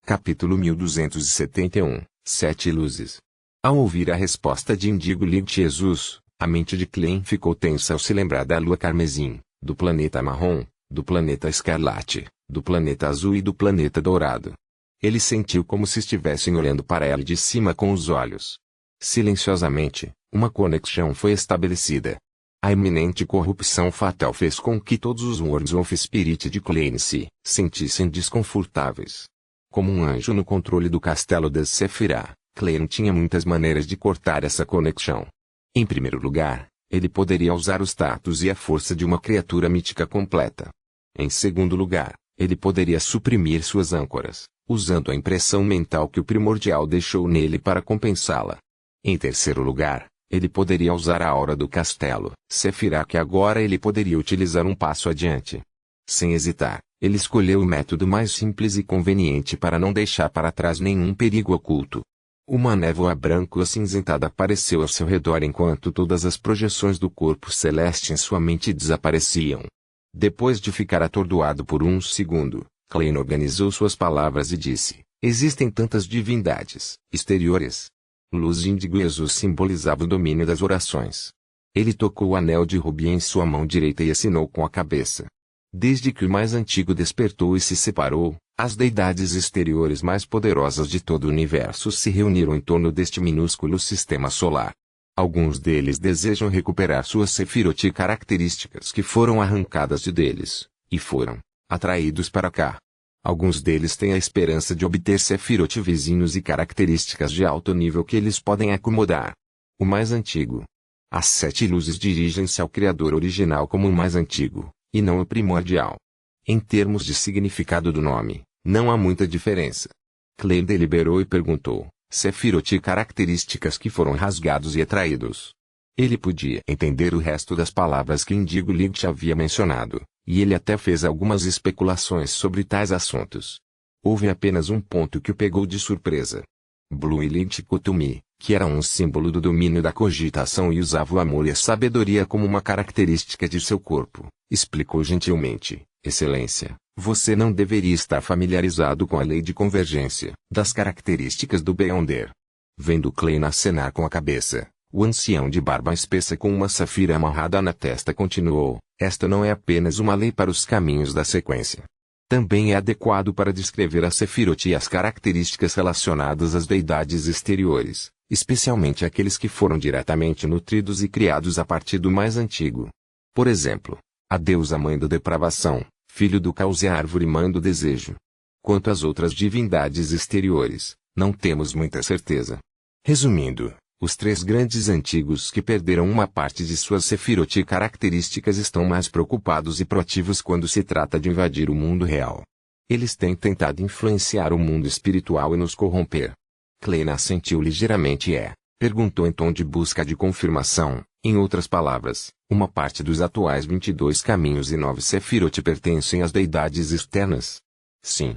Capítulo 1271, Sete Luzes. Ao ouvir a resposta de Indigo Light Jesus, a mente de Klein ficou tensa ao se lembrar da lua carmesim, do planeta marrom, do planeta escarlate, do planeta azul e do planeta dourado. Ele sentiu como se estivessem olhando para ela de cima com os olhos. Silenciosamente, uma conexão foi estabelecida. A iminente corrupção fatal fez com que todos os Words of Spirit de Klein se sentissem desconfortáveis. Como um anjo no controle do castelo de Sephiroth, Klein tinha muitas maneiras de cortar essa conexão. Em primeiro lugar, ele poderia usar o status e a força de uma criatura mítica completa. Em segundo lugar, ele poderia suprimir suas âncoras, usando a impressão mental que o primordial deixou nele para compensá-la. Em terceiro lugar, ele poderia usar a aura do castelo, Sephiroth, que agora ele poderia utilizar um passo adiante. Sem hesitar, ele escolheu o método mais simples e conveniente para não deixar para trás nenhum perigo oculto. Uma névoa branco-acinzentada apareceu ao seu redor enquanto todas as projeções do corpo celeste em sua mente desapareciam. Depois de ficar atordoado por um segundo, Klein organizou suas palavras e disse: existem tantas divindades exteriores. Luz índigo Jesus simbolizava o domínio das orações. Ele tocou o anel de rubi em sua mão direita e assinou com a cabeça. Desde que o mais antigo despertou e se separou, as deidades exteriores mais poderosas de todo o universo se reuniram em torno deste minúsculo sistema solar. Alguns deles desejam recuperar suas Sephiroth características que foram arrancadas deles, e foram atraídos para cá. Alguns deles têm a esperança de obter Sephiroth vizinhos e características de alto nível que eles podem acomodar. O mais antigo. As sete luzes dirigem-se ao Criador original como o mais antigo, e não o primordial. Em termos de significado do nome, não há muita diferença. Klein deliberou e perguntou: Sephiroth características que foram rasgados e atraídos. Ele podia entender o resto das palavras que Indigo Light havia mencionado, e ele até fez algumas especulações sobre tais assuntos. Houve apenas um ponto que o pegou de surpresa. Blue Light Kutumi, que era um símbolo do domínio da cogitação e usava o amor e a sabedoria como uma característica de seu corpo, explicou gentilmente: Excelência, você não deveria estar familiarizado com a lei de convergência das características do Beyonder. Vendo Klein acenar com a cabeça, o ancião de barba espessa com uma safira amarrada na testa continuou: esta não é apenas uma lei para os caminhos da sequência. Também é adequado para descrever a Sephiroth e as características relacionadas às deidades exteriores, especialmente aqueles que foram diretamente nutridos e criados a partir do mais antigo. Por exemplo, a deusa mãe da depravação, filho do caos e a árvore mãe do desejo. Quanto às outras divindades exteriores, não temos muita certeza. Resumindo, os três grandes antigos que perderam uma parte de suas Sephiroth características estão mais preocupados e proativos quando se trata de invadir o mundo real. Eles têm tentado influenciar o mundo espiritual e nos corromper. Klein assentiu ligeiramente e perguntou em tom de busca de confirmação: em outras palavras, uma parte dos atuais 22 caminhos e 9 Sephiroth pertencem às deidades externas? Sim.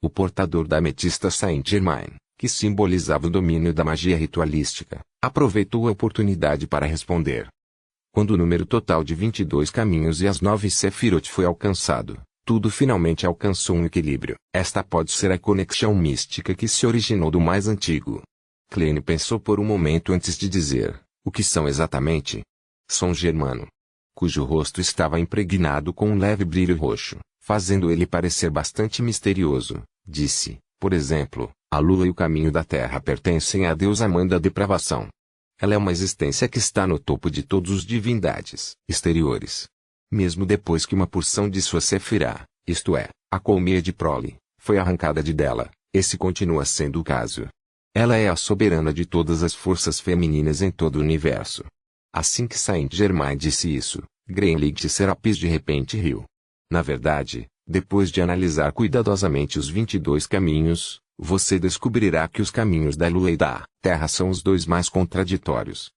O portador da ametista Saint-Germain, que simbolizava o domínio da magia ritualística, aproveitou a oportunidade para responder. Quando o número total de 22 caminhos e as 9 Sephiroth foi alcançado, tudo finalmente alcançou um equilíbrio. Esta pode ser a conexão mística que se originou do mais antigo. Klein pensou por um momento antes de dizer: o que são exatamente? Som Germano, cujo rosto estava impregnado com um leve brilho roxo, fazendo ele parecer bastante misterioso, disse: por exemplo, a lua e o caminho da terra pertencem à deusa mãe da depravação. Ela é uma existência que está no topo de todos os divindades exteriores. Mesmo depois que uma porção de sua Sephiroth, isto é, a colmeia de prole, foi arrancada de dela, esse continua sendo o caso. Ela é a soberana de todas as forças femininas em todo o universo. Assim que Saint-Germain disse isso, Klein Light Serapis de repente riu. Na verdade, depois de analisar cuidadosamente os 22 caminhos, você descobrirá que os caminhos da lua e da terra são os dois mais contraditórios.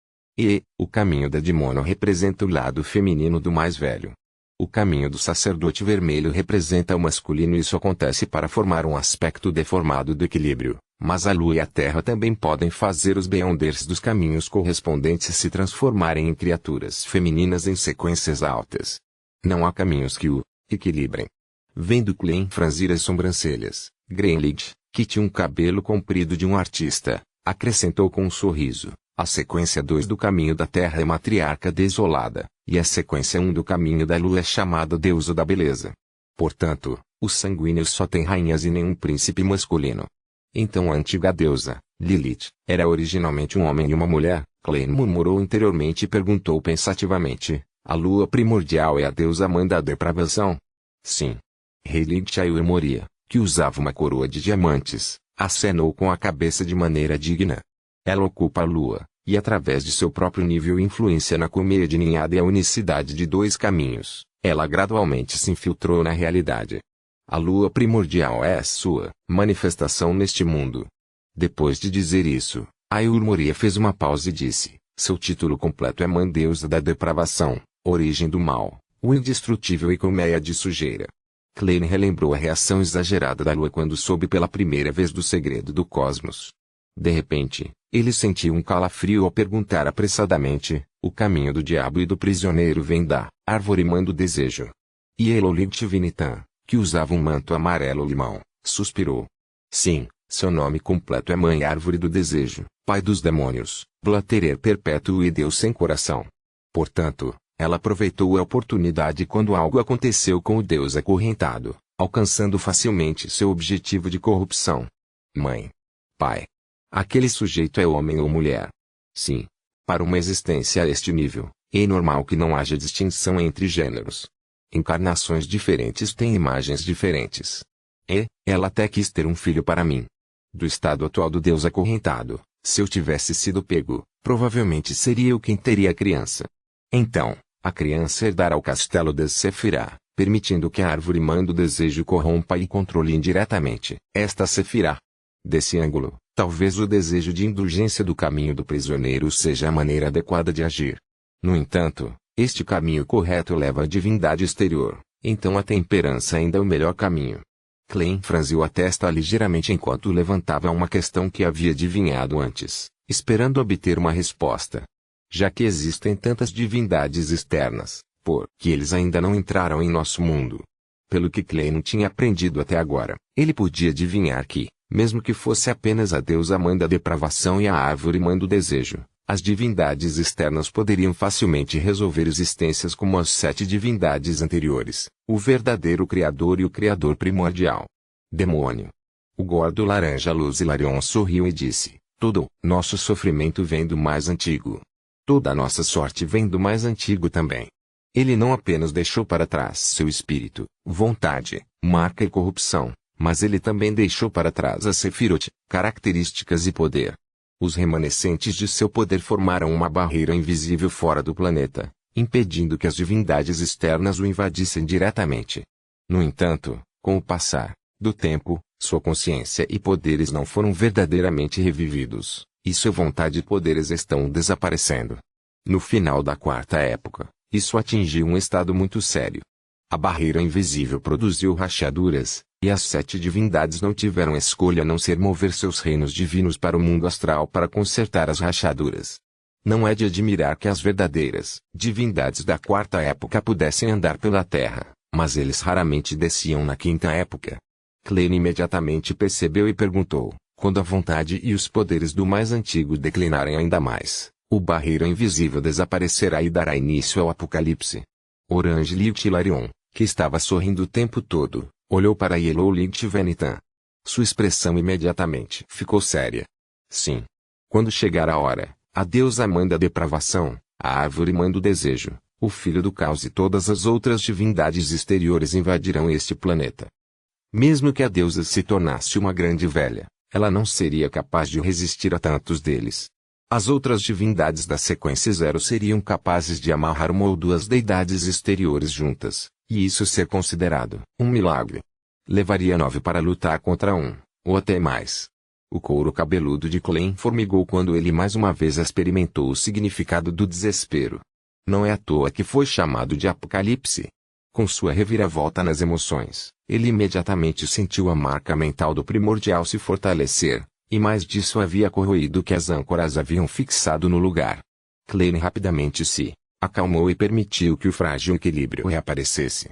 O caminho da Dimono representa o lado feminino do mais velho. O caminho do sacerdote vermelho representa o masculino e isso acontece para formar um aspecto deformado do equilíbrio, mas a lua e a terra também podem fazer os Beyonders dos caminhos correspondentes se transformarem em criaturas femininas em sequências altas. Não há caminhos que o equilibrem. Vendo Klein franzir as sobrancelhas, Greenleaf, que tinha um cabelo comprido de um artista, acrescentou com um sorriso: a sequência 2 do caminho da Terra é matriarca desolada, e a sequência 1 do caminho da Lua é chamada deusa da beleza. Portanto, os sanguíneos só têm rainhas e nenhum príncipe masculino. Então a antiga deusa, Lilith, era originalmente um homem e uma mulher? Klein murmurou interiormente e perguntou pensativamente: a lua primordial é a deusa mãe da depravação? Sim. Lilith Moria, que usava uma coroa de diamantes, acenou com a cabeça de maneira digna. Ela ocupa a lua, e através de seu próprio nível e influência na colmeia de ninhada e a unicidade de dois caminhos, ela gradualmente se infiltrou na realidade. A lua primordial é a sua manifestação neste mundo. Depois de dizer isso, Ayur Moria fez uma pausa e disse: seu título completo é Mãe Deusa da Depravação, Origem do Mal, o Indestrutível e Colmeia de Sujeira. Klein relembrou a reação exagerada da lua quando soube pela primeira vez do segredo do cosmos. De repente, ele sentiu um calafrio ao perguntar apressadamente: o caminho do diabo e do prisioneiro vem da árvore mãe do desejo. E Elolint Vinitan, que usava um manto amarelo-limão, suspirou. Sim, seu nome completo é Mãe Árvore do Desejo, Pai dos Demônios, Blaterer Perpétuo e Deus sem coração. Portanto, ela aproveitou a oportunidade quando algo aconteceu com o Deus acorrentado, alcançando facilmente seu objetivo de corrupção. Mãe. Pai. Aquele sujeito é homem ou mulher? Sim. Para uma existência a este nível, é normal que não haja distinção entre gêneros. Encarnações diferentes têm imagens diferentes. E, ela até quis ter um filho para mim. Do estado atual do Deus acorrentado, se eu tivesse sido pego, provavelmente seria eu quem teria a criança. Então, a criança herdará o castelo de Sefirá, permitindo que a árvore mãe do desejo corrompa e controle indiretamente esta Sefirá. Desse ângulo, talvez o desejo de indulgência do caminho do prisioneiro seja a maneira adequada de agir. No entanto, este caminho correto leva à divindade exterior, então a temperança ainda é o melhor caminho. Klein franziu a testa ligeiramente enquanto levantava uma questão que havia adivinhado antes, esperando obter uma resposta. Já que existem tantas divindades externas, por que eles ainda não entraram em nosso mundo? Pelo que Klein tinha aprendido até agora, ele podia adivinhar que, mesmo que fosse apenas a deusa mãe da depravação e a árvore mãe do desejo, as divindades externas poderiam facilmente resolver existências como as 7 divindades anteriores, o verdadeiro Criador e o Criador primordial. Demônio. O gordo laranja Luz Hilarion sorriu e disse: todo nosso sofrimento vem do mais antigo. Toda a nossa sorte vem do mais antigo também. Ele não apenas deixou para trás seu espírito, vontade, marca e corrupção, mas ele também deixou para trás a Sefirot, características e poder. Os remanescentes de seu poder formaram uma barreira invisível fora do planeta, impedindo que as divindades externas o invadissem diretamente. No entanto, com o passar do tempo, sua consciência e poderes não foram verdadeiramente revividos, e sua vontade e poderes estão desaparecendo. No final da quarta época, isso atingiu um estado muito sério. A barreira invisível produziu rachaduras, e as 7 divindades não tiveram escolha a não ser mover seus reinos divinos para o mundo astral para consertar as rachaduras. Não é de admirar que as verdadeiras divindades da quarta época pudessem andar pela terra, mas eles raramente desciam na quinta época. Klein imediatamente percebeu e perguntou: quando a vontade e os poderes do mais antigo declinarem ainda mais, o barreiro invisível desaparecerá e dará início ao apocalipse. Orange Hilarion, que estava sorrindo o tempo todo, olhou para Elolint Venitan. Sua expressão imediatamente ficou séria. Sim. Quando chegar a hora, a deusa mãe da depravação, a árvore mãe do desejo, o filho do caos e todas as outras divindades exteriores invadirão este planeta. Mesmo que a deusa se tornasse uma grande velha, ela não seria capaz de resistir a tantos deles. As outras divindades da sequência 0 seriam capazes de amarrar uma ou duas deidades exteriores juntas, e isso ser considerado um milagre. Levaria 9 para lutar contra um, ou até mais. O couro cabeludo de Klein formigou quando ele mais uma vez experimentou o significado do desespero. Não é à toa que foi chamado de Apocalipse. Com sua reviravolta nas emoções, ele imediatamente sentiu a marca mental do primordial se fortalecer, e mais disso havia corroído que as âncoras haviam fixado no lugar. Klein rapidamente se acalmou e permitiu que o frágil equilíbrio reaparecesse.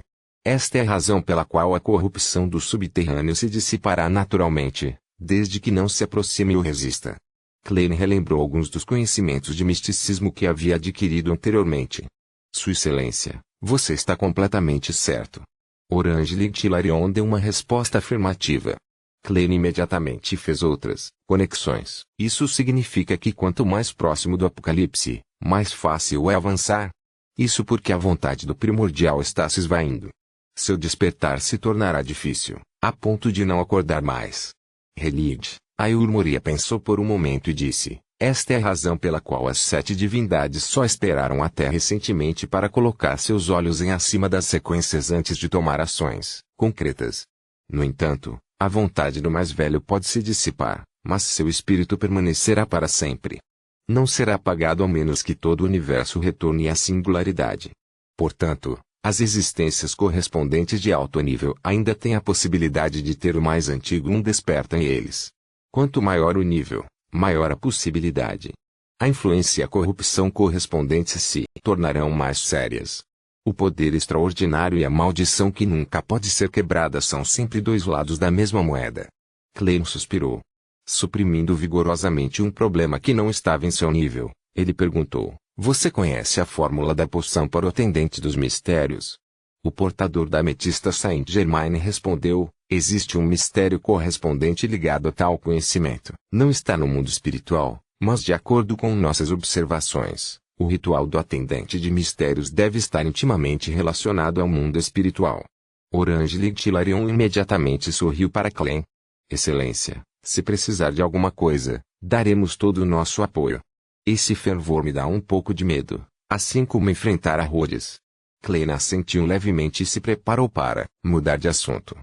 Esta é a razão pela qual a corrupção do subterrâneo se dissipará naturalmente, desde que não se aproxime ou resista. Klein relembrou alguns dos conhecimentos de misticismo que havia adquirido anteriormente. Sua Excelência, você está completamente certo. Orange Hilarion deu uma resposta afirmativa. Klein imediatamente fez outras conexões. Isso significa que quanto mais próximo do Apocalipse, mais fácil é avançar. Isso porque a vontade do primordial está se esvaindo. Seu despertar se tornará difícil, a ponto de não acordar mais. Relide. Ayur-Moria pensou por um momento e disse, esta é a razão pela qual as 7 divindades só esperaram até recentemente para colocar seus olhos em acima das sequências antes de tomar ações concretas. No entanto, a vontade do mais velho pode se dissipar, mas seu espírito permanecerá para sempre. Não será apagado a menos que todo o universo retorne à singularidade. Portanto, as existências correspondentes de alto nível ainda têm a possibilidade de ter o mais antigo desperta em eles. Quanto maior o nível, maior a possibilidade. A influência e a corrupção correspondentes se tornarão mais sérias. O poder extraordinário e a maldição que nunca pode ser quebrada são sempre dois lados da mesma moeda. Klein suspirou. Suprimindo vigorosamente um problema que não estava em seu nível, ele perguntou, você conhece a fórmula da poção para o atendente dos mistérios? O portador da ametista Saint-Germain respondeu, existe um mistério correspondente ligado a tal conhecimento. Não está no mundo espiritual, mas de acordo com nossas observações, o ritual do atendente de mistérios deve estar intimamente relacionado ao mundo espiritual. Orange Hilarion imediatamente sorriu para Klein. Excelência, se precisar de alguma coisa, daremos todo o nosso apoio. Esse fervor me dá um pouco de medo, assim como enfrentar a Rhodes. Klein assentiu levemente e se preparou para mudar de assunto.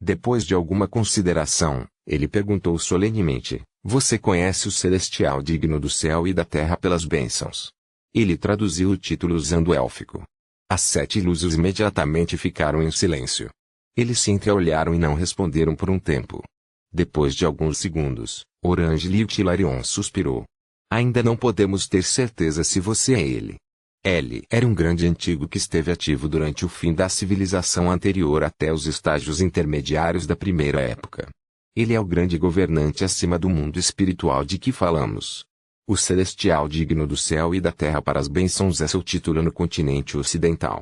Depois de alguma consideração, ele perguntou solenemente, você conhece o celestial digno do céu e da terra pelas bênçãos? Ele traduziu o título usando o élfico. As 7 luzes imediatamente ficaram em silêncio. Eles se entreolharam e não responderam por um tempo. Depois de alguns segundos, Orange Hilarion suspirou. Ainda não podemos ter certeza se você é ele. Ele era um grande antigo que esteve ativo durante o fim da civilização anterior até os estágios intermediários da primeira época. Ele é o grande governante acima do mundo espiritual de que falamos. O celestial digno do céu e da terra para as bênçãos é seu título no continente ocidental.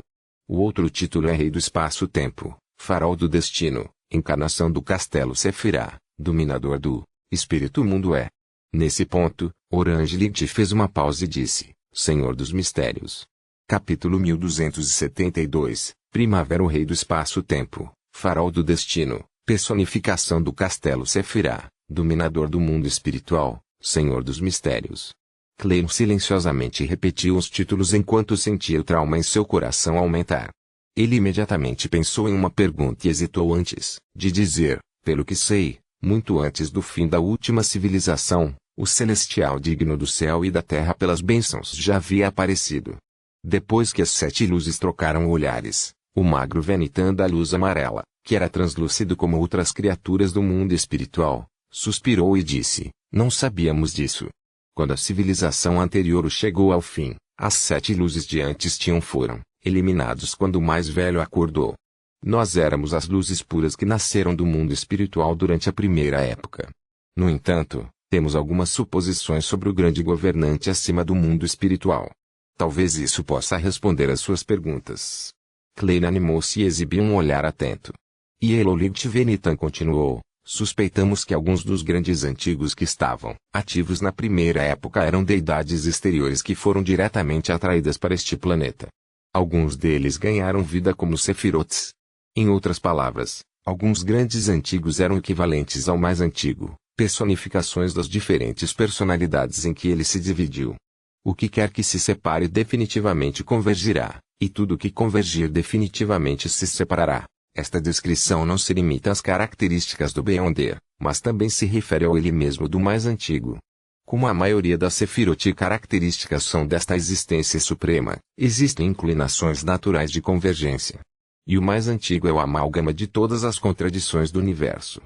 O outro título é Rei do Espaço-Tempo, Farol do Destino, Encarnação do Castelo Sefirah, Dominador do Espírito Mundo é. Nesse ponto, Orange fez uma pausa e disse, Senhor dos Mistérios. Capítulo 1272, Primavera o Rei do Espaço-Tempo, Farol do Destino, Personificação do Castelo Sefirah, Dominador do Mundo Espiritual, Senhor dos Mistérios. Klein silenciosamente repetiu os títulos enquanto sentia o trauma em seu coração aumentar. Ele imediatamente pensou em uma pergunta e hesitou antes de dizer, pelo que sei, muito antes do fim da última civilização, o celestial digno do céu e da terra pelas bênçãos já havia aparecido. Depois que as 7 luzes trocaram olhares, o magro Venitan da luz amarela, que era translúcido como outras criaturas do mundo espiritual, suspirou e disse, não sabíamos disso. Quando a civilização anterior chegou ao fim, as 7 luzes de antes foram eliminados quando o mais velho acordou. Nós éramos as luzes puras que nasceram do mundo espiritual durante a primeira época. No entanto, temos algumas suposições sobre o grande governante acima do mundo espiritual. Talvez isso possa responder às suas perguntas. Klein animou-se e exibiu um olhar atento. E Elolit Venitan continuou. Suspeitamos que alguns dos grandes antigos que estavam ativos na primeira época eram deidades exteriores que foram diretamente atraídas para este planeta. Alguns deles ganharam vida como Sephiroths. Em outras palavras, alguns grandes antigos eram equivalentes ao mais antigo, personificações das diferentes personalidades em que ele se dividiu. O que quer que se separe definitivamente convergirá, e tudo que convergir definitivamente se separará. Esta descrição não se limita às características do Beyonder, mas também se refere ao ele mesmo do mais antigo. Como a maioria das Sefirot características são desta existência suprema, existem inclinações naturais de convergência. E o mais antigo é o amálgama de todas as contradições do universo.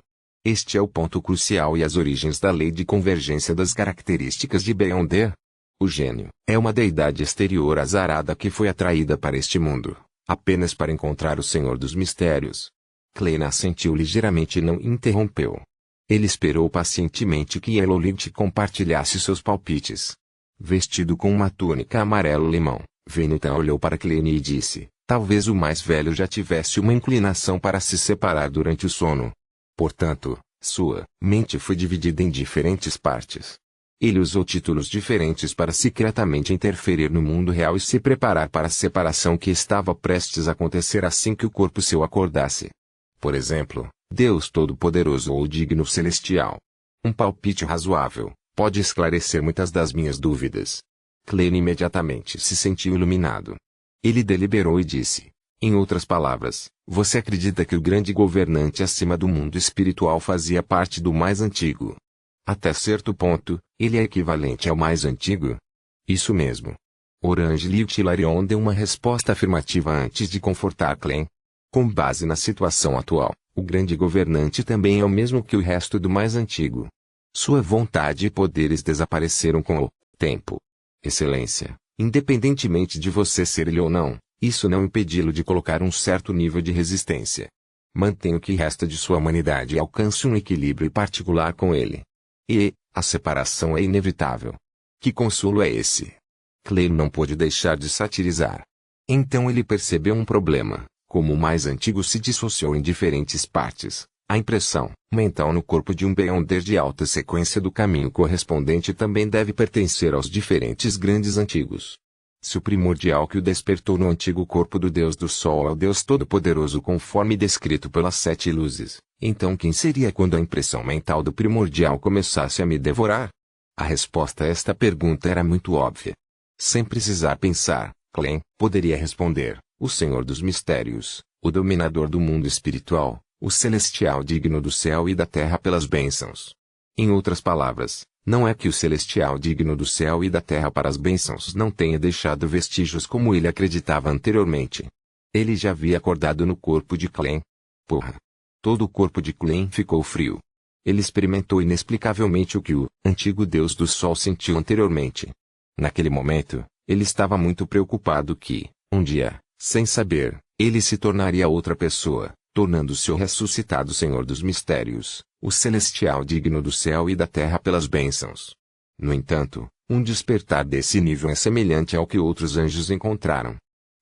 Este é o ponto crucial e as origens da lei de convergência das características de Beyonder. O gênio é uma deidade exterior azarada que foi atraída para este mundo, Apenas para encontrar o Senhor dos Mistérios. Klein assentiu ligeiramente e não interrompeu. Ele esperou pacientemente que Elolint compartilhasse seus palpites. Vestido com uma túnica amarelo-limão, Venutan olhou para Klein e disse, talvez o mais velho já tivesse uma inclinação para se separar durante o sono. Portanto, sua mente foi dividida em diferentes partes. Ele usou títulos diferentes para secretamente interferir no mundo real e se preparar para a separação que estava prestes a acontecer assim que o corpo seu acordasse. Por exemplo, Deus Todo-Poderoso ou Digno Celestial. Um palpite razoável pode esclarecer muitas das minhas dúvidas. Klein imediatamente se sentiu iluminado. Ele deliberou e disse, em outras palavras, você acredita que o grande governante acima do mundo espiritual fazia parte do mais antigo? Até certo ponto, ele é equivalente ao mais antigo? Isso mesmo. Orange Light Hilarion deu uma resposta afirmativa antes de confortar Klein. Com base na situação atual, o grande governante também é o mesmo que o resto do mais antigo. Sua vontade e poderes desapareceram com o tempo. Excelência, independentemente de você ser ele ou não, isso não impedi-lo de colocar um certo nível de resistência. Mantenha o que resta de sua humanidade e alcance um equilíbrio particular com ele. E, a separação é inevitável. Que consolo é esse? Klein não pôde deixar de satirizar. Então ele percebeu um problema. Como o mais antigo se dissociou em diferentes partes, a impressão mental no corpo de um Beyonder de alta sequência do caminho correspondente também deve pertencer aos diferentes grandes antigos. Se o primordial que o despertou no antigo corpo do Deus do Sol é o Deus Todo-Poderoso conforme descrito pelas 7 luzes, então quem seria quando a impressão mental do primordial começasse a me devorar? A resposta a esta pergunta era muito óbvia. Sem precisar pensar, Klein poderia responder. O Senhor dos Mistérios, o dominador do mundo espiritual, o celestial digno do céu e da terra pelas bênçãos. Em outras palavras, não é que o celestial digno do céu e da terra para as bênçãos não tenha deixado vestígios como ele acreditava anteriormente. Ele já havia acordado no corpo de Klein. Porra! Todo o corpo de Klein ficou frio. Ele experimentou inexplicavelmente o que o antigo Deus do Sol sentiu anteriormente. Naquele momento, ele estava muito preocupado que, um dia, sem saber, ele se tornaria outra pessoa, tornando-se o ressuscitado Senhor dos Mistérios, o celestial digno do céu e da terra pelas bênçãos. No entanto, um despertar desse nível é semelhante ao que outros anjos encontraram.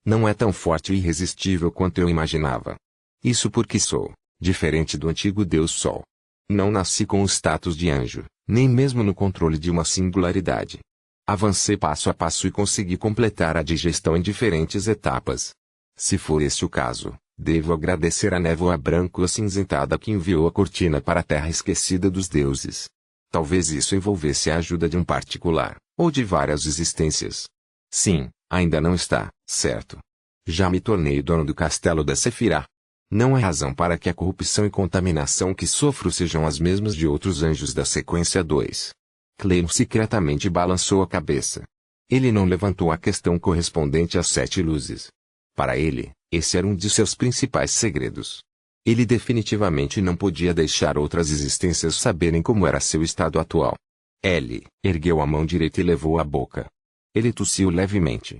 Não é tão forte e irresistível quanto eu imaginava. Isso porque sou diferente do antigo Deus Sol. Não nasci com o status de anjo, nem mesmo no controle de uma singularidade. Avancei passo a passo e consegui completar a digestão em diferentes etapas. Se for esse o caso, devo agradecer a névoa branco-acinzentada que enviou a cortina para a terra esquecida dos deuses. Talvez isso envolvesse a ajuda de um particular, ou de várias existências. Sim, ainda não está, certo. Já me tornei dono do castelo da Sefirah. Não há razão para que a corrupção e contaminação que sofro sejam as mesmas de outros anjos da sequência 2. Klein secretamente balançou a cabeça. Ele não levantou a questão correspondente às 7 luzes. Para ele, esse era um de seus principais segredos. Ele definitivamente não podia deixar outras existências saberem como era seu estado atual. Ele ergueu a mão direita e levou à boca. Ele tossiu levemente.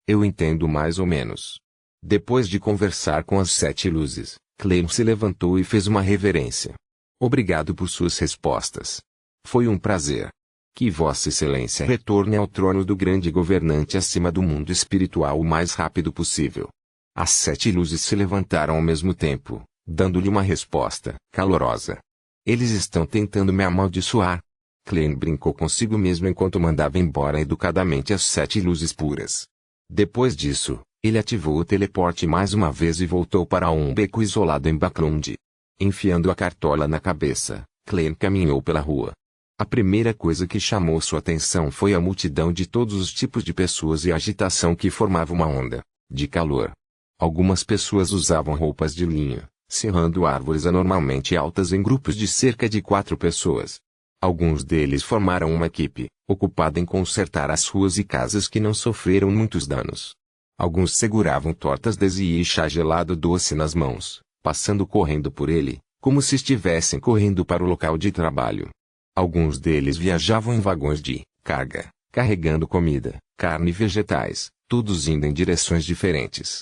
Eu entendo mais ou menos. Depois de conversar com as 7 luzes, Klein se levantou e fez uma reverência. Obrigado por suas respostas. Foi um prazer. Que Vossa Excelência retorne ao trono do grande governante acima do mundo espiritual o mais rápido possível. As 7 luzes se levantaram ao mesmo tempo, dando-lhe uma resposta calorosa. Eles estão tentando me amaldiçoar. Klein brincou consigo mesmo enquanto mandava embora educadamente as 7 luzes puras. Depois disso, ele ativou o teleporte mais uma vez e voltou para um beco isolado em Backlund. Enfiando a cartola na cabeça, Klein caminhou pela rua. A primeira coisa que chamou sua atenção foi a multidão de todos os tipos de pessoas e a agitação que formava uma onda de calor. Algumas pessoas usavam roupas de linho, serrando árvores anormalmente altas em grupos de cerca de 4 pessoas. Alguns deles formaram uma equipe, ocupada em consertar as ruas e casas que não sofreram muitos danos. Alguns seguravam tortas e chá gelado doce nas mãos, passando correndo por ele, como se estivessem correndo para o local de trabalho. Alguns deles viajavam em vagões de carga, carregando comida, carne e vegetais, todos indo em direções diferentes.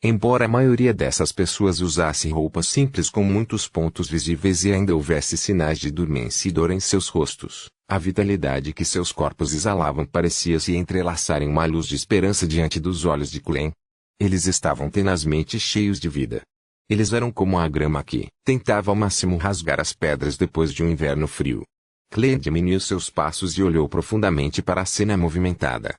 Embora a maioria dessas pessoas usasse roupas simples com muitos pontos visíveis e ainda houvesse sinais de dormência e dor em seus rostos, a vitalidade que seus corpos exalavam parecia se entrelaçar em uma luz de esperança diante dos olhos de Clem. Eles estavam tenazmente cheios de vida. Eles eram como a grama que tentava ao máximo rasgar as pedras depois de um inverno frio. Clem diminuiu seus passos e olhou profundamente para a cena movimentada.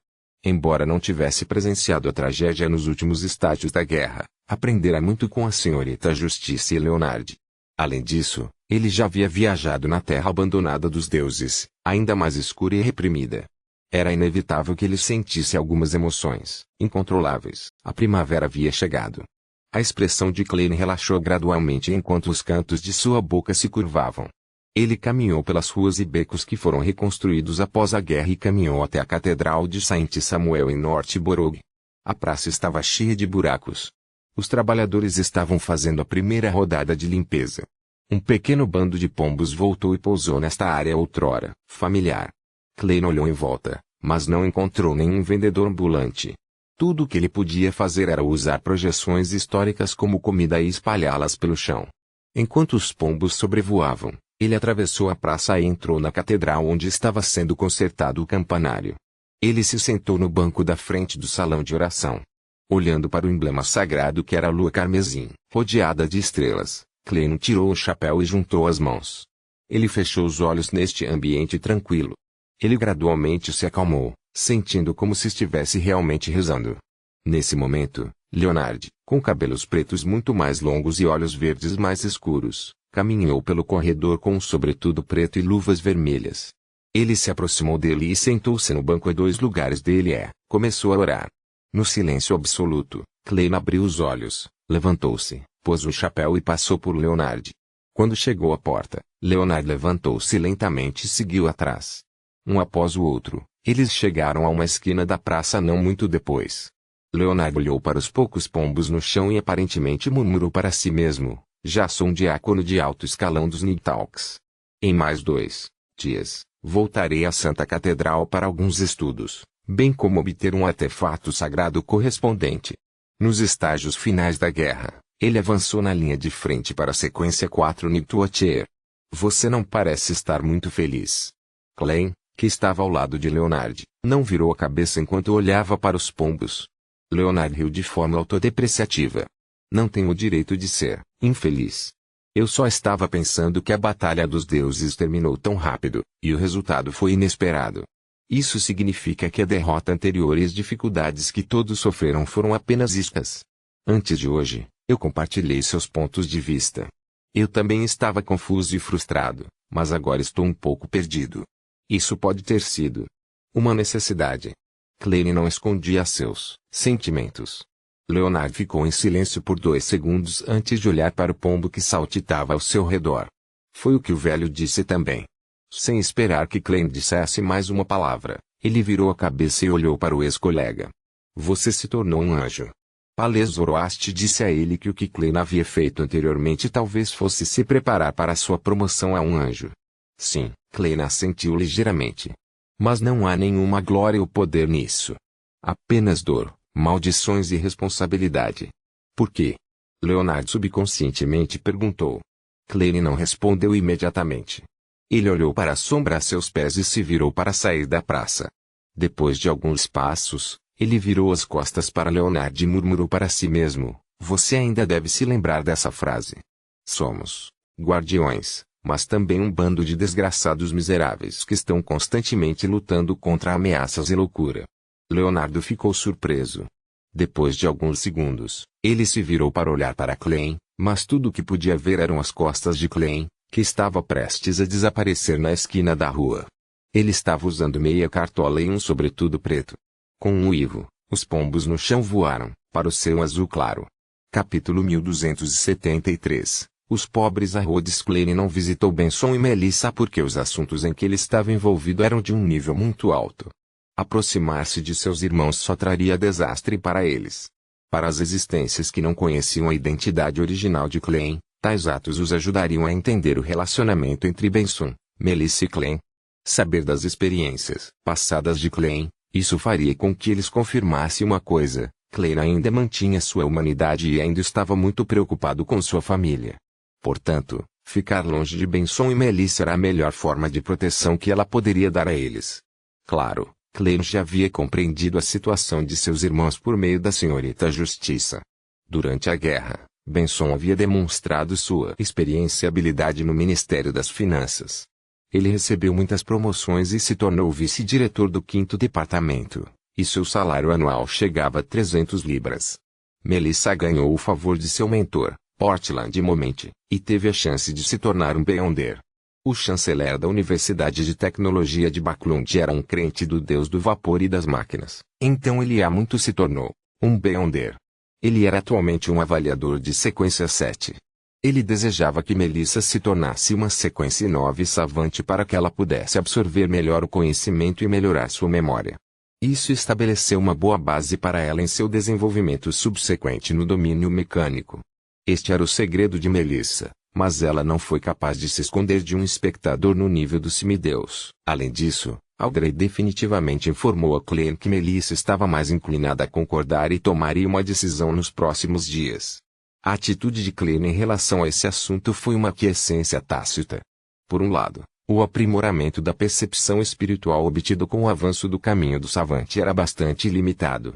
Embora não tivesse presenciado a tragédia nos últimos estágios da guerra, aprendera muito com a senhorita Justiça e Leonard. Além disso, ele já havia viajado na terra abandonada dos deuses, ainda mais escura e reprimida. Era inevitável que ele sentisse algumas emoções incontroláveis. A primavera havia chegado. A expressão de Clem relaxou gradualmente enquanto os cantos de sua boca se curvavam. Ele caminhou pelas ruas e becos que foram reconstruídos após a guerra e caminhou até a Catedral de Saint Samuel em Northborough. A praça estava cheia de buracos. Os trabalhadores estavam fazendo a primeira rodada de limpeza. Um pequeno bando de pombos voltou e pousou nesta área outrora familiar. Clem olhou em volta, mas não encontrou nenhum vendedor ambulante. Tudo o que ele podia fazer era usar projeções históricas como comida e espalhá-las pelo chão. Enquanto os pombos sobrevoavam, ele atravessou a praça e entrou na catedral onde estava sendo consertado o campanário. Ele se sentou no banco da frente do salão de oração. Olhando para o emblema sagrado que era a lua carmesim, rodeada de estrelas, Clem tirou o chapéu e juntou as mãos. Ele fechou os olhos neste ambiente tranquilo. Ele gradualmente se acalmou, sentindo como se estivesse realmente rezando. Nesse momento, Leonard, com cabelos pretos muito mais longos e olhos verdes mais escuros, caminhou pelo corredor com um sobretudo preto e luvas vermelhas. Ele se aproximou dele e sentou-se no banco a 2 lugares dele e começou a orar. No silêncio absoluto, Clem abriu os olhos, levantou-se, pôs o chapéu e passou por Leonard. Quando chegou à porta, Leonard levantou-se lentamente e seguiu atrás. Um após o outro, eles chegaram a uma esquina da praça não muito depois. Leonard olhou para os poucos pombos no chão e aparentemente murmurou para si mesmo: já sou um diácono de alto escalão dos Nighthawks. Em mais 2 dias, voltarei à Santa Catedral para alguns estudos, bem como obter um artefato sagrado correspondente. Nos estágios finais da guerra, ele avançou na linha de frente para a sequência 4 Nightwatcher. Você não parece estar muito feliz. Clem, que estava ao lado de Leonard, não virou a cabeça enquanto olhava para os pombos. Leonard riu de forma autodepreciativa. Não tenho o direito de ser infeliz. Eu só estava pensando que a Batalha dos Deuses terminou tão rápido, e o resultado foi inesperado. Isso significa que a derrota anterior e as dificuldades que todos sofreram foram apenas iscas. Antes de hoje, eu compartilhei seus pontos de vista. Eu também estava confuso e frustrado, mas agora estou um pouco perdido. Isso pode ter sido uma necessidade. Clem não escondia seus sentimentos. Leonard ficou em silêncio por 2 segundos antes de olhar para o pombo que saltitava ao seu redor. Foi o que o velho disse também. Sem esperar que Clem dissesse mais uma palavra, ele virou a cabeça e olhou para o ex-colega. Você se tornou um anjo. Palez Zoroaster disse a ele que o que Clem havia feito anteriormente talvez fosse se preparar para a sua promoção a um anjo. Sim, Clem assentiu ligeiramente. Mas não há nenhuma glória ou poder nisso. Apenas dor, maldições e responsabilidade. Por quê? Leonard subconscientemente perguntou. Clem não respondeu imediatamente. Ele olhou para a sombra a seus pés e se virou para sair da praça. Depois de alguns passos, ele virou as costas para Leonard e murmurou para si mesmo: você ainda deve se lembrar dessa frase. Somos guardiões, mas também um bando de desgraçados miseráveis que estão constantemente lutando contra ameaças e loucura. Leonardo ficou surpreso. Depois de alguns segundos, ele se virou para olhar para Clem, mas tudo o que podia ver eram as costas de Clem, que estava prestes a desaparecer na esquina da rua. Ele estava usando meia cartola e um sobretudo preto. Com um uivo, os pombos no chão voaram, para o céu azul claro. Capítulo 1273. Os pobres Arrodes. Clem não visitou Benson e Melissa porque os assuntos em que ele estava envolvido eram de um nível muito alto. Aproximar-se de seus irmãos só traria desastre para eles. Para as existências que não conheciam a identidade original de Clem, tais atos os ajudariam a entender o relacionamento entre Benson, Melissa e Clem. Saber das experiências passadas de Clem, isso faria com que eles confirmassem uma coisa: Klein ainda mantinha sua humanidade e ainda estava muito preocupado com sua família. Portanto, ficar longe de Benson e Melissa era a melhor forma de proteção que ela poderia dar a eles. Claro, Klein já havia compreendido a situação de seus irmãos por meio da senhorita Justiça. Durante a guerra, Benson havia demonstrado sua experiência e habilidade no Ministério das Finanças. Ele recebeu muitas promoções e se tornou vice-diretor do 5º departamento, e seu salário anual chegava a 300 libras. Melissa ganhou o favor de seu mentor, Portland Moment, e teve a chance de se tornar um Beyonder. O chanceler da Universidade de Tecnologia de Backlund era um crente do deus do vapor e das máquinas, então ele há muito se tornou um Beyonder. Ele era atualmente um avaliador de sequência 7. Ele desejava que Melissa se tornasse uma sequência 9 savante para que ela pudesse absorver melhor o conhecimento e melhorar sua memória. Isso estabeleceu uma boa base para ela em seu desenvolvimento subsequente no domínio mecânico. Este era o segredo de Melissa, mas ela não foi capaz de se esconder de um espectador no nível do semideus. Além disso, Audrey definitivamente informou a Klein que Melissa estava mais inclinada a concordar e tomaria uma decisão nos próximos dias. A atitude de Klein em relação a esse assunto foi uma aquiescência tácita. Por um lado, o aprimoramento da percepção espiritual obtido com o avanço do caminho do savante era bastante limitado.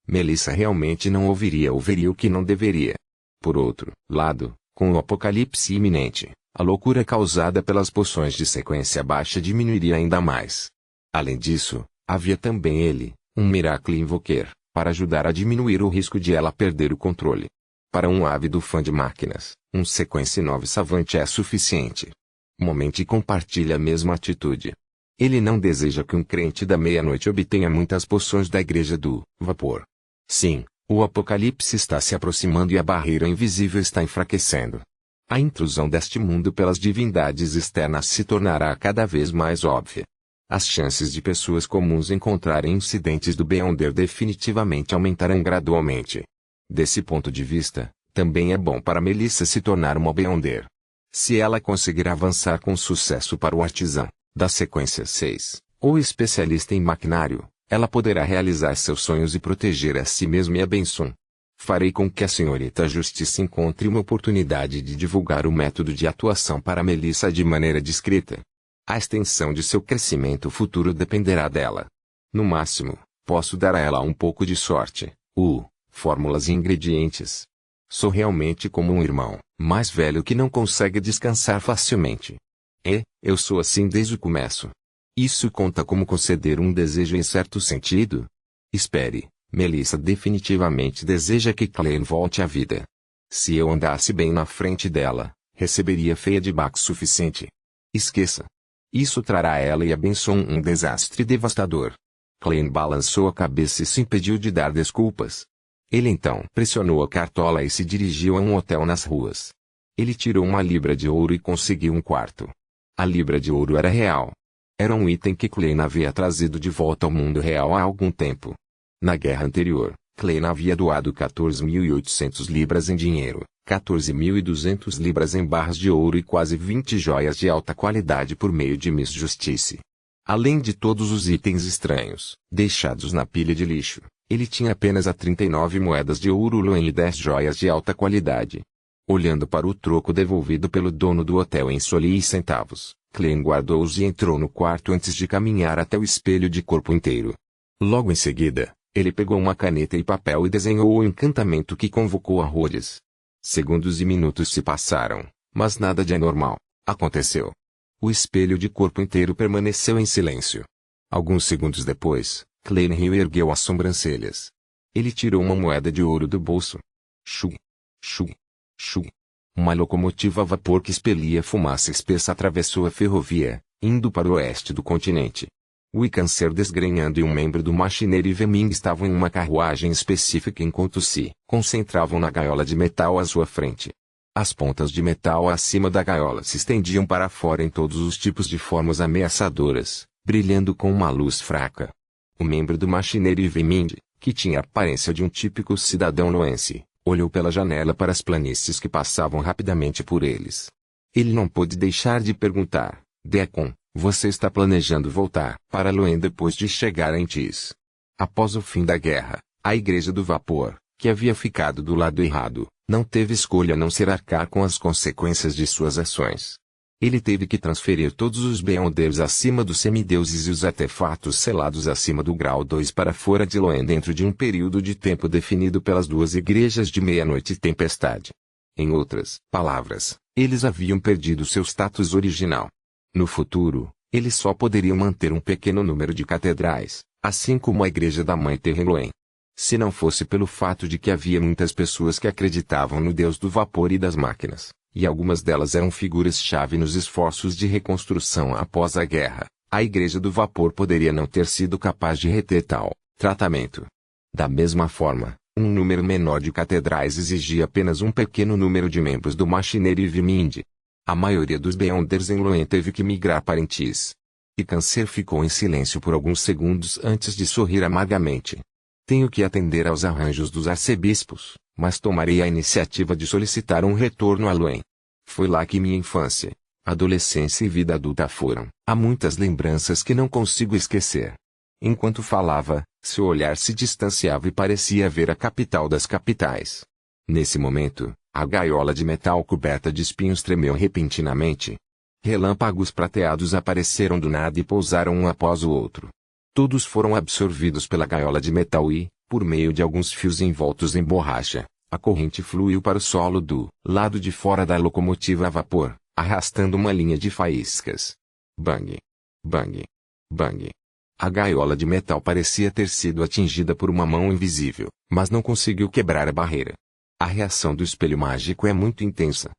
Melissa realmente não ouviria ou veria o que não deveria. Por outro lado, com o apocalipse iminente, a loucura causada pelas poções de sequência baixa diminuiria ainda mais. Além disso, havia também ele, um Miracle Invoker, para ajudar a diminuir o risco de ela perder o controle. Para um ávido fã de máquinas, um sequência 9 savante é suficiente. Moment compartilha a mesma atitude. Ele não deseja que um crente da meia-noite obtenha muitas poções da igreja do vapor. Sim, o apocalipse está se aproximando e a barreira invisível está enfraquecendo. A intrusão deste mundo pelas divindades externas se tornará cada vez mais óbvia. As chances de pessoas comuns encontrarem incidentes do Beyonder definitivamente aumentarão gradualmente. Desse ponto de vista, também é bom para Melissa se tornar uma Beyonder. Se ela conseguir avançar com sucesso para o artesão, da sequência 6, ou especialista em maquinário, ela poderá realizar seus sonhos e proteger a si mesma e a Benson. Farei com que a senhorita Justiça encontre uma oportunidade de divulgar o método de atuação para Melissa de maneira discreta. A extensão de seu crescimento futuro dependerá dela. No máximo, posso dar a ela um pouco de sorte, fórmulas e ingredientes. Sou realmente como um irmão, mais velho que não consegue descansar facilmente. Eu sou assim desde o começo. Isso conta como conceder um desejo em certo sentido? Espere, Melissa definitivamente deseja que Klein volte à vida. Se eu andasse bem na frente dela, receberia feedback suficiente. Esqueça. Isso trará a ela e a Benson um desastre devastador. Klein balançou a cabeça e se impediu de dar desculpas. Ele então pressionou a cartola e se dirigiu a um hotel nas ruas. Ele tirou uma libra de ouro e conseguiu um quarto. A libra de ouro era real. Era um item que Klein havia trazido de volta ao mundo real há algum tempo. Na guerra anterior, Klein havia doado 14.800 libras em dinheiro, 14.200 libras em barras de ouro e quase 20 joias de alta qualidade por meio de Miss Justice. Além de todos os itens estranhos, deixados na pilha de lixo, ele tinha apenas 39 moedas de ouro Luan e 10 joias de alta qualidade. Olhando para o troco devolvido pelo dono do hotel em soles e centavos, Klein guardou-os e entrou no quarto antes de caminhar até o espelho de corpo inteiro. Logo em seguida, ele pegou uma caneta e papel e desenhou o encantamento que convocou a Rhodes. Segundos e minutos se passaram, mas nada de anormal aconteceu. O espelho de corpo inteiro permaneceu em silêncio. Alguns segundos depois, Klein riu e ergueu as sobrancelhas. Ele tirou uma moeda de ouro do bolso. Chu, chu, chu. Uma locomotiva a vapor que expelia fumaça espessa atravessou a ferrovia, indo para o oeste do continente. O câncer desgrenhando e um membro do machineiro Veming estavam em uma carruagem específica enquanto se concentravam na gaiola de metal à sua frente. As pontas de metal acima da gaiola se estendiam para fora em todos os tipos de formas ameaçadoras, brilhando com uma luz fraca. O membro do machineiro Veming, que tinha a aparência de um típico cidadão loense, olhou pela janela para as planícies que passavam rapidamente por eles. Ele não pôde deixar de perguntar: Deacon, você está planejando voltar para Loen depois de chegar em Tis? Após o fim da guerra, A Igreja do Vapor, que havia ficado do lado errado, não teve escolha a não ser arcar com as consequências de suas ações. Ele teve que transferir todos os Beonders acima dos semideuses e os artefatos selados acima do grau 2 para fora de Loen dentro de um período de tempo definido pelas duas igrejas de meia-noite e tempestade. Em outras palavras, eles haviam perdido seu status original. No futuro, eles só poderiam manter um pequeno número de catedrais, assim como a igreja da Mãe Terra em Loen. Se não fosse pelo fato de que havia muitas pessoas que acreditavam no Deus do vapor e das máquinas, e algumas delas eram figuras-chave nos esforços de reconstrução após a guerra, a Igreja do Vapor poderia não ter sido capaz de reter tal tratamento. Da mesma forma, um número menor de catedrais exigia apenas um pequeno número de membros do Machinery Vimind. A maioria dos Beyonders em Loen teve que migrar para Entis. E Câncer ficou em silêncio por alguns segundos antes de sorrir amargamente. Tenho que atender aos arranjos dos arcebispos, mas tomarei a iniciativa de solicitar um retorno a Loen. Foi lá que minha infância, adolescência e vida adulta foram. Há muitas lembranças que não consigo esquecer. Enquanto falava, seu olhar se distanciava e parecia ver a capital das capitais. Nesse momento, a gaiola de metal coberta de espinhos tremeu repentinamente. Relâmpagos prateados apareceram do nada e pousaram um após o outro. Todos foram absorvidos pela gaiola de metal e, por meio de alguns fios envoltos em borracha, a corrente fluiu para o solo do lado de fora da locomotiva a vapor, arrastando uma linha de faíscas. Bang! Bang! Bang! A gaiola de metal parecia ter sido atingida por uma mão invisível, mas não conseguiu quebrar a barreira. A reação do espelho mágico é muito intensa.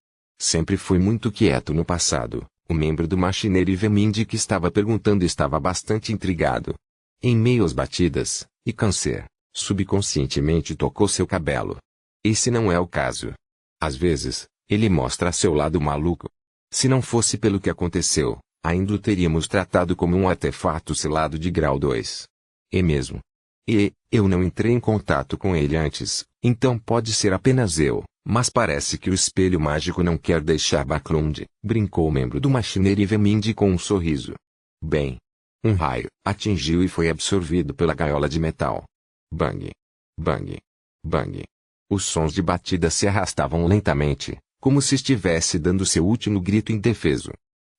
Sempre fui muito quieto no passado. O membro do Machinery Vimind que estava perguntando estava bastante intrigado. Em meio às batidas, e Câncer, subconscientemente tocou seu cabelo. Esse não é o caso. Às vezes, ele mostra seu lado maluco. Se não fosse pelo que aconteceu, ainda o teríamos tratado como um artefato selado de grau 2. E mesmo. Eu não entrei em contato com ele antes, então pode ser apenas eu, mas parece que o espelho mágico não quer deixar Backlund, brincou o membro do Machinery Vimind com um sorriso. Bem. Um raio atingiu e foi absorvido pela gaiola de metal. Bang! Bang! Bang! Os sons de batida se arrastavam lentamente, como se estivesse dando seu último grito indefeso.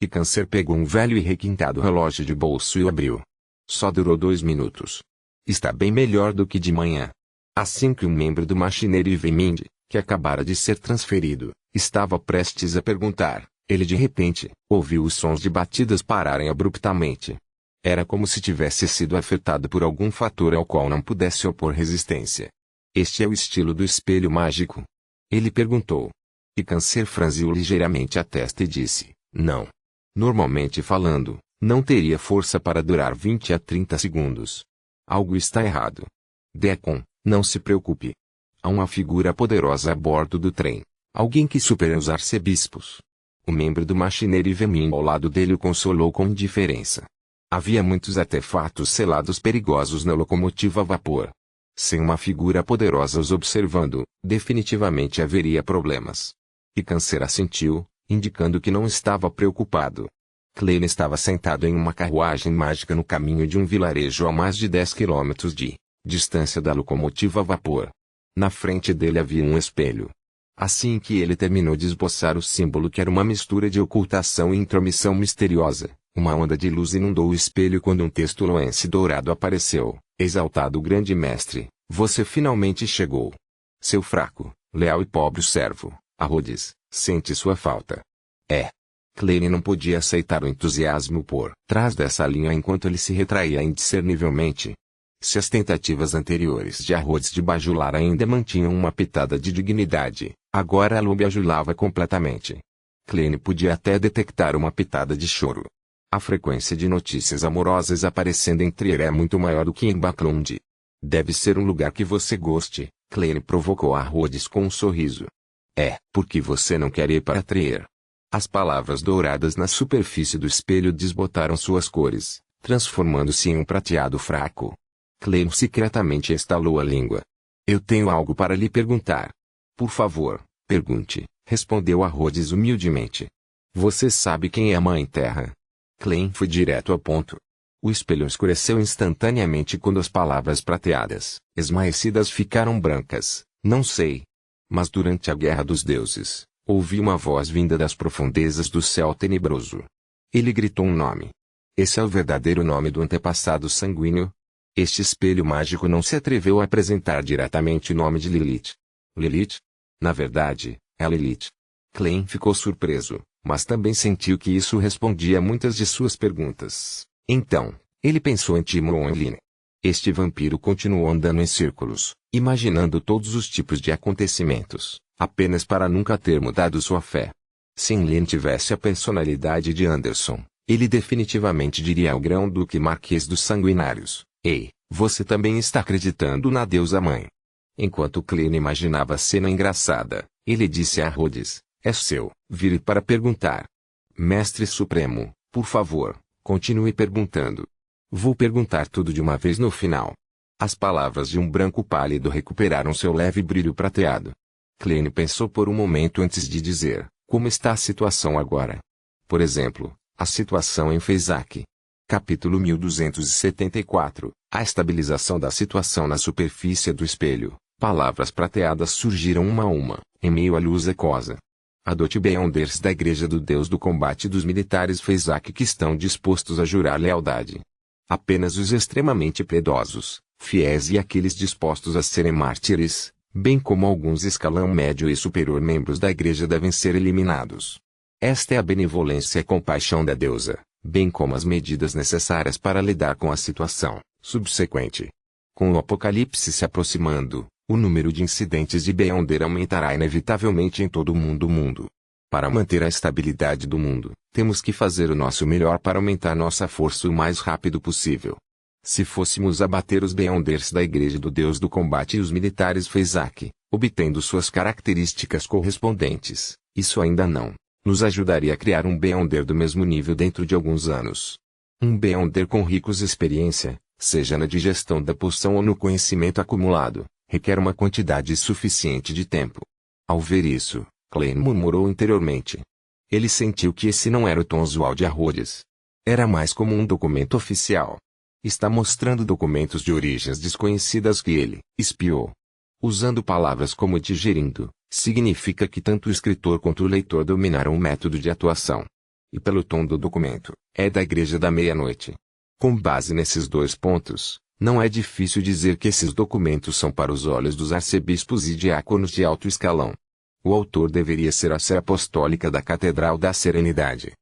E Câncer pegou um velho e requintado relógio de bolso e o abriu. Só durou 2 minutos. Está bem melhor do que de manhã. Assim que um membro do Machinery Vimind, que acabara de ser transferido, estava prestes a perguntar, ele de repente, ouviu os sons de batidas pararem abruptamente. Era como se tivesse sido afetado por algum fator ao qual não pudesse opor resistência. Este é o estilo do espelho mágico? Ele perguntou. E Câncer franziu ligeiramente a testa e disse, não. Normalmente falando, não teria força para durar 20 a 30 segundos. Algo está errado. Deacon, não se preocupe. Há uma figura poderosa a bordo do trem. Alguém que supera os arcebispos. O membro do Machinery Vimind ao lado dele o consolou com indiferença. Havia muitos artefatos selados perigosos na locomotiva a vapor. Sem uma figura poderosa os observando, definitivamente haveria problemas. E Câncer assentiu, indicando que não estava preocupado. Klein estava sentado em uma carruagem mágica no caminho de um vilarejo a mais de 10 quilômetros de distância da locomotiva a vapor. Na frente dele havia um espelho. Assim que ele terminou de esboçar o símbolo que era uma mistura de ocultação e intromissão misteriosa, uma onda de luz inundou o espelho quando um texto loense dourado apareceu. Exaltado grande mestre, você finalmente chegou. Seu fraco, leal e pobre servo, Rhodes, sente sua falta. Klein não podia aceitar o entusiasmo por trás dessa linha enquanto ele se retraía indiscernivelmente. Se as tentativas anteriores de Rhodes de bajular ainda mantinham uma pitada de dignidade, agora a o bajulava completamente. Klein podia até detectar uma pitada de choro. A frequência de notícias amorosas aparecendo entre ele é muito maior do que em Backlund. Deve ser um lugar que você goste, Klein provocou a Rhodes com um sorriso. Porque você não quer ir para Trier. As palavras douradas na superfície do espelho desbotaram suas cores, transformando-se em um prateado fraco. Klein secretamente estalou a língua. Eu tenho algo para lhe perguntar. Por favor, pergunte, respondeu a Rhodes humildemente. Você sabe quem é a Mãe Terra? Klein foi direto ao ponto. O espelho escureceu instantaneamente quando as palavras prateadas, esmaecidas ficaram brancas. Não sei. Mas durante a Guerra dos Deuses, ouvi uma voz vinda das profundezas do céu tenebroso. Ele gritou um nome. Esse é o verdadeiro nome do antepassado sanguíneo? Este espelho mágico não se atreveu a apresentar diretamente o nome de Lilith. Lilith? Na verdade, é Lilith. Klein ficou surpreso, mas também sentiu que isso respondia a muitas de suas perguntas. Então, ele pensou em Timoon. Este vampiro continuou andando em círculos, imaginando todos os tipos de acontecimentos, apenas para nunca ter mudado sua fé. Se Enlil tivesse a personalidade de Anderson, ele definitivamente diria ao Grão-Duque Marquês dos Sanguinários: "Ei, você também está acreditando na deusa mãe?" Enquanto Klein imaginava a cena engraçada, ele disse a Rhodes: "É seu, vire para perguntar." "Mestre Supremo, por favor, continue perguntando. Vou perguntar tudo de uma vez no final." As palavras de um branco pálido recuperaram seu leve brilho prateado. Klein pensou por um momento antes de dizer: "Como está a situação agora?" Por exemplo, a situação em Fezak. Capítulo 1274. A estabilização da situação na superfície do espelho. Palavras prateadas surgiram uma a uma, em meio à luz aquosa. Adote Beyonders da Igreja do Deus do Combate dos militares Fezak que estão dispostos a jurar lealdade. Apenas os extremamente piedosos, fiéis e aqueles dispostos a serem mártires, bem como alguns escalão médio e superior membros da Igreja devem ser eliminados. Esta é a benevolência e compaixão da deusa, bem como as medidas necessárias para lidar com a situação subsequente. Com o apocalipse se aproximando, o número de incidentes de Beyonder aumentará inevitavelmente em todo o mundo. Para manter a estabilidade do mundo, temos que fazer o nosso melhor para aumentar nossa força o mais rápido possível. Se fôssemos abater os Beyonders da Igreja do Deus do Combate e os militares Fezak, obtendo suas características correspondentes, isso ainda não nos ajudaria a criar um Beyonder do mesmo nível dentro de alguns anos. Um Beyonder com ricos experiência, seja na digestão da poção ou no conhecimento acumulado, requer uma quantidade suficiente de tempo. Ao ver isso, Klein murmurou interiormente. Ele sentiu que esse não era o tom usual de Rhodes. Era mais como um documento oficial. Está mostrando documentos de origens desconhecidas que ele espiou. Usando palavras como digerindo, significa que tanto o escritor quanto o leitor dominaram o método de atuação. E pelo tom do documento, é da Igreja da Meia-Noite. Com base nesses dois pontos, não é difícil dizer que esses documentos são para os olhos dos arcebispos e diáconos de alto escalão. O autor deveria ser a sé apostólica da Catedral da Serenidade.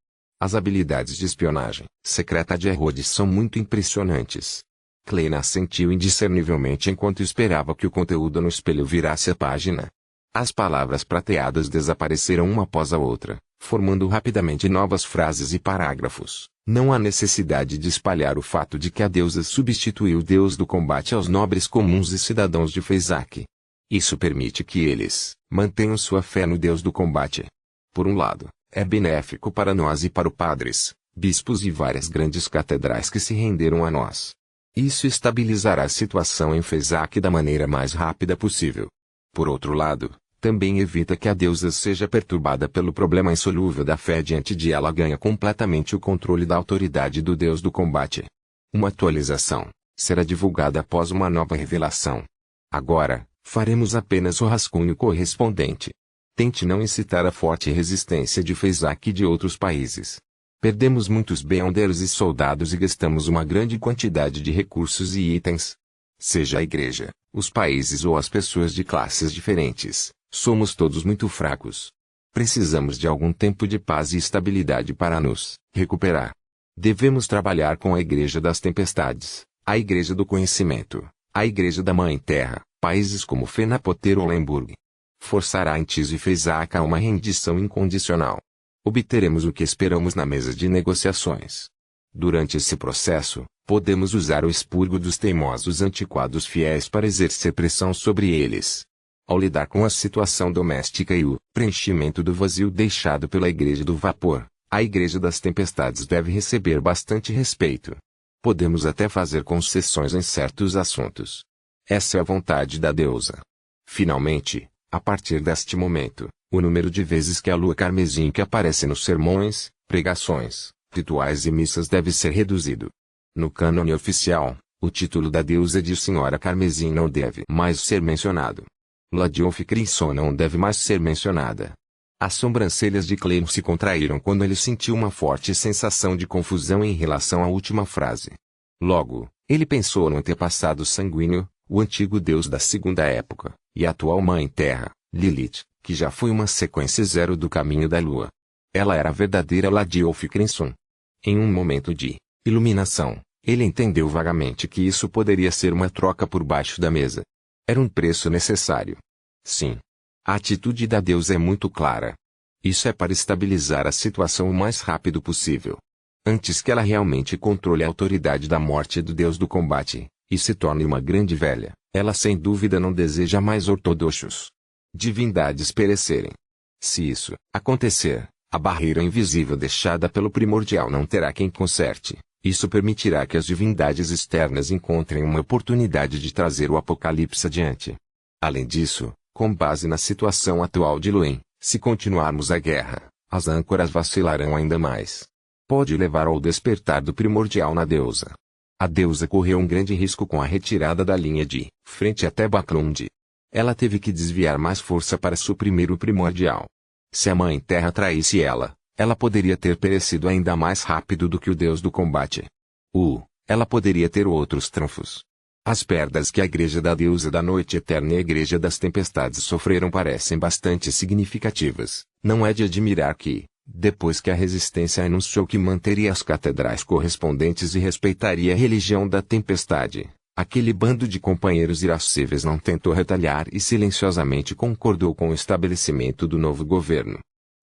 As habilidades de espionagem secreta de Rhodes são muito impressionantes. Klein assentiu indiscernivelmente enquanto esperava que o conteúdo no espelho virasse a página. As palavras prateadas desapareceram uma após a outra, formando rapidamente novas frases e parágrafos. Não há necessidade de espalhar o fato de que a deusa substituiu o deus do combate aos nobres comuns e cidadãos de Fezak. Isso permite que eles mantenham sua fé no deus do combate. Por um lado, é benéfico para nós e para os padres, bispos e várias grandes catedrais que se renderam a nós. Isso estabilizará a situação em Fezak da maneira mais rápida possível. Por outro lado, também evita que a deusa seja perturbada pelo problema insolúvel da fé diante de ela ganha completamente o controle da autoridade do deus do combate. Uma atualização será divulgada após uma nova revelação. Agora, faremos apenas o rascunho correspondente. Tente não incitar a forte resistência de Fezak e de outros países. Perdemos muitos Beyonders e soldados e gastamos uma grande quantidade de recursos e itens. Seja a igreja, os países ou as pessoas de classes diferentes, somos todos muito fracos. Precisamos de algum tempo de paz e estabilidade para nos recuperar. Devemos trabalhar com a Igreja das Tempestades, a Igreja do Conhecimento, a Igreja da Mãe Terra, países como Fenapoter ou Lemburg. Forçará Antis e Fezak a uma rendição incondicional. Obteremos o que esperamos na mesa de negociações. Durante esse processo, podemos usar o expurgo dos teimosos antiquados fiéis para exercer pressão sobre eles. Ao lidar com a situação doméstica e o preenchimento do vazio deixado pela Igreja do Vapor, a Igreja das Tempestades deve receber bastante respeito. Podemos até fazer concessões em certos assuntos. Essa é a vontade da deusa. Finalmente, a partir deste momento, o número de vezes que a lua carmesim que aparece nos sermões, pregações, rituais e missas deve ser reduzido. No cânone oficial, o título da deusa de Senhora Carmesim não deve mais ser mencionado. Lady of Crimson não deve mais ser mencionada. As sobrancelhas de Clem se contraíram quando ele sentiu uma forte sensação de confusão em relação à última frase. Logo, ele pensou no antepassado sanguíneo, o antigo deus da segunda época, e a atual Mãe Terra, Lilith, que já foi uma sequência zero do caminho da lua. Ela era a verdadeira Lady of Crimson. Em um momento de iluminação, ele entendeu vagamente que isso poderia ser uma troca por baixo da mesa. Era um preço necessário. Sim. A atitude da deusa é muito clara. Isso é para estabilizar a situação o mais rápido possível. Antes que ela realmente controle a autoridade da morte do deus do combate, e se torne uma grande velha, ela sem dúvida não deseja mais ortodoxos divindades perecerem. Se isso acontecer, a barreira invisível deixada pelo primordial não terá quem conserte. Isso permitirá que as divindades externas encontrem uma oportunidade de trazer o apocalipse adiante. Além disso, com base na situação atual de Luen, se continuarmos a guerra, as âncoras vacilarão ainda mais. Pode levar ao despertar do primordial na deusa. A deusa correu um grande risco com a retirada da linha de frente até Baclund. Ela teve que desviar mais força para suprimir o primordial. Se a Mãe Terra traísse ela poderia ter perecido ainda mais rápido do que o deus do combate. Ela poderia ter outros trunfos. As perdas que a Igreja da Deusa da Noite Eterna e a Igreja das Tempestades sofreram parecem bastante significativas. Não é de admirar que, depois que a Resistência anunciou que manteria as catedrais correspondentes e respeitaria a religião da Tempestade, aquele bando de companheiros irascíveis não tentou retalhar e silenciosamente concordou com o estabelecimento do novo governo.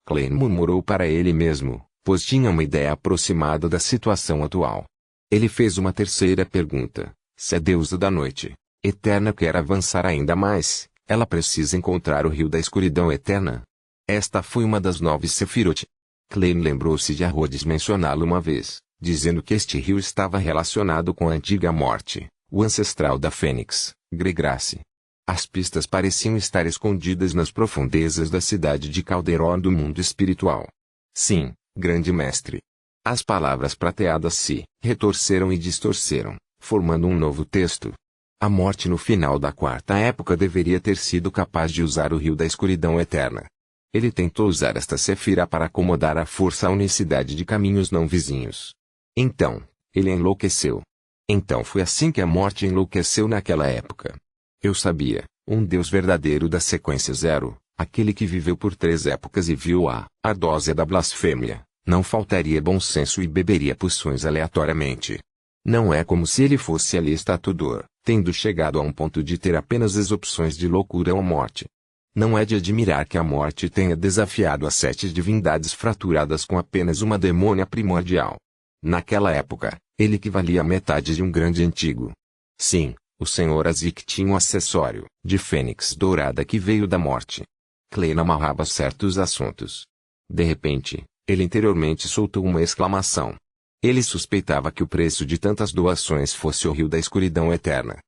Clem murmurou para ele mesmo, pois tinha uma ideia aproximada da situação atual. Ele fez uma terceira pergunta. Se a deusa da noite eterna quer avançar ainda mais, ela precisa encontrar o rio da escuridão eterna. Esta foi uma das 9 Sefirot. Clem lembrou-se de Rhodes mencioná-lo uma vez, dizendo que este rio estava relacionado com a antiga morte, o ancestral da Fênix, Gregrace. As pistas pareciam estar escondidas nas profundezas da cidade de Calderon do mundo espiritual. Sim, grande mestre. As palavras prateadas se retorceram e distorceram, formando um novo texto. A morte no final da quarta época deveria ter sido capaz de usar o rio da escuridão eterna. Ele tentou usar esta sefira para acomodar à força a unicidade de caminhos não vizinhos. Então, ele enlouqueceu. Então foi assim que a morte enlouqueceu naquela época. Eu sabia, um Deus verdadeiro da sequência zero, aquele que viveu por 3 épocas e viu a dose da blasfêmia, não faltaria bom senso e beberia poções aleatoriamente. Não é como se ele fosse ali estatuador, tendo chegado a um ponto de ter apenas as opções de loucura ou morte. Não é de admirar que a morte tenha desafiado as 7 divindades fraturadas com apenas uma demônia primordial. Naquela época, ele equivalia à metade de um grande antigo. Sim, o Senhor Azik tinha um acessório de fênix dourada que veio da morte. Clem amarrava certos assuntos. De repente, ele interiormente soltou uma exclamação. Ele suspeitava que o preço de tantas doações fosse o rio da escuridão eterna.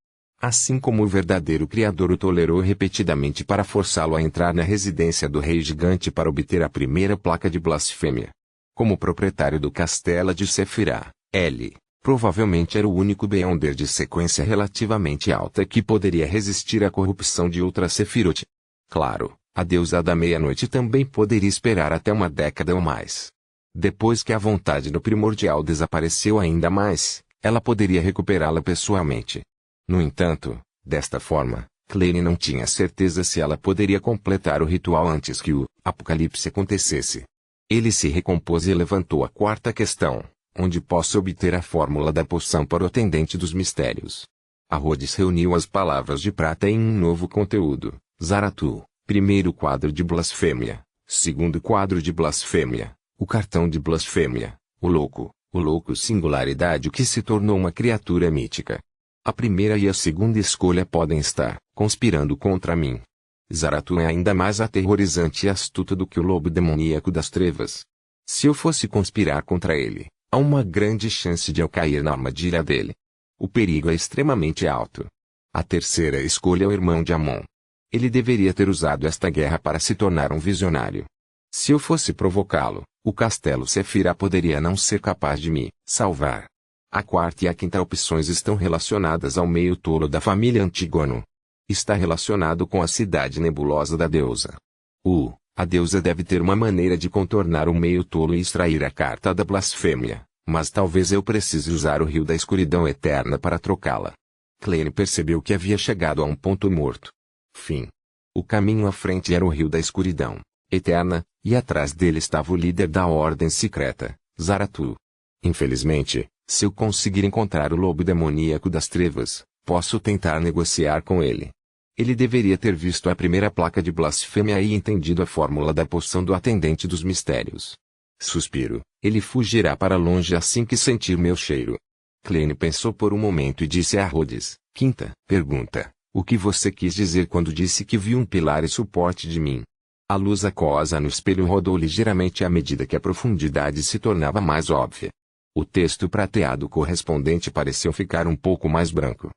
Assim como o verdadeiro Criador o tolerou repetidamente para forçá-lo a entrar na residência do rei gigante para obter a primeira placa de blasfêmia. Como proprietário do castelo de Sefirah, ele provavelmente era o único Beyonder de sequência relativamente alta que poderia resistir à corrupção de outras Sefirot. Claro, a deusa da meia-noite também poderia esperar até uma década ou mais. Depois que a vontade do primordial desapareceu ainda mais, ela poderia recuperá-la pessoalmente. No entanto, desta forma, Clem não tinha certeza se ela poderia completar o ritual antes que o apocalipse acontecesse. Ele se recompôs e levantou a quarta questão. Onde posso obter a fórmula da poção para o atendente dos mistérios? Rhodes reuniu as palavras de prata em um novo conteúdo. Zaratu, primeiro quadro de blasfêmia, segundo quadro de blasfêmia, o cartão de blasfêmia, o louco singularidade que se tornou uma criatura mítica. A primeira e a segunda escolha podem estar conspirando contra mim. Zaratu é ainda mais aterrorizante e astuto do que o lobo demoníaco das trevas. Se eu fosse conspirar contra ele, há uma grande chance de eu cair na armadilha dele. O perigo é extremamente alto. A terceira escolha é o irmão de Amon. Ele deveria ter usado esta guerra para se tornar um visionário. Se eu fosse provocá-lo, o castelo Sefirah poderia não ser capaz de me salvar. A quarta e a quinta opções estão relacionadas ao meio tolo da família Antígono. Está relacionado com a cidade nebulosa da deusa. A deusa deve ter uma maneira de contornar o meio tolo e extrair a carta da blasfêmia, mas talvez eu precise usar o rio da escuridão eterna para trocá-la. Klein percebeu que havia chegado a um ponto morto. Fim. O caminho à frente era o rio da escuridão eterna, e atrás dele estava o líder da ordem secreta, Zaratu. Infelizmente, se eu conseguir encontrar o lobo demoníaco das trevas, posso tentar negociar com ele. Ele deveria ter visto a primeira placa de blasfêmia e entendido a fórmula da poção do atendente dos mistérios. Suspiro, ele fugirá para longe assim que sentir meu cheiro. Klein pensou por um momento e disse a Rhodes, quinta pergunta, o que você quis dizer quando disse que viu um pilar e suporte de mim? A luz aquosa no espelho rodou ligeiramente à medida que a profundidade se tornava mais óbvia. O texto prateado correspondente pareceu ficar um pouco mais branco.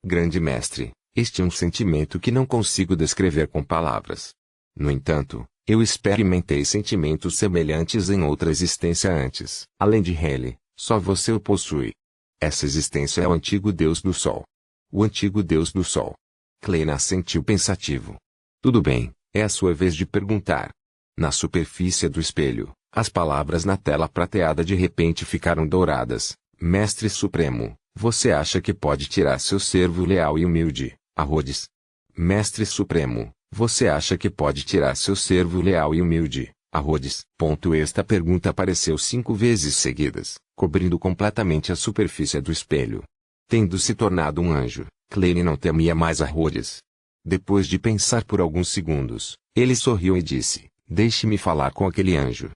Grande mestre, este é um sentimento que não consigo descrever com palavras. No entanto, eu experimentei sentimentos semelhantes em outra existência antes. Além de Hele, só você o possui. Essa existência é o antigo deus do sol. O antigo deus do sol. Klein assentiu pensativo. Tudo bem, é a sua vez de perguntar. Na superfície do espelho, as palavras na tela prateada de repente ficaram douradas. Mestre Supremo, você acha que pode tirar seu servo leal e humilde, a Rhodes? Mestre Supremo, você acha que pode tirar seu servo leal e humilde, a Rhodes? Esta pergunta apareceu 5 vezes seguidas, cobrindo completamente a superfície do espelho. Tendo se tornado um anjo, Klein não temia mais a Rhodes. Depois de pensar por alguns segundos, ele sorriu e disse, deixe-me falar com aquele anjo.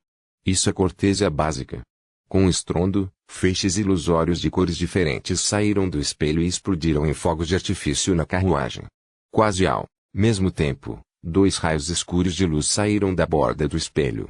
Isso é cortesia básica. Com um estrondo, feixes ilusórios de cores diferentes saíram do espelho e explodiram em fogos de artifício na carruagem. Quase ao mesmo tempo, 2 raios escuros de luz saíram da borda do espelho.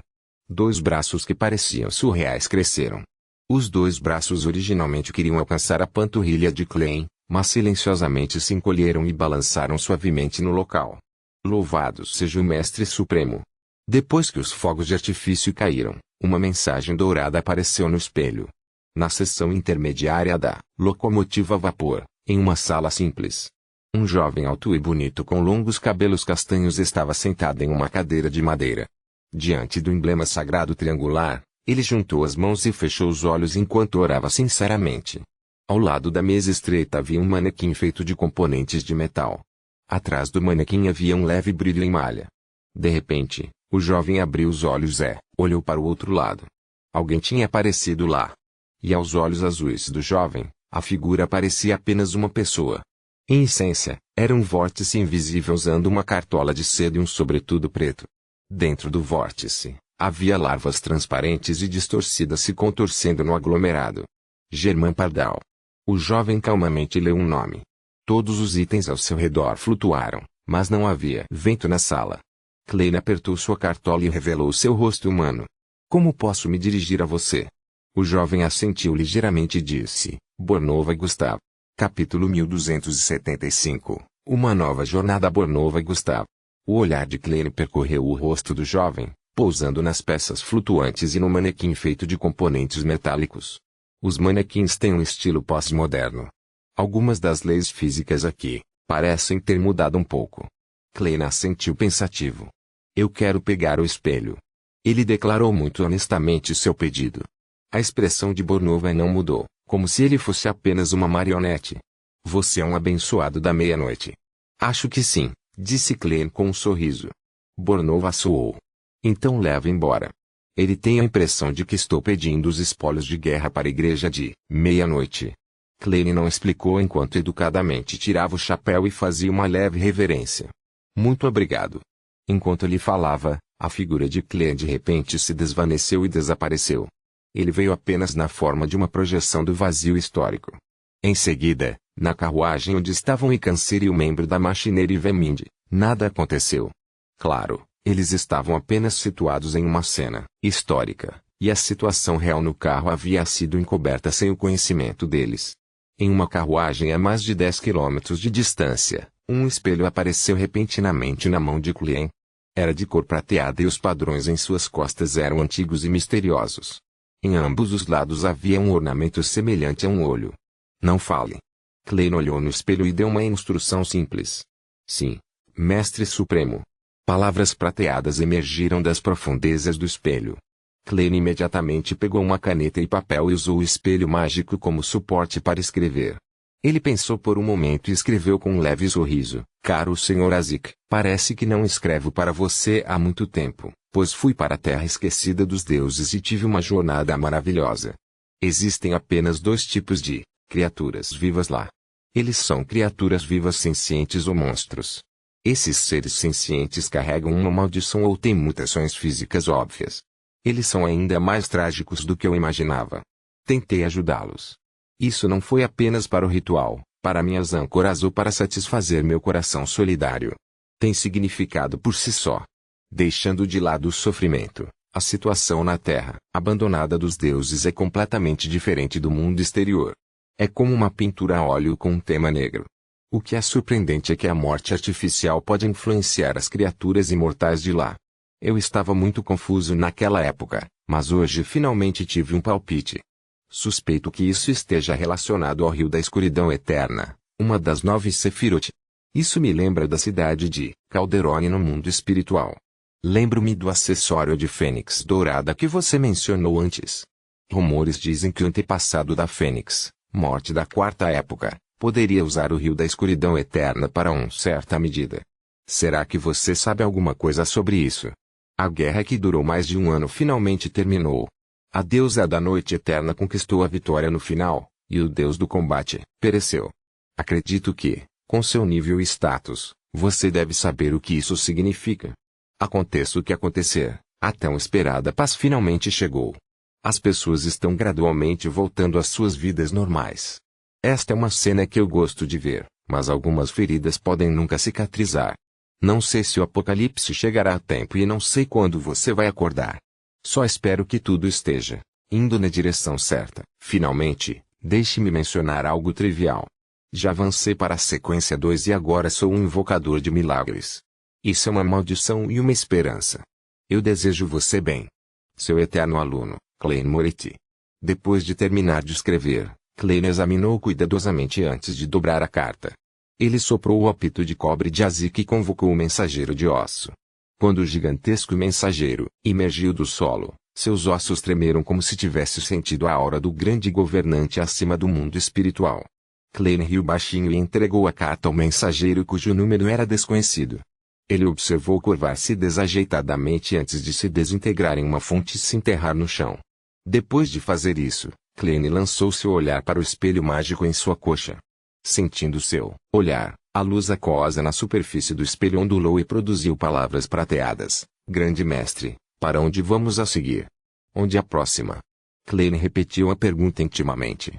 2 braços que pareciam surreais cresceram. Os 2 braços originalmente queriam alcançar a panturrilha de Klein, mas silenciosamente se encolheram e balançaram suavemente no local. Louvado seja o Mestre Supremo! Depois que os fogos de artifício caíram, uma mensagem dourada apareceu no espelho. Na seção intermediária da locomotiva a vapor, em uma sala simples, um jovem alto e bonito com longos cabelos castanhos estava sentado em uma cadeira de madeira. Diante do emblema sagrado triangular, ele juntou as mãos e fechou os olhos enquanto orava sinceramente. Ao lado da mesa estreita havia um manequim feito de componentes de metal. Atrás do manequim havia um leve brilho em malha. De repente, o jovem abriu os olhos e olhou para o outro lado. Alguém tinha aparecido lá. E aos olhos azuis do jovem, a figura parecia apenas uma pessoa. Em essência, era um vórtice invisível usando uma cartola de seda e um sobretudo preto. Dentro do vórtice, havia larvas transparentes e distorcidas se contorcendo no aglomerado. Germain Pardal. O jovem calmamente leu um nome. Todos os itens ao seu redor flutuaram, mas não havia vento na sala. Klein apertou sua cartola e revelou seu rosto humano. Como posso me dirigir a você? O jovem assentiu ligeiramente e disse, Bornova e Gustav. Capítulo 1275. Uma nova jornada a Bornova e Gustav. O olhar de Klein percorreu o rosto do jovem, pousando nas peças flutuantes e no manequim feito de componentes metálicos. Os manequins têm um estilo pós-moderno. Algumas das leis físicas aqui parecem ter mudado um pouco. Klein assentiu pensativo. Eu quero pegar o espelho. Ele declarou muito honestamente seu pedido. A expressão de Bornova não mudou, como se ele fosse apenas uma marionete. Você é um abençoado da meia-noite. Acho que sim, disse Klein com um sorriso. Bornova soou. Então leve embora. Ele tem a impressão de que estou pedindo os espólios de guerra para a igreja de meia-noite. Klein não explicou enquanto educadamente tirava o chapéu e fazia uma leve reverência. Muito obrigado. Enquanto ele falava, a figura de Klein de repente se desvaneceu e desapareceu. Ele veio apenas na forma de uma projeção do vazio histórico. Em seguida, na carruagem onde estavam Icancer e o membro da machineira Veminde, nada aconteceu. Claro, eles estavam apenas situados em uma cena histórica, e a situação real no carro havia sido encoberta sem o conhecimento deles. Em uma carruagem a mais de 10 quilômetros de distância, um espelho apareceu repentinamente na mão de Klein. Era de cor prateada e os padrões em suas costas eram antigos e misteriosos. Em ambos os lados havia um ornamento semelhante a um olho. Não fale. Klein olhou no espelho e deu uma instrução simples. Sim, Mestre Supremo. Palavras prateadas emergiram das profundezas do espelho. Klein imediatamente pegou uma caneta e papel e usou o espelho mágico como suporte para escrever. Ele pensou por um momento e escreveu com um leve sorriso. Caro Sr. Azik, parece que não escrevo para você há muito tempo, pois fui para a terra esquecida dos deuses e tive uma jornada maravilhosa. Existem apenas dois tipos de criaturas vivas lá. Eles são criaturas vivas sencientes ou monstros. Esses seres sencientes carregam uma maldição ou têm mutações físicas óbvias. Eles são ainda mais trágicos do que eu imaginava. Tentei ajudá-los. Isso não foi apenas para o ritual, para minhas âncoras ou para satisfazer meu coração solidário. Tem significado por si só. Deixando de lado o sofrimento, a situação na Terra, abandonada dos deuses, é completamente diferente do mundo exterior. É como uma pintura a óleo com um tema negro. O que é surpreendente é que a morte artificial pode influenciar as criaturas imortais de lá. Eu estava muito confuso naquela época, mas hoje finalmente tive um palpite. Suspeito que isso esteja relacionado ao Rio da Escuridão Eterna, uma das 9 Sefirot. Isso me lembra da cidade de Calderone no mundo espiritual. Lembro-me do acessório de fênix dourada que você mencionou antes. Rumores dizem que o antepassado da fênix, morte da quarta época, poderia usar o Rio da Escuridão Eterna para uma certa medida. Será que você sabe alguma coisa sobre isso? A guerra que durou mais de um ano finalmente terminou. A deusa da noite eterna conquistou a vitória no final, e o deus do combate pereceu. Acredito que, com seu nível e status, você deve saber o que isso significa. Aconteça o que acontecer, a tão esperada paz finalmente chegou. As pessoas estão gradualmente voltando às suas vidas normais. Esta é uma cena que eu gosto de ver, mas algumas feridas podem nunca cicatrizar. Não sei se o apocalipse chegará a tempo e não sei quando você vai acordar. Só espero que tudo esteja indo na direção certa. Finalmente, deixe-me mencionar algo trivial. Já avancei para a sequência 2 e agora sou um invocador de milagres. Isso é uma maldição e uma esperança. Eu desejo você bem. Seu eterno aluno, Klein Moretti. Depois de terminar de escrever, Klein examinou cuidadosamente antes de dobrar a carta. Ele soprou o apito de cobre de Azik e convocou o mensageiro de osso. Quando o gigantesco mensageiro emergiu do solo, seus ossos tremeram como se tivesse sentido a aura do grande governante acima do mundo espiritual. Klein riu baixinho e entregou a carta ao mensageiro cujo número era desconhecido. Ele observou curvar-se desajeitadamente antes de se desintegrar em uma fonte e se enterrar no chão. Depois de fazer isso, Klein lançou seu olhar para o espelho mágico em sua coxa. Sentindo seu olhar, a luz aquosa na superfície do espelho ondulou e produziu palavras prateadas. Grande mestre, para onde vamos a seguir? Onde a próxima? Klein repetiu a pergunta intimamente.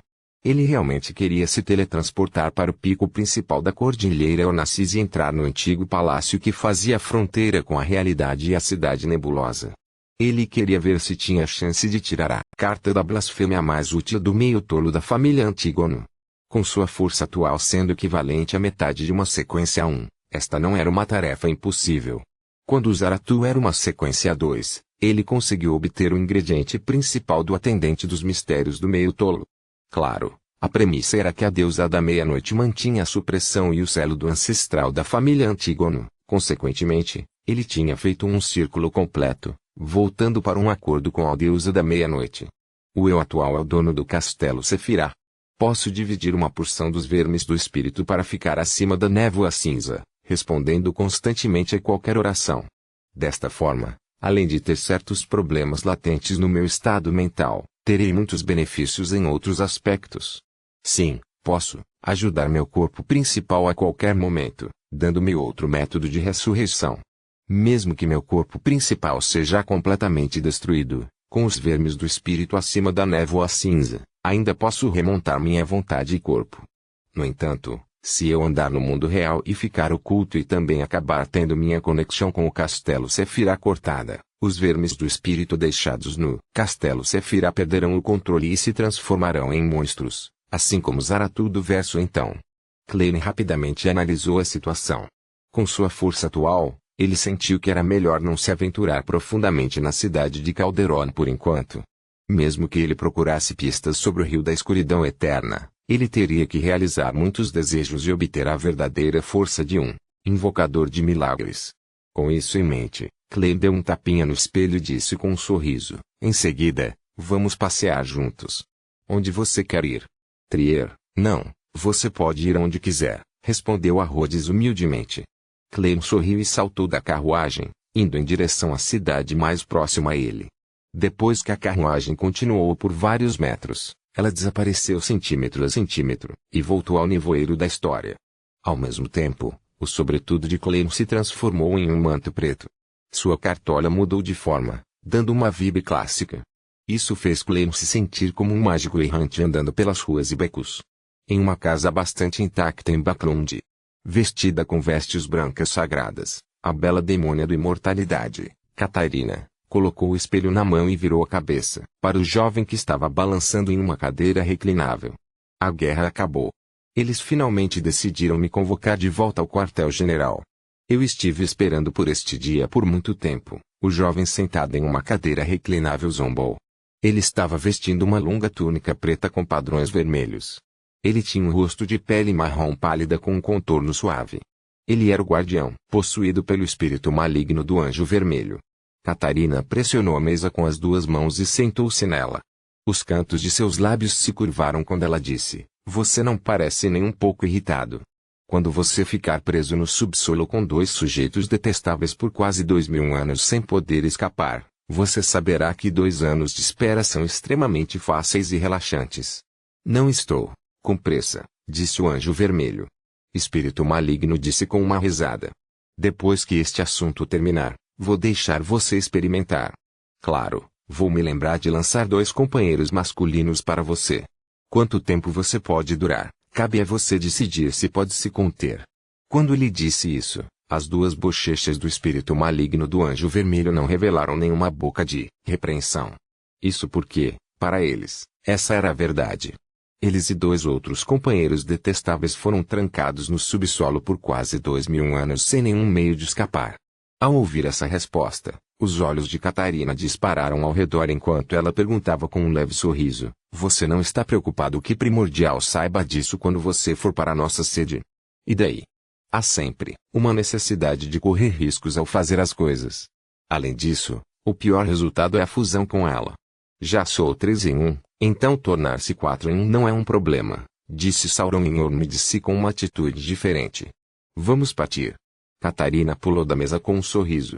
Ele realmente queria se teletransportar para o pico principal da Cordilheira Onassis e entrar no antigo palácio que fazia fronteira com a realidade e a cidade nebulosa. Ele queria ver se tinha chance de tirar a carta da blasfêmia mais útil do meio tolo da família Antígono. Com sua força atual sendo equivalente à metade de uma sequência 1, esta não era uma tarefa impossível. Quando Zaratu era uma sequência 2, ele conseguiu obter o ingrediente principal do atendente dos mistérios do meio tolo. Claro, a premissa era que a deusa da meia-noite mantinha a supressão e o selo do ancestral da família Antígono. Consequentemente, ele tinha feito um círculo completo, voltando para um acordo com a deusa da meia-noite. O eu atual é o dono do castelo Sefirah. Posso dividir uma porção dos vermes do espírito para ficar acima da névoa cinza, respondendo constantemente a qualquer oração. Desta forma, além de ter certos problemas latentes no meu estado mental, terei muitos benefícios em outros aspectos. Sim, posso ajudar meu corpo principal a qualquer momento, dando-me outro método de ressurreição. Mesmo que meu corpo principal seja completamente destruído, com os vermes do espírito acima da névoa cinza, ainda posso remontar minha vontade e corpo. No entanto, se eu andar no mundo real e ficar oculto e também acabar tendo minha conexão com o castelo Sefirah cortada, os vermes do espírito deixados no castelo Sefirah perderão o controle e se transformarão em monstros, assim como Zaratu do verso então. Klein rapidamente analisou a situação. Com sua força atual, ele sentiu que era melhor não se aventurar profundamente na cidade de Calderon por enquanto. Mesmo que ele procurasse pistas sobre o rio da escuridão eterna, ele teria que realizar muitos desejos e obter a verdadeira força de um invocador de milagres. Com isso em mente, Clay deu um tapinha no espelho e disse com um sorriso, em seguida, vamos passear juntos. Onde você quer ir? Trier, não, você pode ir aonde quiser, respondeu a Rhodes humildemente. Clay sorriu e saltou da carruagem, indo em direção à cidade mais próxima a ele. Depois que a carruagem continuou por vários metros, ela desapareceu centímetro a centímetro, e voltou ao nevoeiro da história. Ao mesmo tempo, o sobretudo de Clay se transformou em um manto preto. Sua cartola mudou de forma, dando uma vibe clássica. Isso fez Clay se sentir como um mágico errante andando pelas ruas e becos. Em uma casa bastante intacta em Backlund. Vestida com vestes brancas sagradas, a bela demônia da imortalidade, Catarina, colocou o espelho na mão e virou a cabeça para o jovem que estava balançando em uma cadeira reclinável. A guerra acabou. Eles finalmente decidiram me convocar de volta ao quartel-general. Eu estive esperando por este dia por muito tempo, o jovem sentado em uma cadeira reclinável zombou. Ele estava vestindo uma longa túnica preta com padrões vermelhos. Ele tinha um rosto de pele marrom pálida com um contorno suave. Ele era o guardião, possuído pelo espírito maligno do anjo vermelho. Catarina pressionou a mesa com as duas mãos e sentou-se nela. Os cantos de seus lábios se curvaram quando ela disse, você não parece nem um pouco irritado. Quando você ficar preso no subsolo com dois sujeitos detestáveis por quase 2000 anos sem poder escapar, você saberá que 2 anos de espera são extremamente fáceis e relaxantes. Não estou com pressa, disse o anjo vermelho. Espírito maligno disse com uma risada. Depois que este assunto terminar, vou deixar você experimentar. Claro, vou me lembrar de lançar 2 companheiros masculinos para você. Quanto tempo você pode durar, cabe a você decidir se pode se conter. Quando ele disse isso, as 2 bochechas do espírito maligno do anjo vermelho não revelaram nenhuma boca de repreensão. Isso porque, para eles, essa era a verdade. Eles e 2 outros companheiros detestáveis foram trancados no subsolo por quase 2000 anos sem nenhum meio de escapar. Ao ouvir essa resposta, os olhos de Catarina dispararam ao redor enquanto ela perguntava com um leve sorriso, você não está preocupado que primordial saiba disso quando você for para a nossa sede? E daí? Há sempre uma necessidade de correr riscos ao fazer as coisas. Além disso, o pior resultado é a fusão com ela. Já sou 3 em 1, então tornar-se 4 em 1 não é um problema, disse Sauron em Ormid-si com uma atitude diferente. Vamos partir. Catarina pulou da mesa com um sorriso.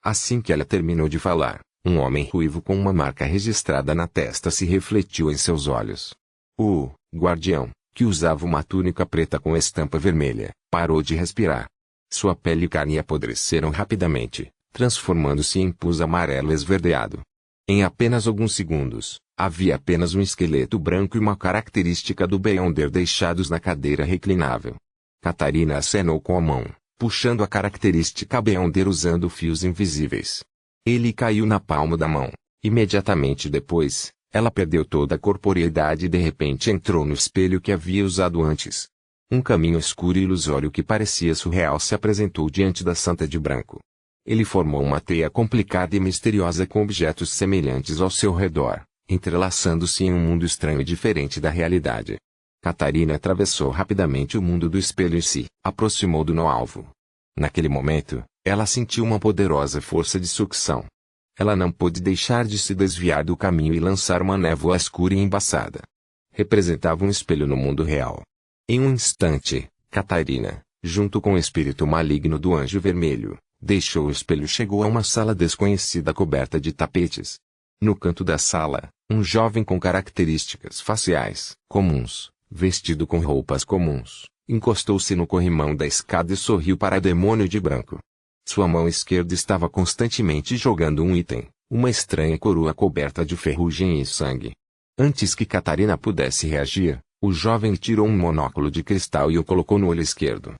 Assim que ela terminou de falar, um homem ruivo com uma marca registrada na testa se refletiu em seus olhos. O guardião, que usava uma túnica preta com estampa vermelha, parou de respirar. Sua pele e carne apodreceram rapidamente, transformando-se em pus amarelo esverdeado. Em apenas alguns segundos, havia apenas um esqueleto branco e uma característica do Beyonder deixados na cadeira reclinável. Catarina acenou com a mão, puxando a característica Beyonder usando fios invisíveis. Ele caiu na palma da mão. Imediatamente depois, ela perdeu toda a corporeidade e de repente entrou no espelho que havia usado antes. Um caminho escuro e ilusório que parecia surreal se apresentou diante da Santa de Branco. Ele formou uma teia complicada e misteriosa com objetos semelhantes ao seu redor, entrelaçando-se em um mundo estranho e diferente da realidade. Catarina atravessou rapidamente o mundo do espelho e se aproximou do nó-alvo. Naquele momento, ela sentiu uma poderosa força de sucção. Ela não pôde deixar de se desviar do caminho e lançar uma névoa escura e embaçada. Representava um espelho no mundo real. Em um instante, Catarina, junto com o espírito maligno do anjo vermelho, deixou o espelho e chegou a uma sala desconhecida coberta de tapetes. No canto da sala, um jovem com características faciais comuns, vestido com roupas comuns, encostou-se no corrimão da escada e sorriu para o demônio de branco. Sua mão esquerda estava constantemente jogando um item, uma estranha coroa coberta de ferrugem e sangue. Antes que Catarina pudesse reagir, o jovem tirou um monóculo de cristal e o colocou no olho esquerdo.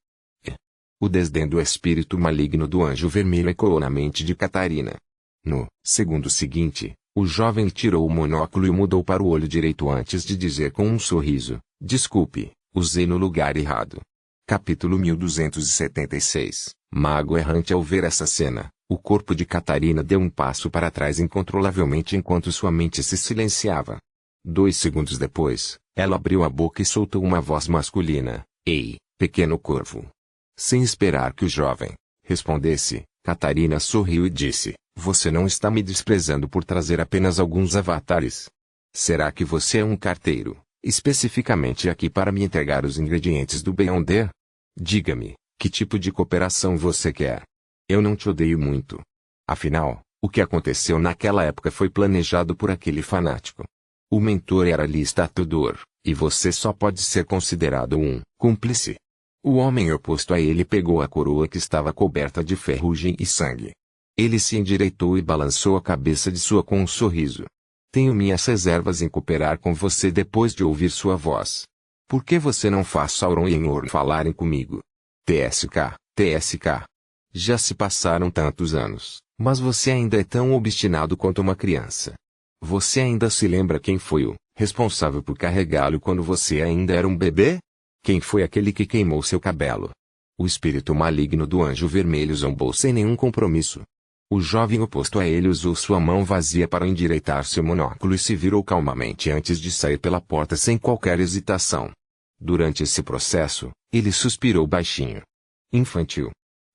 O desdém do espírito maligno do anjo vermelho ecoou na mente de Catarina. No segundo seguinte, o jovem tirou o monóculo e mudou para o olho direito antes de dizer com um sorriso, desculpe, usei no lugar errado. Capítulo 1276. Mago errante. Ao ver essa cena, O corpo de Catarina deu um passo para trás incontrolavelmente enquanto sua mente se silenciava. 2 segundos depois, ela abriu a boca e soltou uma voz masculina. Ei, pequeno corvo. Sem esperar que o jovem respondesse, Catarina sorriu e disse, você não está me desprezando por trazer apenas alguns avatares? Será que você é um carteiro, especificamente aqui para me entregar os ingredientes do Beyonder? Diga-me, que tipo de cooperação você quer? Eu não te odeio muito. Afinal, o que aconteceu naquela época foi planejado por aquele fanático. O mentor era listador, e você só pode ser considerado um cúmplice. O homem oposto a ele pegou a coroa que estava coberta de ferrugem e sangue. Ele se endireitou e balançou a cabeça de sua com um sorriso. Tenho minhas reservas em cooperar com você depois de ouvir sua voz. Por que você não faz Sauron e Enor falarem comigo? TSK, TSK. Já se passaram tantos anos, mas você ainda é tão obstinado quanto uma criança. Você ainda se lembra quem foi o responsável por carregá-lo quando você ainda era um bebê? Quem foi aquele que queimou seu cabelo? O espírito maligno do anjo vermelho zombou sem nenhum compromisso. O jovem oposto a ele usou sua mão vazia para endireitar seu monóculo e se virou calmamente antes de sair pela porta sem qualquer hesitação. Durante esse processo, ele suspirou baixinho. Infantil.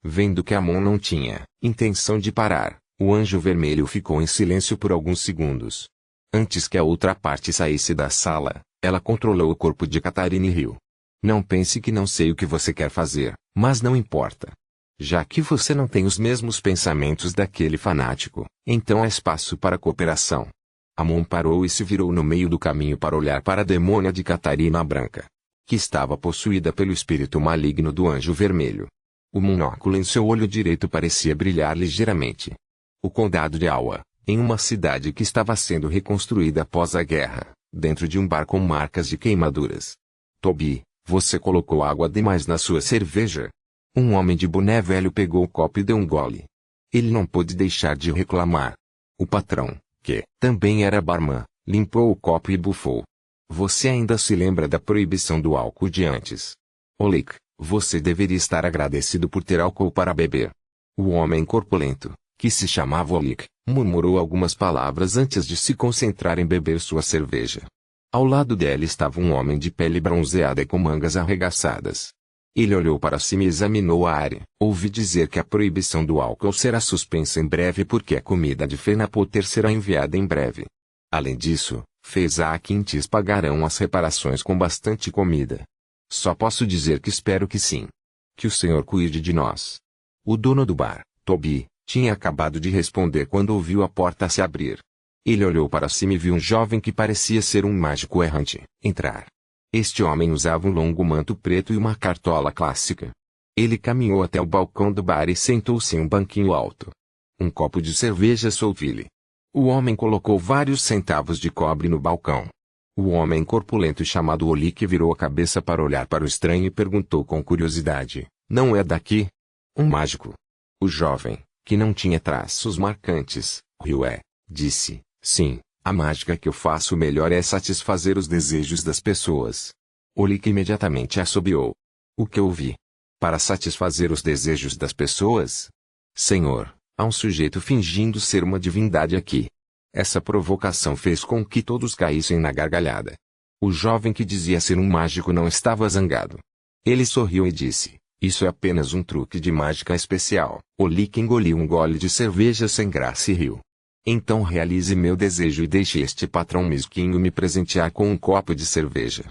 Vendo que Amon não tinha intenção de parar, o anjo vermelho ficou em silêncio por alguns segundos. Antes que a outra parte saísse da sala, ela controlou o corpo de Catarina e riu. Não pense que não sei o que você quer fazer, mas não importa. Já que você não tem os mesmos pensamentos daquele fanático, então há espaço para cooperação. Amon parou e se virou no meio do caminho para olhar para a demônia de Catarina Branca, que estava possuída pelo espírito maligno do anjo vermelho. O monóculo em seu olho direito parecia brilhar ligeiramente. O condado de Awa, em uma cidade que estava sendo reconstruída após a guerra, dentro de um bar com marcas de queimaduras. Toby, você colocou água demais na sua cerveja? Um homem de boné velho pegou o copo e deu um gole. Ele não pôde deixar de reclamar. O patrão, que também era barman, limpou o copo e bufou. Você ainda se lembra da proibição do álcool de antes? Oleg, você deveria estar agradecido por ter álcool para beber. O homem corpulento, que se chamava Oleg, murmurou algumas palavras antes de se concentrar em beber sua cerveja. Ao lado dela estava um homem de pele bronzeada e com mangas arregaçadas. Ele olhou para cima e examinou a área. Ouvi dizer que a proibição do álcool será suspensa em breve porque a comida de Fenapoter será enviada em breve. Além disso, Fezak e Quintis pagarão as reparações com bastante comida. Só posso dizer que espero que sim. Que o Senhor cuide de nós. O dono do bar, Toby, tinha acabado de responder quando ouviu a porta se abrir. Ele olhou para cima e viu um jovem que parecia ser um mágico errante entrar. Este homem usava um longo manto preto e uma cartola clássica. Ele caminhou até o balcão do bar e sentou-se em um banquinho alto. Um copo de cerveja Soulville. O homem colocou vários centavos de cobre no balcão. O homem corpulento chamado Olik virou a cabeça para olhar para o estranho e perguntou com curiosidade, não é daqui? Um mágico. O jovem, que não tinha traços marcantes, riu disse, sim, a mágica que eu faço melhor é satisfazer os desejos das pessoas. Olik imediatamente assobiou. O que ouvi? Para satisfazer os desejos das pessoas? Senhor, há um sujeito fingindo ser uma divindade aqui. Essa provocação fez com que todos caíssem na gargalhada. O jovem que dizia ser um mágico não estava zangado. Ele sorriu e disse, isso é apenas um truque de mágica especial. Olik engoliu um gole de cerveja sem graça e riu. Então realize meu desejo e deixe este patrão mesquinho me presentear com um copo de cerveja.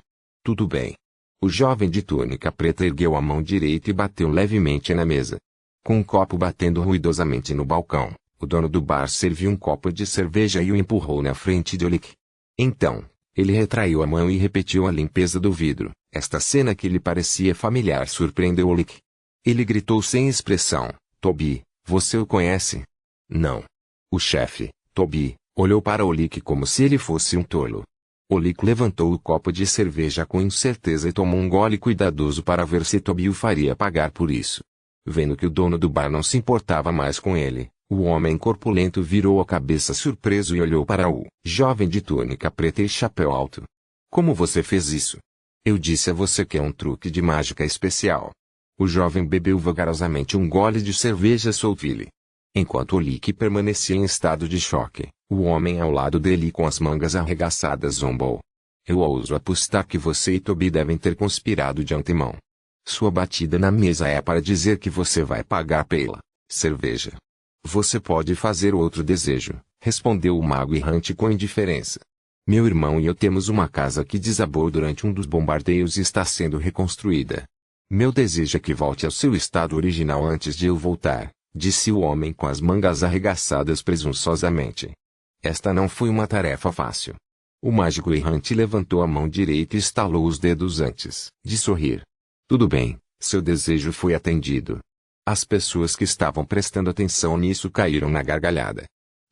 Tudo bem. O jovem de túnica preta ergueu a mão direita e bateu levemente na mesa. Com um copo batendo ruidosamente no balcão, o dono do bar serviu um copo de cerveja e o empurrou na frente de Olik. Então, ele retraiu a mão e repetiu a limpeza do vidro. Esta cena que lhe parecia familiar surpreendeu Olik. Ele gritou sem expressão, Toby, você o conhece? Não. O chefe, Toby, olhou para Olik como se ele fosse um tolo. Olik levantou o copo de cerveja com incerteza e tomou um gole cuidadoso para ver se Toby o faria pagar por isso. Vendo que o dono do bar não se importava mais com ele, o homem corpulento virou a cabeça surpreso e olhou para o jovem de túnica preta e chapéu alto. Como você fez isso? Eu disse a você que é um truque de mágica especial. O jovem bebeu vagarosamente um gole de cerveja Soulville. Enquanto Olik permanecia em estado de choque, o homem ao lado dele com as mangas arregaçadas zombou. Eu ouso apostar que você e Toby devem ter conspirado de antemão. Sua batida na mesa é para dizer que você vai pagar pela cerveja. Você pode fazer outro desejo, respondeu o mago errante com indiferença. Meu irmão e eu temos uma casa que desabou durante um dos bombardeios e está sendo reconstruída. Meu desejo é que volte ao seu estado original antes de eu voltar, disse o homem com as mangas arregaçadas presunçosamente. Esta não foi uma tarefa fácil. O mágico errante levantou a mão direita e estalou os dedos antes de sorrir. Tudo bem, seu desejo foi atendido. As pessoas que estavam prestando atenção nisso caíram na gargalhada.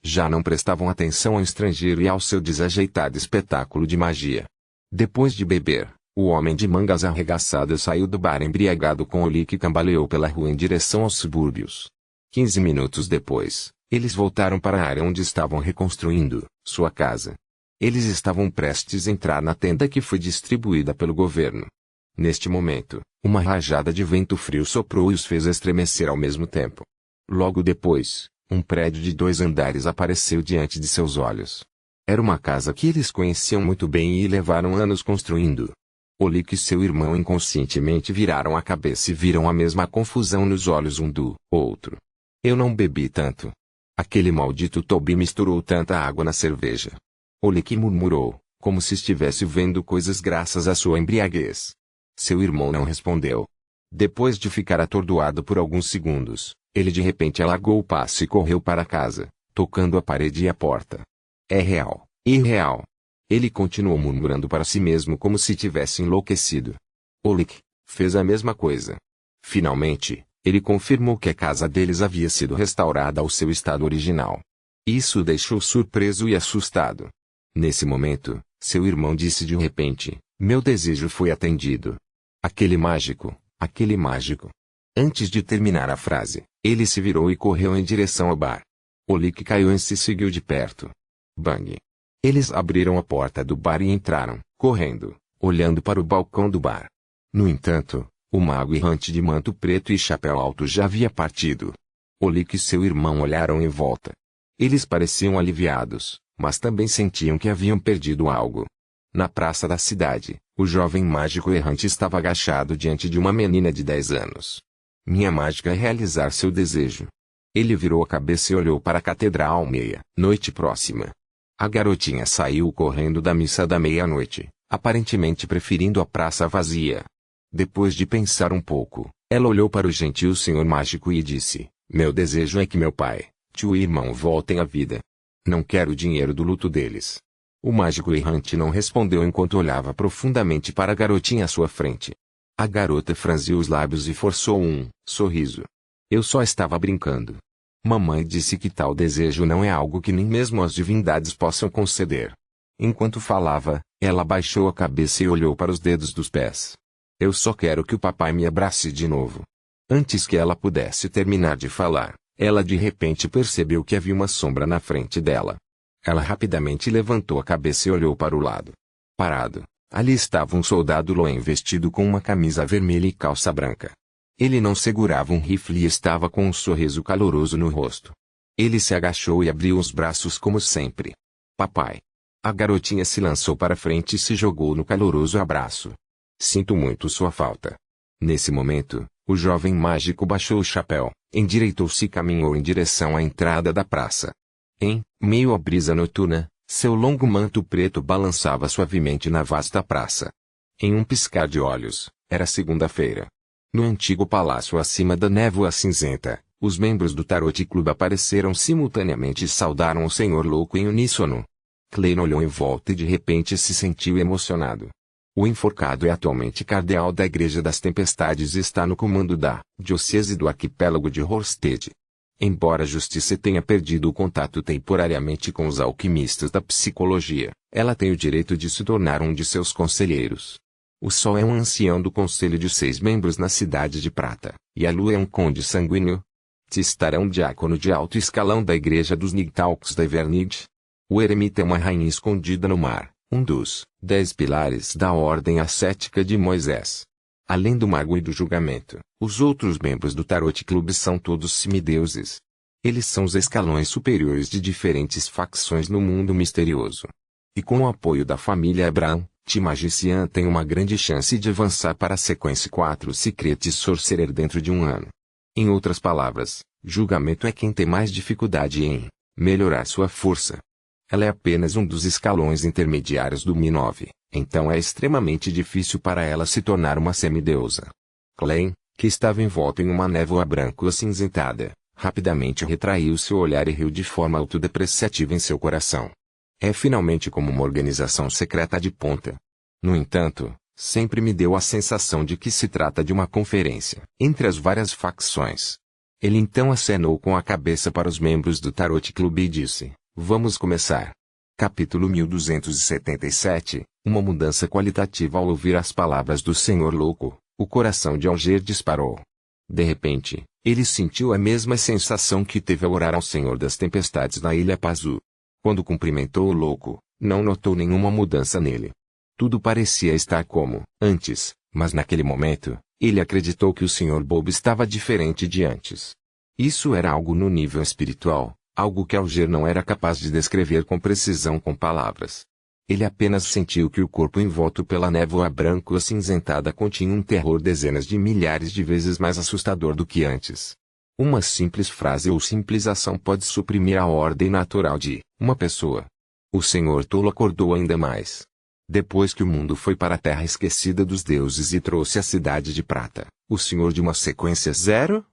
Já não prestavam atenção ao estrangeiro e ao seu desajeitado espetáculo de magia. Depois de beber, o homem de mangas arregaçadas saiu do bar embriagado com Olik e cambaleou pela rua em direção aos subúrbios. 15 minutos depois, eles voltaram para a área onde estavam reconstruindo sua casa. Eles estavam prestes a entrar na tenda que foi distribuída pelo governo. Neste momento, uma rajada de vento frio soprou e os fez estremecer ao mesmo tempo. Logo depois, um prédio de 2 andares apareceu diante de seus olhos. Era uma casa que eles conheciam muito bem e levaram anos construindo. Olik e seu irmão inconscientemente viraram a cabeça e viram a mesma confusão nos olhos um do outro. Eu não bebi tanto. Aquele maldito Toby misturou tanta água na cerveja. Olik murmurou, como se estivesse vendo coisas graças à sua embriaguez. Seu irmão não respondeu. Depois de ficar atordoado por alguns segundos, ele de repente alargou o passo e correu para casa, tocando a parede e a porta. É real, irreal. Ele continuou murmurando para si mesmo como se tivesse enlouquecido. Olik fez a mesma coisa. Finalmente, ele confirmou que a casa deles havia sido restaurada ao seu estado original. Isso o deixou surpreso e assustado. Nesse momento, seu irmão disse de repente, meu desejo foi atendido. Aquele mágico, aquele mágico. Antes de terminar a frase, ele se virou e correu em direção ao bar. Olik caiu e se seguiu de perto. Bang! Eles abriram a porta do bar e entraram, correndo, olhando para o balcão do bar. No entanto, o mago errante de manto preto e chapéu alto já havia partido. Olik e seu irmão olharam em volta. Eles pareciam aliviados, mas também sentiam que haviam perdido algo. Na praça da cidade, o jovem mágico errante estava agachado diante de uma menina de 10 anos. Minha mágica é realizar seu desejo. Ele virou a cabeça e olhou para a catedral meia-noite próxima. A garotinha saiu correndo da missa da meia-noite, aparentemente preferindo a praça vazia. Depois de pensar um pouco, ela olhou para o gentil senhor mágico e disse, meu desejo é que meu pai, tio e irmão voltem à vida. Não quero o dinheiro do luto deles. O mágico errante não respondeu enquanto olhava profundamente para a garotinha à sua frente. A garota franziu os lábios e forçou um sorriso. Eu só estava brincando. Mamãe disse que tal desejo não é algo que nem mesmo as divindades possam conceder. Enquanto falava, ela baixou a cabeça e olhou para os dedos dos pés. Eu só quero que o papai me abrace de novo. Antes que ela pudesse terminar de falar, ela de repente percebeu que havia uma sombra na frente dela. Ela rapidamente levantou a cabeça e olhou para o lado. Parado, ali estava um soldado Loen vestido com uma camisa vermelha e calça branca. Ele não segurava um rifle e estava com um sorriso caloroso no rosto. Ele se agachou e abriu os braços como sempre. Papai. A garotinha se lançou para frente e se jogou no caloroso abraço. Sinto muito sua falta. Nesse momento, o jovem mágico baixou o chapéu, endireitou-se e caminhou em direção à entrada da praça. Em meio à brisa noturna, seu longo manto preto balançava suavemente na vasta praça. Em um piscar de olhos, era segunda-feira. No antigo palácio acima da névoa cinzenta, os membros do Tarot Club apareceram simultaneamente e saudaram o Senhor Louco em uníssono. Klein olhou em volta e de repente se sentiu emocionado. O enforcado é atualmente cardeal da Igreja das Tempestades e está no comando da Diocese do Arquipélago de Horsted. Embora a Justiça tenha perdido o contato temporariamente com os alquimistas da psicologia, ela tem o direito de se tornar um de seus conselheiros. O Sol é um ancião do conselho de 6 membros na Cidade de Prata, e a Lua é um conde sanguíneo. Tistar é um diácono de alto escalão da Igreja dos Nigtalks da Evernid. O eremita é uma rainha escondida no mar, um dos 10 pilares da ordem ascética de Moisés. Além do mago e do julgamento, os outros membros do Tarot Club são todos semideuses. Eles são os escalões superiores de diferentes facções no mundo misterioso. E com o apoio da família Abraham, The Magician tem uma grande chance de avançar para a sequência 4 Secret Sorcerer dentro de um ano. Em outras palavras, julgamento é quem tem mais dificuldade em melhorar sua força. Ela é apenas um dos escalões intermediários do Mi-9, então é extremamente difícil para ela se tornar uma semideusa. Klein, que estava envolto em uma névoa branco acinzentada, rapidamente retraiu seu olhar e riu de forma autodepreciativa em seu coração. É finalmente como uma organização secreta de ponta. No entanto, sempre me deu a sensação de que se trata de uma conferência entre as várias facções. Ele então acenou com a cabeça para os membros do Tarot Club e disse: "Vamos começar." Capítulo 1277, uma mudança qualitativa. Ao ouvir as palavras do Senhor Louco, o coração de Alger disparou. De repente, ele sentiu a mesma sensação que teve ao orar ao Senhor das Tempestades na Ilha Pazu. Quando cumprimentou o Louco, não notou nenhuma mudança nele. Tudo parecia estar como antes, mas naquele momento, ele acreditou que o Sr. Bob estava diferente de antes. Isso era algo no nível espiritual, algo que Alger não era capaz de descrever com precisão com palavras. Ele apenas sentiu que o corpo envolto pela névoa branco acinzentada continha um terror dezenas de milhares de vezes mais assustador do que antes. Uma simples frase ou simples ação pode suprimir a ordem natural de uma pessoa. O Senhor Tolo acordou ainda mais. Depois que o mundo foi para a terra esquecida dos deuses e trouxe a cidade de prata, o Senhor de uma sequência 0?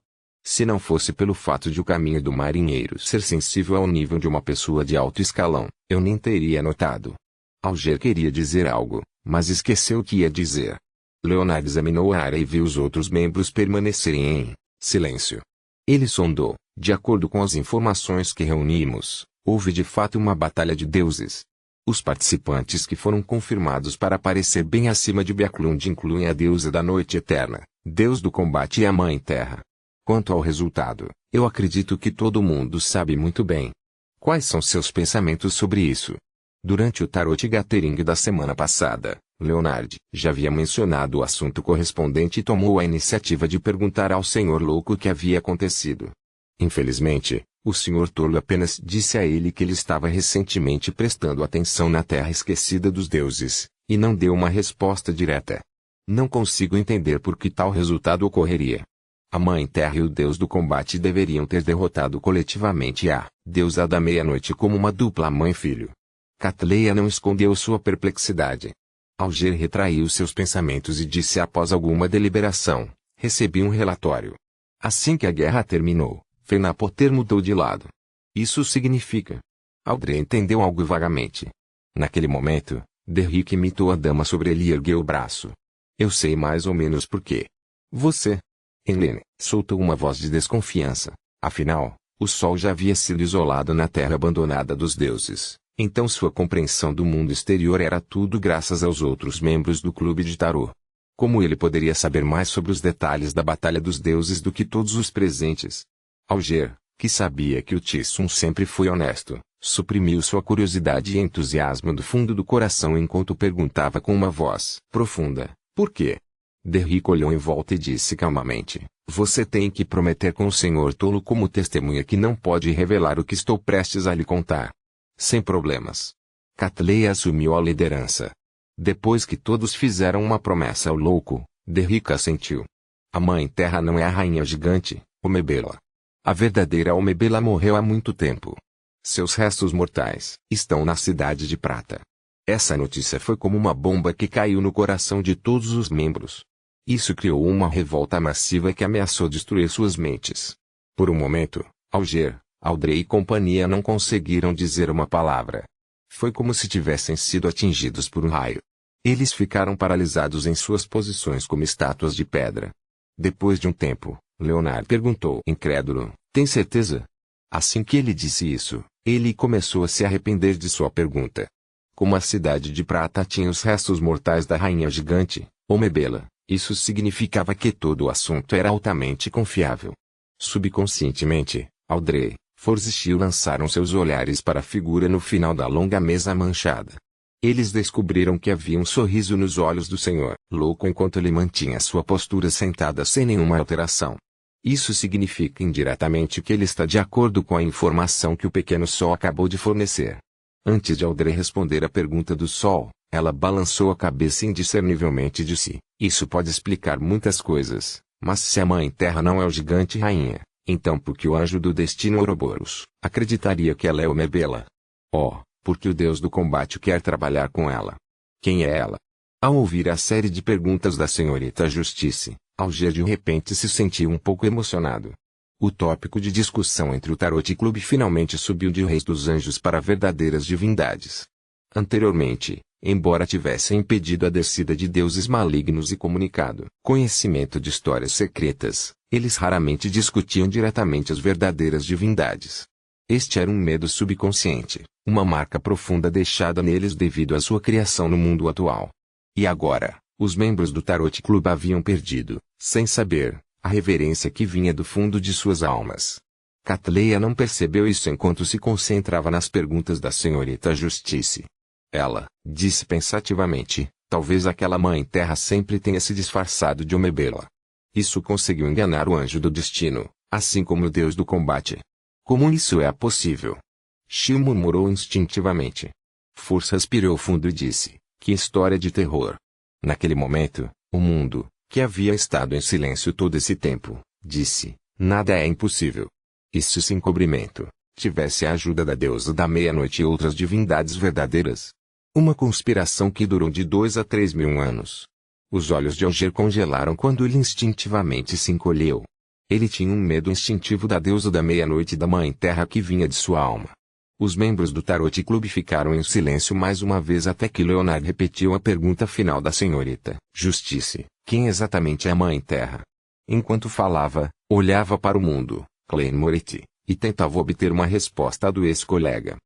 Se não fosse pelo fato de o caminho do marinheiro ser sensível ao nível de uma pessoa de alto escalão, eu nem teria notado. Alger queria dizer algo, mas esqueceu o que ia dizer. Leonard examinou a área e viu os outros membros permanecerem em silêncio. Ele sondou, de acordo com as informações que reunimos, houve de fato uma batalha de deuses. Os participantes que foram confirmados para aparecer bem acima de Beaklund incluem a deusa da noite eterna, deus do combate e a mãe terra. Quanto ao resultado, eu acredito que todo mundo sabe muito bem. Quais são seus pensamentos sobre isso? Durante o Tarot Gathering da semana passada, Leonard já havia mencionado o assunto correspondente e tomou a iniciativa de perguntar ao Senhor Louco o que havia acontecido. Infelizmente, o Sr. Tolo apenas disse a ele que ele estava recentemente prestando atenção na terra esquecida dos deuses, e não deu uma resposta direta. Não consigo entender por que tal resultado ocorreria. A Mãe Terra e o Deus do Combate deveriam ter derrotado coletivamente a deusa da meia-noite como uma dupla mãe-filho. Catleia não escondeu sua perplexidade. Alger retraiu seus pensamentos e disse após alguma deliberação: "Recebi um relatório. Assim que a guerra terminou, Fenapoter mudou de lado. Isso significa..." Audrey entendeu algo vagamente. Naquele momento, Derrick imitou a dama sobre ele e ergueu o braço. "Eu sei mais ou menos por quê." "Você?" Helene soltou uma voz de desconfiança. Afinal, o sol já havia sido isolado na terra abandonada dos deuses, então sua compreensão do mundo exterior era tudo graças aos outros membros do clube de tarô. Como ele poderia saber mais sobre os detalhes da Batalha dos Deuses do que todos os presentes? Alger, que sabia que o Tissum sempre foi honesto, suprimiu sua curiosidade e entusiasmo do fundo do coração enquanto perguntava com uma voz profunda: "Por quê?" Derrick olhou em volta e disse calmamente: "Você tem que prometer com o Senhor Tolo como testemunha que não pode revelar o que estou prestes a lhe contar." "Sem problemas." Catleia assumiu a liderança. Depois que todos fizeram uma promessa ao louco, Derrick assentiu. "A Mãe Terra não é a rainha gigante, Omebela. A verdadeira Omebela morreu há muito tempo. Seus restos mortais estão na Cidade de Prata." Essa notícia foi como uma bomba que caiu no coração de todos os membros. Isso criou uma revolta massiva que ameaçou destruir suas mentes. Por um momento, Alger, Audrey e companhia não conseguiram dizer uma palavra. Foi como se tivessem sido atingidos por um raio. Eles ficaram paralisados em suas posições como estátuas de pedra. Depois de um tempo, Leonard perguntou incrédulo: "Tem certeza?" Assim que ele disse isso, ele começou a se arrepender de sua pergunta. Como a Cidade de Prata tinha os restos mortais da rainha gigante, Omebela, isso significava que todo o assunto era altamente confiável. Subconscientemente, Audrey, Force e Shio lançaram seus olhares para a figura no final da longa mesa manchada. Eles descobriram que havia um sorriso nos olhos do Senhor Louco enquanto ele mantinha sua postura sentada sem nenhuma alteração. Isso significa indiretamente que ele está de acordo com a informação que o pequeno Sol acabou de fornecer. Antes de Audrey responder à pergunta do Sol, ela balançou a cabeça indiscernivelmente e disse: isso pode explicar muitas coisas, mas se a Mãe Terra não é o gigante rainha, então por que o anjo do destino Ouroboros acreditaria que ela é uma bela? Oh, porque o Deus do combate quer trabalhar com ela. Quem é ela? Ao ouvir a série de perguntas da senhorita Justice, Alger de repente se sentiu um pouco emocionado. O tópico de discussão entre o Tarot Clube finalmente subiu de reis dos anjos para verdadeiras divindades. Anteriormente, embora tivessem impedido a descida de deuses malignos e comunicado conhecimento de histórias secretas, eles raramente discutiam diretamente as verdadeiras divindades. Este era um medo subconsciente, uma marca profunda deixada neles devido à sua criação no mundo atual. E agora, os membros do Tarot Club haviam perdido, sem saber, a reverência que vinha do fundo de suas almas. Catleya não percebeu isso enquanto se concentrava nas perguntas da senhorita Justice. Ela disse pensativamente: talvez aquela Mãe Terra sempre tenha se disfarçado de Omebela. Isso conseguiu enganar o anjo do destino, assim como o Deus do combate. Como isso é possível? Shil murmurou instintivamente. Força respirou fundo e disse: que história de terror. Naquele momento, o mundo, que havia estado em silêncio todo esse tempo, disse: nada é impossível. E se esse encobrimento tivesse a ajuda da deusa da meia-noite e outras divindades verdadeiras? Uma conspiração que durou de 2 a 3 mil anos. Os olhos de Alger congelaram quando ele instintivamente se encolheu. Ele tinha um medo instintivo da deusa da meia-noite e da Mãe Terra que vinha de sua alma. Os membros do Tarot Club ficaram em silêncio mais uma vez até que Leonard repetiu a pergunta final da senhorita Justice: quem exatamente é a Mãe Terra? Enquanto falava, olhava para o mundo, Klein Moretti, e tentava obter uma resposta do ex-colega.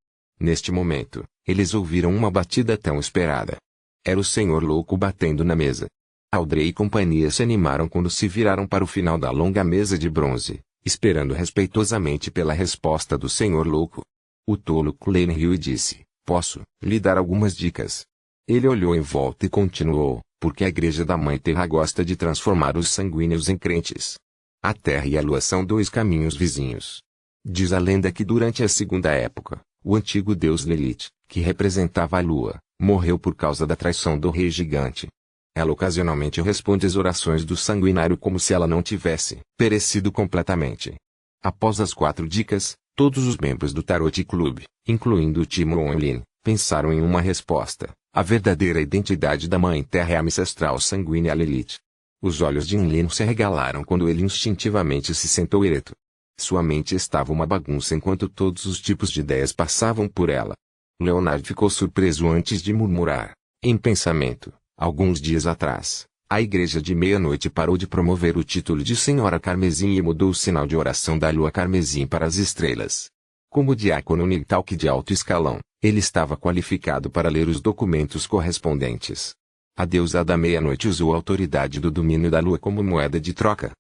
Neste momento, eles ouviram uma batida tão esperada. Era o Senhor Louco batendo na mesa. Audrey e companhia se animaram quando se viraram para o final da longa mesa de bronze, esperando respeitosamente pela resposta do Senhor Louco. O tolo Klein riu e disse: posso lhe dar algumas dicas. Ele olhou em volta e continuou: porque a Igreja da Mãe Terra gosta de transformar os sanguíneos em crentes. A Terra e a Lua são 2 caminhos vizinhos. Diz a lenda que durante a Segunda Época, o antigo deus Lilith, que representava a Lua, morreu por causa da traição do rei gigante. Ela ocasionalmente responde às orações do sanguinário como se ela não tivesse perecido completamente. Após as 4 dicas, todos os membros do Tarot Club, incluindo Timo Onlin, pensaram em uma resposta: a verdadeira identidade da Mãe Terra é a ancestral sanguínea Lilith. Os olhos de Onlin se arregalaram quando ele instintivamente se sentou ereto. Sua mente estava uma bagunça enquanto todos os tipos de ideias passavam por ela. Leonard ficou surpreso antes de murmurar, em pensamento: alguns dias atrás, a Igreja de Meia-Noite parou de promover o título de Senhora Carmesim e mudou o sinal de oração da Lua Carmesim para as estrelas. Como diácono Nigtalk de alto escalão, ele estava qualificado para ler os documentos correspondentes. A deusa da meia-noite usou a autoridade do domínio da Lua como moeda de troca.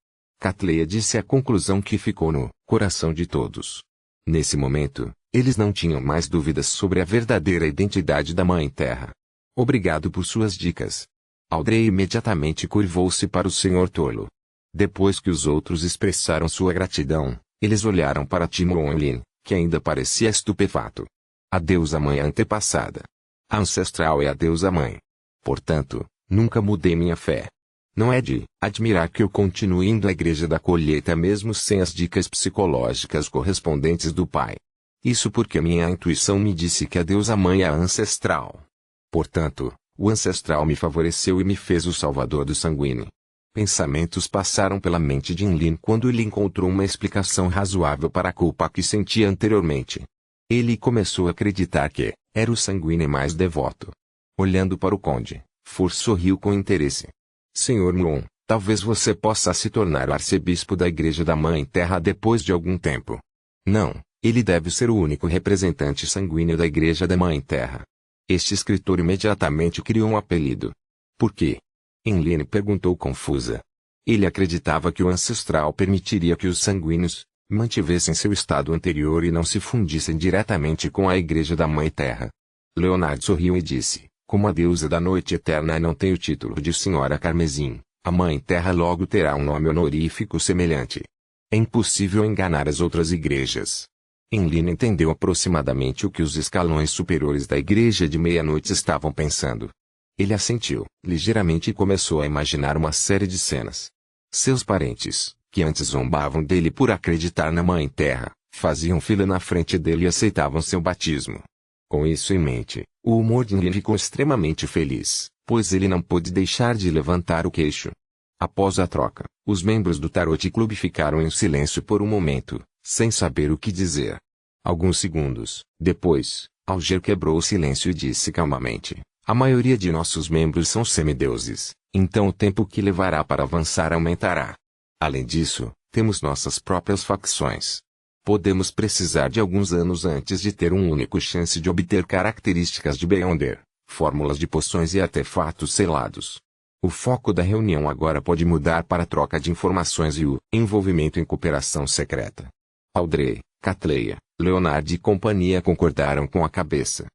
Catleya disse a conclusão que ficou no coração de todos. Nesse momento, eles não tinham mais dúvidas sobre a verdadeira identidade da Mãe Terra. Obrigado por suas dicas. Audrey imediatamente curvou-se para o Senhor Tolo. Depois que os outros expressaram sua gratidão, eles olharam para Timo Onlin, que ainda parecia estupefato. A deusa mãe antepassada. A ancestral é a deusa mãe. Portanto, nunca mudei minha fé. Não é de admirar que eu continue indo à igreja da colheita mesmo sem as dicas psicológicas correspondentes do pai. Isso porque minha intuição me disse que a deusa mãe é a ancestral. Portanto, o ancestral me favoreceu e me fez o salvador do sanguíneo. Pensamentos passaram pela mente de Inlin quando ele encontrou uma explicação razoável para a culpa que sentia anteriormente. Ele começou a acreditar que era o sanguíneo mais devoto. Olhando para o conde, Fur sorriu com interesse. Senhor Muon, talvez você possa se tornar o arcebispo da Igreja da Mãe Terra depois de algum tempo. Não, ele deve ser o único representante sanguíneo da Igreja da Mãe Terra. Este escritor imediatamente criou um apelido. Por quê? Enline perguntou confusa. Ele acreditava que o ancestral permitiria que os sanguíneos mantivessem seu estado anterior e não se fundissem diretamente com a Igreja da Mãe Terra. Leonard sorriu e disse: como a deusa da noite eterna não tem o título de Senhora Carmesim, a Mãe Terra logo terá um nome honorífico semelhante. É impossível enganar as outras igrejas. Enlil entendeu aproximadamente o que os escalões superiores da igreja de meia-noite estavam pensando. Ele assentiu ligeiramente e começou a imaginar uma série de cenas. Seus parentes, que antes zombavam dele por acreditar na Mãe Terra, faziam fila na frente dele e aceitavam seu batismo. Com isso em mente, o humor de Enlil ficou extremamente feliz, pois ele não pôde deixar de levantar o queixo. Após a troca, os membros do Tarot Club ficaram em silêncio por um momento, sem saber o que dizer. Alguns segundos depois, Alger quebrou o silêncio e disse calmamente: a maioria de nossos membros são semideuses, então o tempo que levará para avançar aumentará. Além disso, temos nossas próprias facções. Podemos precisar de alguns anos antes de ter um único chance de obter características de Beyonder, fórmulas de poções e artefatos selados. O foco da reunião agora pode mudar para a troca de informações e o envolvimento em cooperação secreta. Audrey, Catleya, Leonard e companhia concordaram com a cabeça.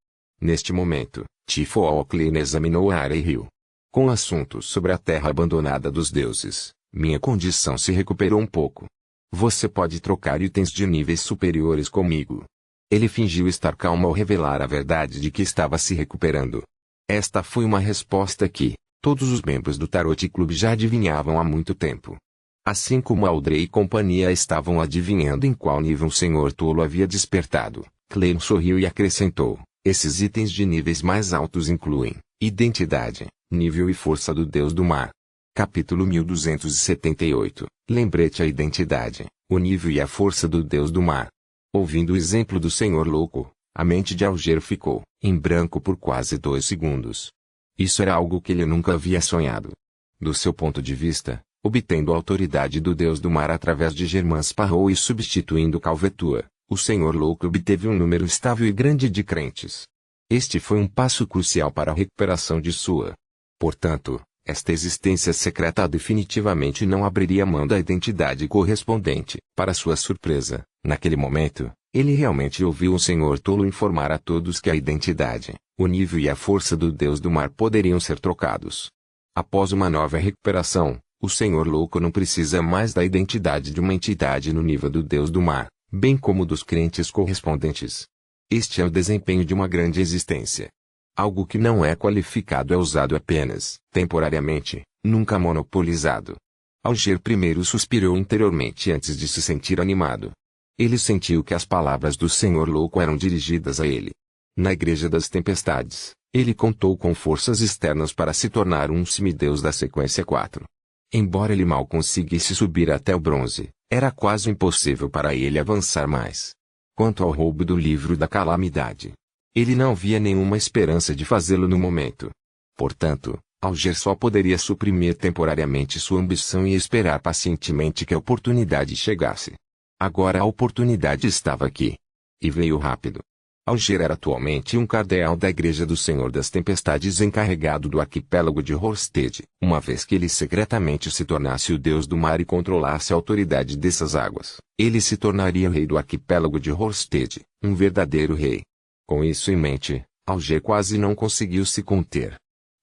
Neste momento, Tifo Alclane examinou a área e riu. Com assuntos sobre a terra abandonada dos deuses, minha condição se recuperou um pouco. Você pode trocar itens de níveis superiores comigo. Ele fingiu estar calmo ao revelar a verdade de que estava se recuperando. Esta foi uma resposta que todos os membros do Tarot Club já adivinhavam há muito tempo. Assim como Audrey e companhia estavam adivinhando em qual nível o Senhor Tolo havia despertado, Clem sorriu e acrescentou: esses itens de níveis mais altos incluem identidade, nível e força do Deus do Mar. Capítulo 1278. Lembrete: a identidade, o nível e a força do Deus do Mar. Ouvindo o exemplo do Senhor Louco, a mente de Alger ficou em branco por quase 2 segundos. Isso era algo que ele nunca havia sonhado. Do seu ponto de vista, obtendo a autoridade do Deus do Mar através de Germain Sparrow e substituindo Calvetua, o Senhor Louco obteve um número estável e grande de crentes. Este foi um passo crucial para a recuperação de sua. Portanto, esta existência secreta definitivamente não abriria mão da identidade correspondente. Para sua surpresa, naquele momento, ele realmente ouviu o Senhor Tolo informar a todos que a identidade, o nível e a força do Deus do Mar poderiam ser trocados. Após uma nova recuperação, o Senhor Louco não precisa mais da identidade de uma entidade no nível do Deus do Mar, bem como dos crentes correspondentes. Este é o desempenho de uma grande existência. Algo que não é qualificado é usado apenas, temporariamente, nunca monopolizado. Alger primeiro suspirou interiormente antes de se sentir animado. Ele sentiu que as palavras do Senhor Louco eram dirigidas a ele. Na Igreja das Tempestades, ele contou com forças externas para se tornar um semideus da sequência 4. Embora ele mal conseguisse subir até o bronze, era quase impossível para ele avançar mais. Quanto ao roubo do livro da calamidade, ele não via nenhuma esperança de fazê-lo no momento. Portanto, Alger só poderia suprimir temporariamente sua ambição e esperar pacientemente que a oportunidade chegasse. Agora a oportunidade estava aqui. E veio rápido. Alger era atualmente um cardeal da Igreja do Senhor das Tempestades encarregado do arquipélago de Horsted, uma vez que ele secretamente se tornasse o Deus do Mar e controlasse a autoridade dessas águas, ele se tornaria rei do arquipélago de Horsted, um verdadeiro rei. Com isso em mente, Alger quase não conseguiu se conter.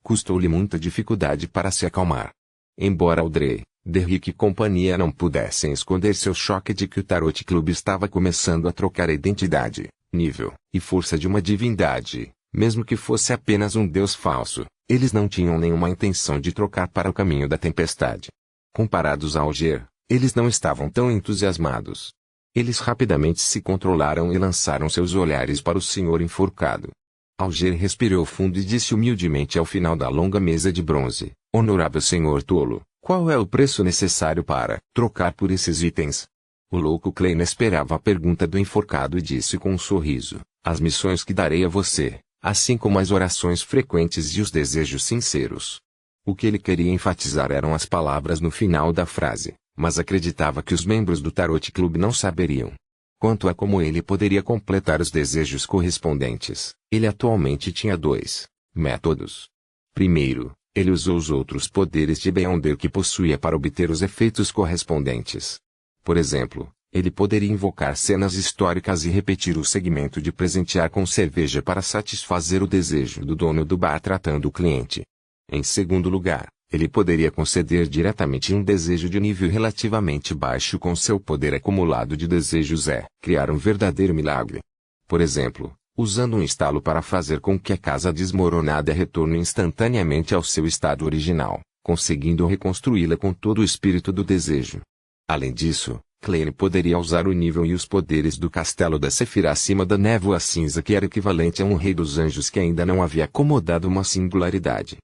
Custou-lhe muita dificuldade para se acalmar. Embora Audrey, Derrick e companhia não pudessem esconder seu choque de que o Tarot Club estava começando a trocar a identidade, nível e força de uma divindade, mesmo que fosse apenas um deus falso, eles não tinham nenhuma intenção de trocar para o caminho da tempestade. Comparados a Alger, eles não estavam tão entusiasmados. Eles rapidamente se controlaram e lançaram seus olhares para o senhor enforcado. Alger respirou fundo e disse humildemente ao final da longa mesa de bronze: honorável senhor Tolo, qual é o preço necessário para trocar por esses itens? O louco Klein esperava a pergunta do enforcado e disse com um sorriso: as missões que darei a você, assim como as orações frequentes e os desejos sinceros. O que ele queria enfatizar eram as palavras no final da frase, mas acreditava que os membros do Tarot Club não saberiam. Quanto a como ele poderia completar os desejos correspondentes, ele atualmente tinha 2 métodos. Primeiro, ele usou os outros poderes de Beyonder que possuía para obter os efeitos correspondentes. Por exemplo, ele poderia invocar cenas históricas e repetir o segmento de presentear com cerveja para satisfazer o desejo do dono do bar tratando o cliente. Em segundo lugar, Ele poderia conceder diretamente um desejo de nível relativamente baixo com seu poder acumulado de desejos criar um verdadeiro milagre. Por exemplo, usando um estalo para fazer com que a casa desmoronada retorne instantaneamente ao seu estado original, conseguindo reconstruí-la com todo o espírito do desejo. Além disso, Klein poderia usar o nível e os poderes do castelo da Sefira acima da névoa cinza que era equivalente a um rei dos anjos que ainda não havia acomodado uma singularidade.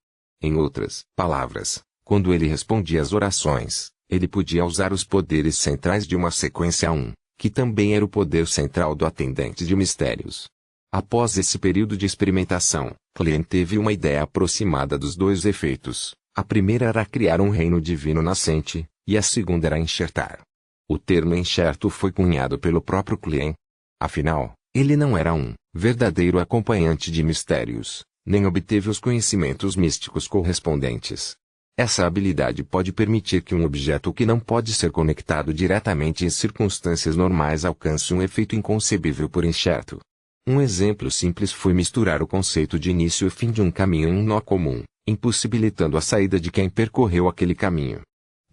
Em outras palavras, quando ele respondia às orações, ele podia usar os poderes centrais de uma sequência 1, que também era o poder central do atendente de mistérios. Após esse período de experimentação, Klein teve uma ideia aproximada dos dois efeitos. A primeira era criar um reino divino nascente, e a segunda era enxertar. O termo enxerto foi cunhado pelo próprio Klein. Afinal, ele não era um verdadeiro acompanhante de mistérios, nem obteve os conhecimentos místicos correspondentes. Essa habilidade pode permitir que um objeto que não pode ser conectado diretamente em circunstâncias normais alcance um efeito inconcebível por enxerto. Um exemplo simples foi misturar o conceito de início e fim de um caminho em um nó comum, impossibilitando a saída de quem percorreu aquele caminho.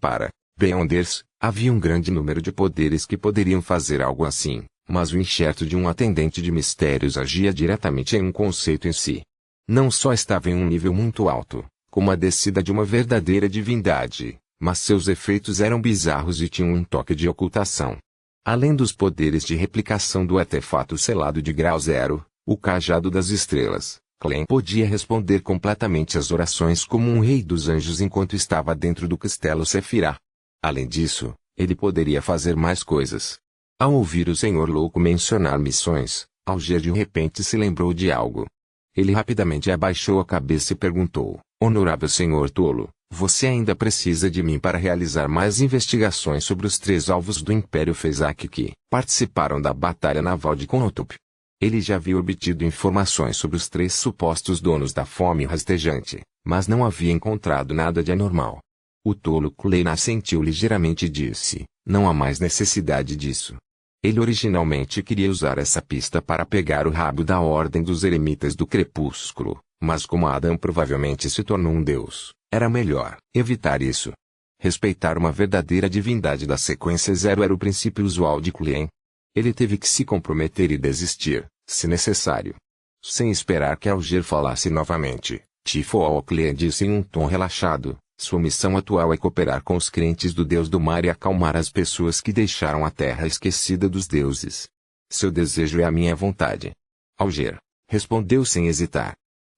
Para Beyonders, havia um grande número de poderes que poderiam fazer algo assim, mas o enxerto de um atendente de mistérios agia diretamente em um conceito em si. Não só estava em um nível muito alto, como a descida de uma verdadeira divindade, mas seus efeitos eram bizarros e tinham um toque de ocultação. Além dos poderes de replicação do artefato selado de grau 0, o cajado das estrelas, Klein podia responder completamente às orações como um rei dos anjos enquanto estava dentro do castelo Sefira. Além disso, ele poderia fazer mais coisas. Ao ouvir o Senhor Louco mencionar missões, Alger de repente se lembrou de algo. Ele rapidamente abaixou a cabeça e perguntou: Honorável Senhor Tolo, você ainda precisa de mim para realizar mais investigações sobre os 3 alvos do Império Fezak que participaram da Batalha Naval de Konotup. Ele já havia obtido informações sobre os 3 supostos donos da fome rastejante, mas não havia encontrado nada de anormal. O tolo Klein assentiu ligeiramente e disse: não há mais necessidade disso. Ele originalmente queria usar essa pista para pegar o rabo da Ordem dos Eremitas do Crepúsculo, mas como Adão provavelmente se tornou um deus, era melhor evitar isso. Respeitar uma verdadeira divindade da sequência 0 era o princípio usual de Klein. Ele teve que se comprometer e desistir, se necessário. Sem esperar que Alger falasse novamente, Tifo Klein disse em um tom relaxado: sua missão atual é cooperar com os crentes do Deus do Mar e acalmar as pessoas que deixaram a terra esquecida dos deuses. Seu desejo é a minha vontade. Alger respondeu sem hesitar.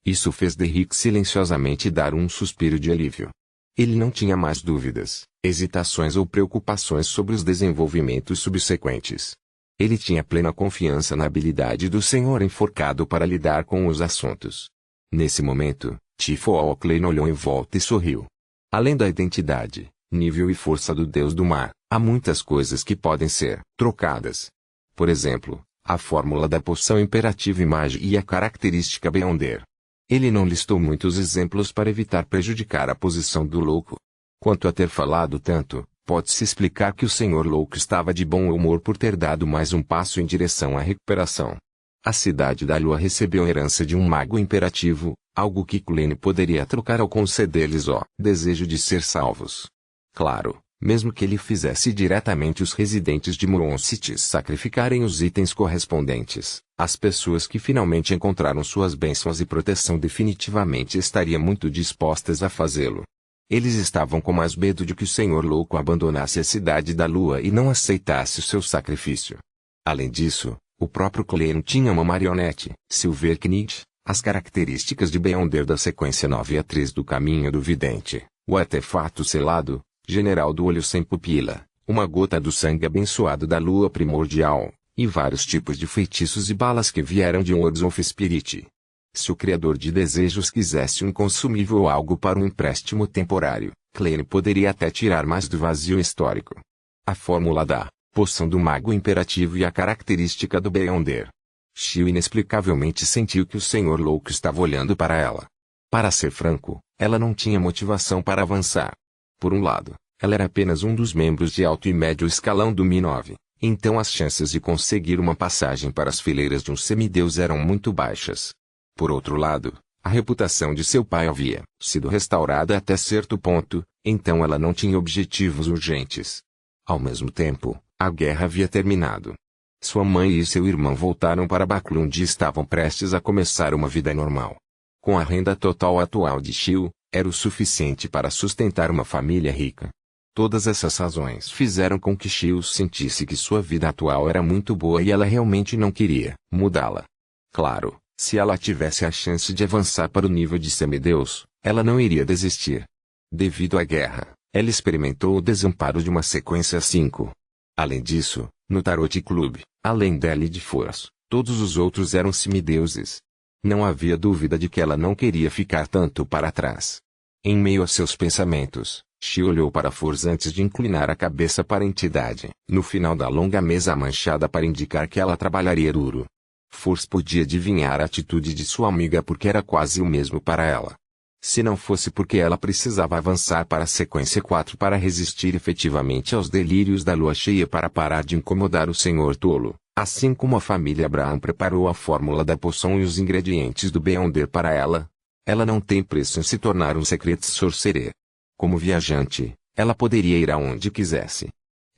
Isso fez Derrick silenciosamente dar um suspiro de alívio. Ele não tinha mais dúvidas, hesitações ou preocupações sobre os desenvolvimentos subsequentes. Ele tinha plena confiança na habilidade do Senhor enforcado para lidar com os assuntos. Nesse momento, Tifo Klein olhou em volta e sorriu. Além da identidade, nível e força do Deus do Mar, há muitas coisas que podem ser trocadas. Por exemplo, a fórmula da poção imperativa imagem e a característica Beyonder. Ele não listou muitos exemplos para evitar prejudicar a posição do louco. Quanto a ter falado tanto, pode-se explicar que o Senhor Louco estava de bom humor por ter dado mais um passo em direção à recuperação. A Cidade da Lua recebeu a herança de um mago imperativo, algo que Klein poderia trocar ao conceder-lhes o desejo de ser salvos. Claro, mesmo que ele fizesse diretamente os residentes de Muroncites sacrificarem os itens correspondentes, as pessoas que finalmente encontraram suas bênçãos e proteção definitivamente estariam muito dispostas a fazê-lo. Eles estavam com mais medo de que o Senhor Louco abandonasse a Cidade da Lua e não aceitasse o seu sacrifício. Além disso, o próprio Klein tinha uma marionete, Silverknight, as características de Beyonder da sequência 9 a 3 do Caminho do Vidente, o artefato selado, General do Olho Sem Pupila, uma gota do sangue abençoado da Lua Primordial, e vários tipos de feitiços e balas que vieram de Words of Spirit. Se o Criador de Desejos quisesse um consumível ou algo para um empréstimo temporário, Klein poderia até tirar mais do vazio histórico. A fórmula da poção do Mago Imperativo e a característica do Beyonder. Shio inexplicavelmente sentiu que o Senhor Louco estava olhando para ela. Para ser franco, ela não tinha motivação para avançar. Por um lado, ela era apenas um dos membros de alto e médio escalão do Mi-9, então as chances de conseguir uma passagem para as fileiras de um semideus eram muito baixas. Por outro lado, A reputação de seu pai havia sido restaurada até certo ponto, então ela não tinha objetivos urgentes. Ao mesmo tempo, a guerra havia terminado. Sua mãe e seu irmão voltaram para Baclund e estavam prestes a começar uma vida normal. Com a renda total atual de Xiu, era o suficiente para sustentar uma família rica. Todas essas razões fizeram com que Xiu sentisse que sua vida atual era muito boa e ela realmente não queria mudá-la. Claro, se ela tivesse a chance de avançar para o nível de semideus, ela não iria desistir. Devido à guerra, ela experimentou o desamparo de uma sequência 5. Além disso, no Tarot Club, além dela e de Force, todos os outros eram semideuses. Não havia dúvida de que ela não queria ficar tanto para trás. Em meio a seus pensamentos, Xi olhou para Force antes de inclinar a cabeça para a entidade, no final da longa mesa manchada para indicar que ela trabalharia duro. Force podia adivinhar a atitude de sua amiga porque era quase o mesmo para ela. Se não fosse porque ela precisava avançar para a sequência 4 para resistir efetivamente aos delírios da lua cheia para parar de incomodar o Senhor Tolo, assim como a família Abraham preparou a fórmula da poção e os ingredientes do Beyonder para ela, ela não tem preço em se tornar um Secret Sorcerer. Como viajante, ela poderia ir aonde quisesse.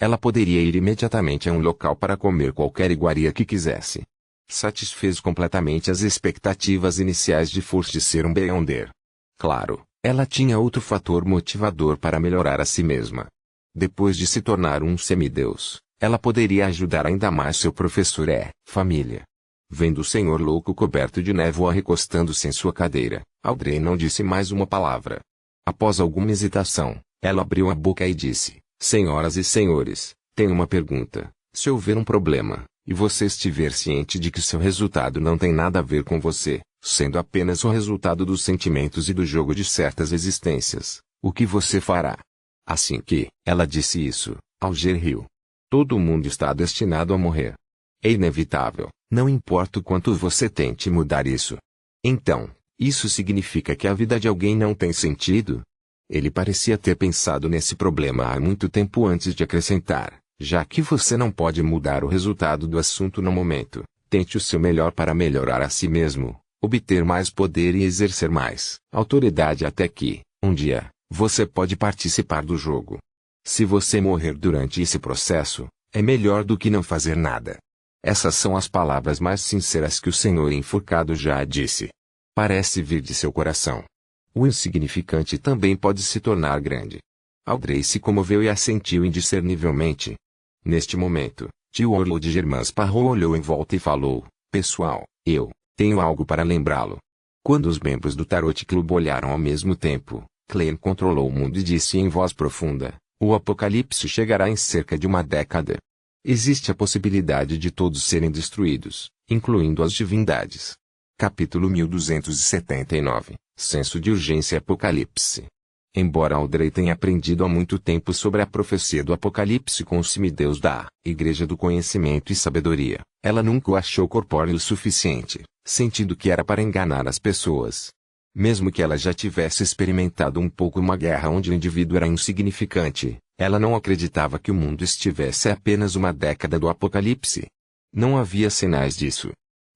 Ela poderia ir imediatamente a um local para comer qualquer iguaria que quisesse. Satisfez completamente as expectativas iniciais de Force de ser um Beyonder. Claro, ela tinha outro fator motivador para melhorar a si mesma. Depois de se tornar um semideus, ela poderia ajudar ainda mais seu professor família. Vendo o Senhor Louco coberto de névoa recostando-se em sua cadeira, Audrey não disse mais uma palavra. Após alguma hesitação, ela abriu a boca e disse: Senhoras e senhores, tenho uma pergunta. Se houver um problema, e você estiver ciente de que seu resultado não tem nada a ver com você, sendo apenas o resultado dos sentimentos e do jogo de certas existências, o que você fará? Assim que ela disse isso, Alger riu. Todo mundo está destinado a morrer. É inevitável, não importa o quanto você tente mudar isso. Então, isso significa que a vida de alguém não tem sentido? Ele parecia ter pensado nesse problema há muito tempo antes de acrescentar: já que você não pode mudar o resultado do assunto no momento, tente o seu melhor para melhorar a si mesmo, obter mais poder e exercer mais autoridade até que, um dia, você pode participar do jogo. Se você morrer durante esse processo, é melhor do que não fazer nada. Essas são as palavras mais sinceras que o Senhor Enforcado já disse. Parece vir de seu coração. O insignificante também pode se tornar grande. Audrey se comoveu e assentiu indiscernivelmente. Neste momento, tio Orlo de Germans Parrot olhou em volta e falou: Pessoal, eu tenho algo para lembrá-lo. Quando os membros do Tarot Club olharam ao mesmo tempo, Klein controlou o mundo e disse em voz profunda: O apocalipse chegará em cerca de uma década. Existe a possibilidade de todos serem destruídos, incluindo as divindades. Capítulo 1279 Senso de urgência e apocalipse. Embora Audrey tenha aprendido há muito tempo sobre a profecia do Apocalipse com o semideus da Igreja do Conhecimento e Sabedoria, ela nunca o achou corpóreo o suficiente, sentindo que era para enganar as pessoas. Mesmo que ela já tivesse experimentado um pouco uma guerra onde o indivíduo era insignificante, ela não acreditava que o mundo estivesse a apenas uma década do Apocalipse. Não havia sinais disso.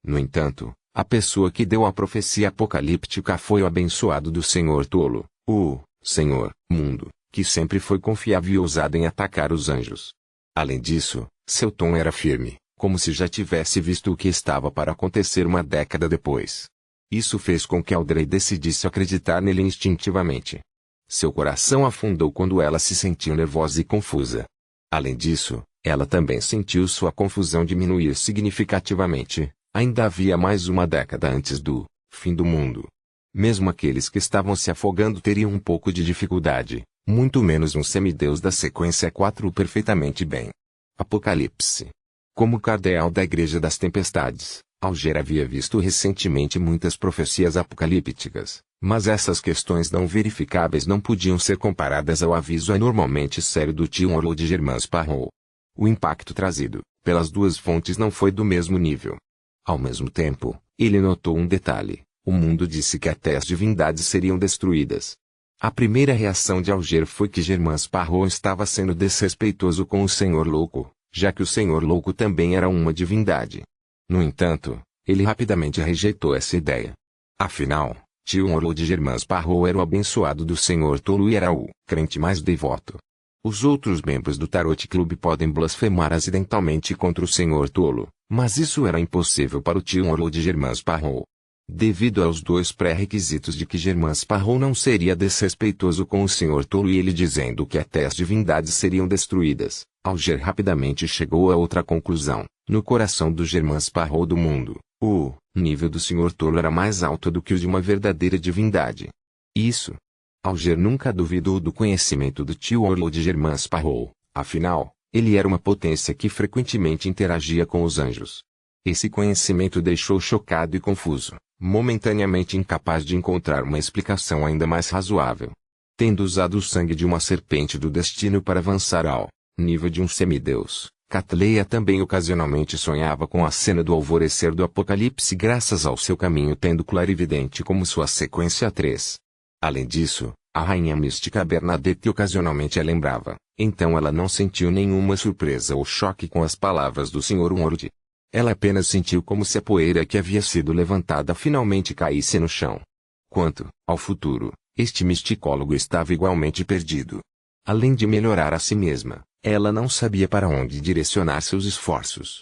No entanto, a pessoa que deu a profecia apocalíptica foi o abençoado do Senhor Tolo, o Senhor, mundo, que sempre foi confiável e ousado em atacar os anjos. Além disso, seu tom era firme, como se já tivesse visto o que estava para acontecer uma década depois. Isso fez com que Audrey decidisse acreditar nele instintivamente. Seu coração afundou quando ela se sentiu nervosa e confusa. Além disso, ela também sentiu sua confusão diminuir significativamente. Ainda havia mais uma década antes do fim do mundo. Mesmo aqueles que estavam se afogando teriam um pouco de dificuldade, muito menos um semideus da sequência 4 perfeitamente bem. Apocalipse. Como cardeal da Igreja das Tempestades, Alger havia visto recentemente muitas profecias apocalípticas, mas essas questões não verificáveis não podiam ser comparadas ao aviso anormalmente sério do tio Orlo de Germans Parrot. O impacto trazido pelas duas fontes não foi do mesmo nível. Ao mesmo tempo, ele notou um detalhe: o mundo disse que até as divindades seriam destruídas. A primeira reação de Alger foi que Germans Parrot estava sendo desrespeitoso com o Senhor Louco, já que o Senhor Louco também era uma divindade. No entanto, ele rapidamente rejeitou essa ideia. Afinal, Tio Orlando Germán Sparrow era o abençoado do Senhor Tolo e era o crente mais devoto. Os outros membros do Tarot Club podem blasfemar acidentalmente contra o Senhor Tolo, mas isso era impossível para o Tio Orlando Germán Sparrow. Devido aos dois pré-requisitos de que Germán Sparrow não seria desrespeitoso com o Senhor Tolo e ele dizendo que até as divindades seriam destruídas, Alger rapidamente chegou a outra conclusão. No coração do Germán Sparrow do mundo, o nível do Senhor Tolo era mais alto do que o de uma verdadeira divindade. Isso. Alger nunca duvidou do conhecimento do Tio Orlando Germán Sparrow, afinal, ele era uma potência que frequentemente interagia com os anjos. Esse conhecimento deixou chocado e confuso, momentaneamente incapaz de encontrar uma explicação ainda mais razoável. Tendo usado o sangue de uma serpente do destino para avançar ao nível de um semideus, Catleya também ocasionalmente sonhava com a cena do alvorecer do Apocalipse graças ao seu caminho tendo clarividente como sua sequência 3. Além disso, a rainha mística Bernadette ocasionalmente a lembrava, então ela não sentiu nenhuma surpresa ou choque com as palavras do Sr. Ward. Ela apenas sentiu como se a poeira que havia sido levantada finalmente caísse no chão. Quanto ao futuro, este misticólogo estava igualmente perdido. Além de melhorar a si mesma, ela não sabia para onde direcionar seus esforços.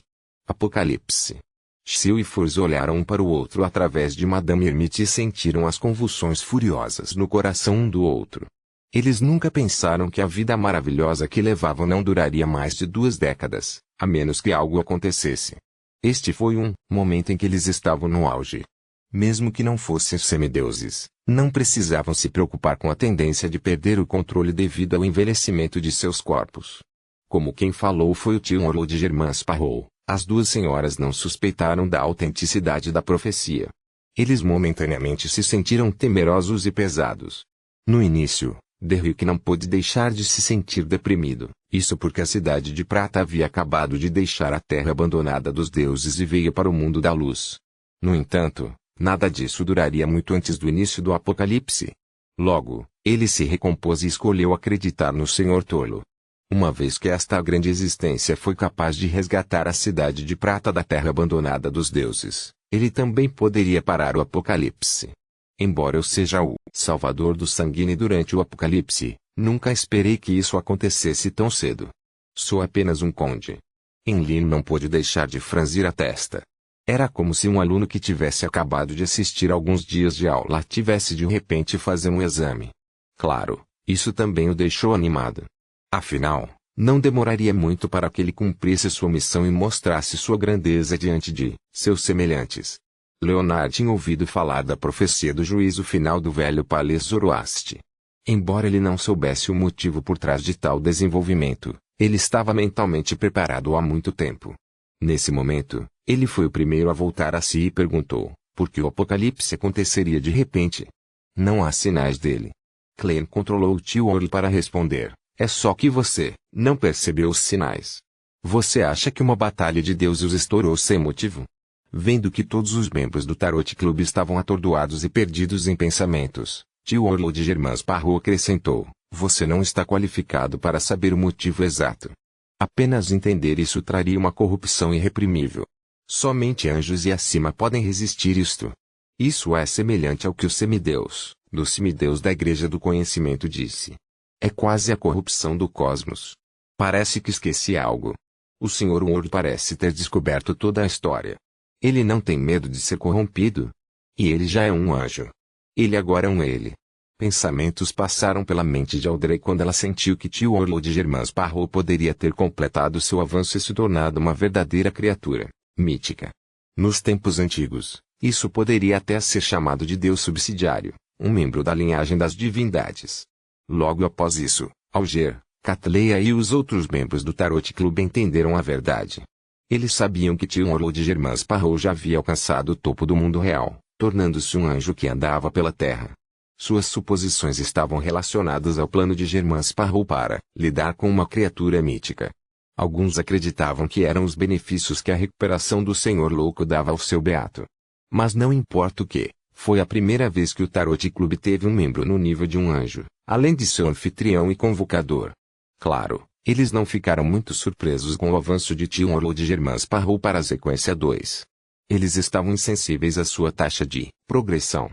Apocalipse. Xiu e Furs olharam um para o outro através de Madame Hermite e sentiram as convulsões furiosas no coração um do outro. Eles nunca pensaram que a vida maravilhosa que levavam não duraria mais de 2 décadas, a menos que algo acontecesse. Este foi um momento em que eles estavam no auge. Mesmo que não fossem semideuses, não precisavam se preocupar com a tendência de perder o controle devido ao envelhecimento de seus corpos. Como quem falou foi o Tio Orlando Germán Sparrow, as duas senhoras não suspeitaram da autenticidade da profecia. Eles momentaneamente se sentiram temerosos e pesados. No início, Derrick não pôde deixar de se sentir deprimido, isso porque a Cidade de Prata havia acabado de deixar a terra abandonada dos deuses e veio para o mundo da luz. No entanto, nada disso duraria muito antes do início do Apocalipse. Logo, ele se recompôs e escolheu acreditar no Senhor Tolo. Uma vez que esta grande existência foi capaz de resgatar a Cidade de Prata da terra abandonada dos deuses, ele também poderia parar o Apocalipse. Embora eu seja o Salvador do sanguíneo durante o Apocalipse, nunca esperei que isso acontecesse tão cedo. Sou apenas um conde. Enlil não pôde deixar de franzir a testa. Era como se um aluno que tivesse acabado de assistir alguns dias de aula tivesse de repente fazer um exame. Claro, isso também o deixou animado. Afinal, não demoraria muito para que ele cumprisse sua missão e mostrasse sua grandeza diante de seus semelhantes. Leonard tinha ouvido falar da profecia do juízo final do velho Palais Zoroaster. Embora ele não soubesse o motivo por trás de tal desenvolvimento, ele estava mentalmente preparado há muito tempo. Nesse momento, ele foi o primeiro a voltar a si e perguntou, por que o apocalipse aconteceria de repente? Não há sinais dele. Klein controlou o tio Orl para responder, é só que você não percebeu os sinais. Você acha que uma batalha de deuses estourou sem motivo? Vendo que todos os membros do Tarot Club estavam atordoados e perdidos em pensamentos, tio Orlando Germán Sparrow acrescentou, você não está qualificado para saber o motivo exato. Apenas entender isso traria uma corrupção irreprimível. Somente anjos e acima podem resistir isto. Isso é semelhante ao que o semideus, do semideus da Igreja do Conhecimento disse. É quase a corrupção do cosmos. Parece que esqueci algo. O Sr. Ward parece ter descoberto toda a história. Ele não tem medo de ser corrompido. E ele já é um anjo. Ele agora é um ele. Pensamentos passaram pela mente de Audrey quando ela sentiu que tio Orlando Germán Sparrow poderia ter completado seu avanço e se tornado uma verdadeira criatura mítica. Nos tempos antigos, isso poderia até ser chamado de Deus subsidiário, um membro da linhagem das divindades. Logo após isso, Alger, Catleya e os outros membros do Tarot Club entenderam a verdade. Eles sabiam que tio Orlando Germán Sparrow já havia alcançado o topo do mundo real, tornando-se um anjo que andava pela terra. Suas suposições estavam relacionadas ao plano de Germán Sparrow para lidar com uma criatura mítica. Alguns acreditavam que eram os benefícios que a recuperação do Senhor Louco dava ao seu beato. Mas não importa o que, foi a primeira vez que o Tarot Club teve um membro no nível de um anjo, além de seu anfitrião e convocador. Claro, eles não ficaram muito surpresos com o avanço de tio Orlando Germán Sparrow para a sequência 2. Eles estavam insensíveis à sua taxa de progressão.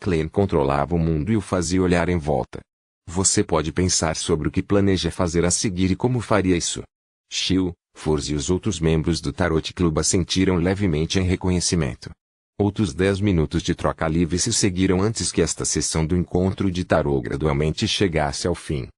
Clem controlava o mundo e o fazia olhar em volta. Você pode pensar sobre o que planeja fazer a seguir e como faria isso. Xiu, Force e os outros membros do Tarot Club assentiram levemente em reconhecimento. Outros 10 minutos de troca livre se seguiram antes que esta sessão do encontro de tarô gradualmente chegasse ao fim.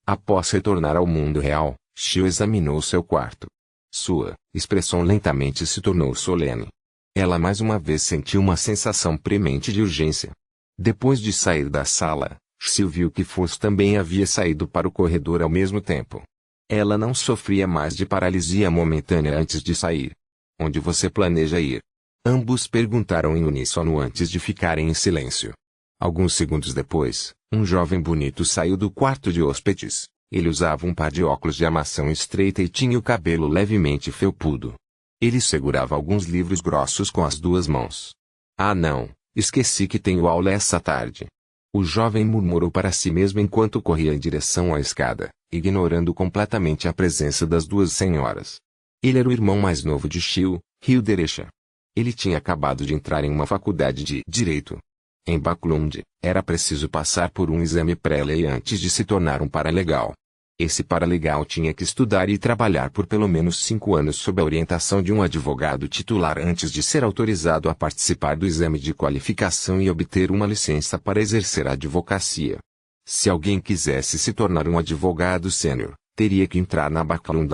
Após retornar ao mundo real, Xiu examinou seu quarto. Sua expressão lentamente se tornou solene. Ela mais uma vez sentiu uma sensação premente de urgência. Depois de sair da sala, Xiu viu que Force também havia saído para o corredor ao mesmo tempo. Ela não sofria mais de paralisia momentânea antes de sair. Onde você planeja ir? Ambos perguntaram em uníssono antes de ficarem em silêncio. Alguns segundos depois, um jovem bonito saiu do quarto de hóspedes. Ele usava um par de óculos de armação estreita e tinha o cabelo levemente felpudo. Ele segurava alguns livros grossos com as duas mãos. Ah não, esqueci que tenho aula essa tarde. O jovem murmurou para si mesmo enquanto corria em direção à escada, ignorando completamente a presença das duas senhoras. Ele era o irmão mais novo de Xiu, Hilderecha. Ele tinha acabado de entrar em uma faculdade de Direito. Em Baclund, era preciso passar por um exame pré-lei antes de se tornar um paralegal. Esse paralegal tinha que estudar e trabalhar por pelo menos 5 anos sob a orientação de um advogado titular antes de ser autorizado a participar do exame de qualificação e obter uma licença para exercer a advocacia. Se alguém quisesse se tornar um advogado sênior, teria que entrar na Baclund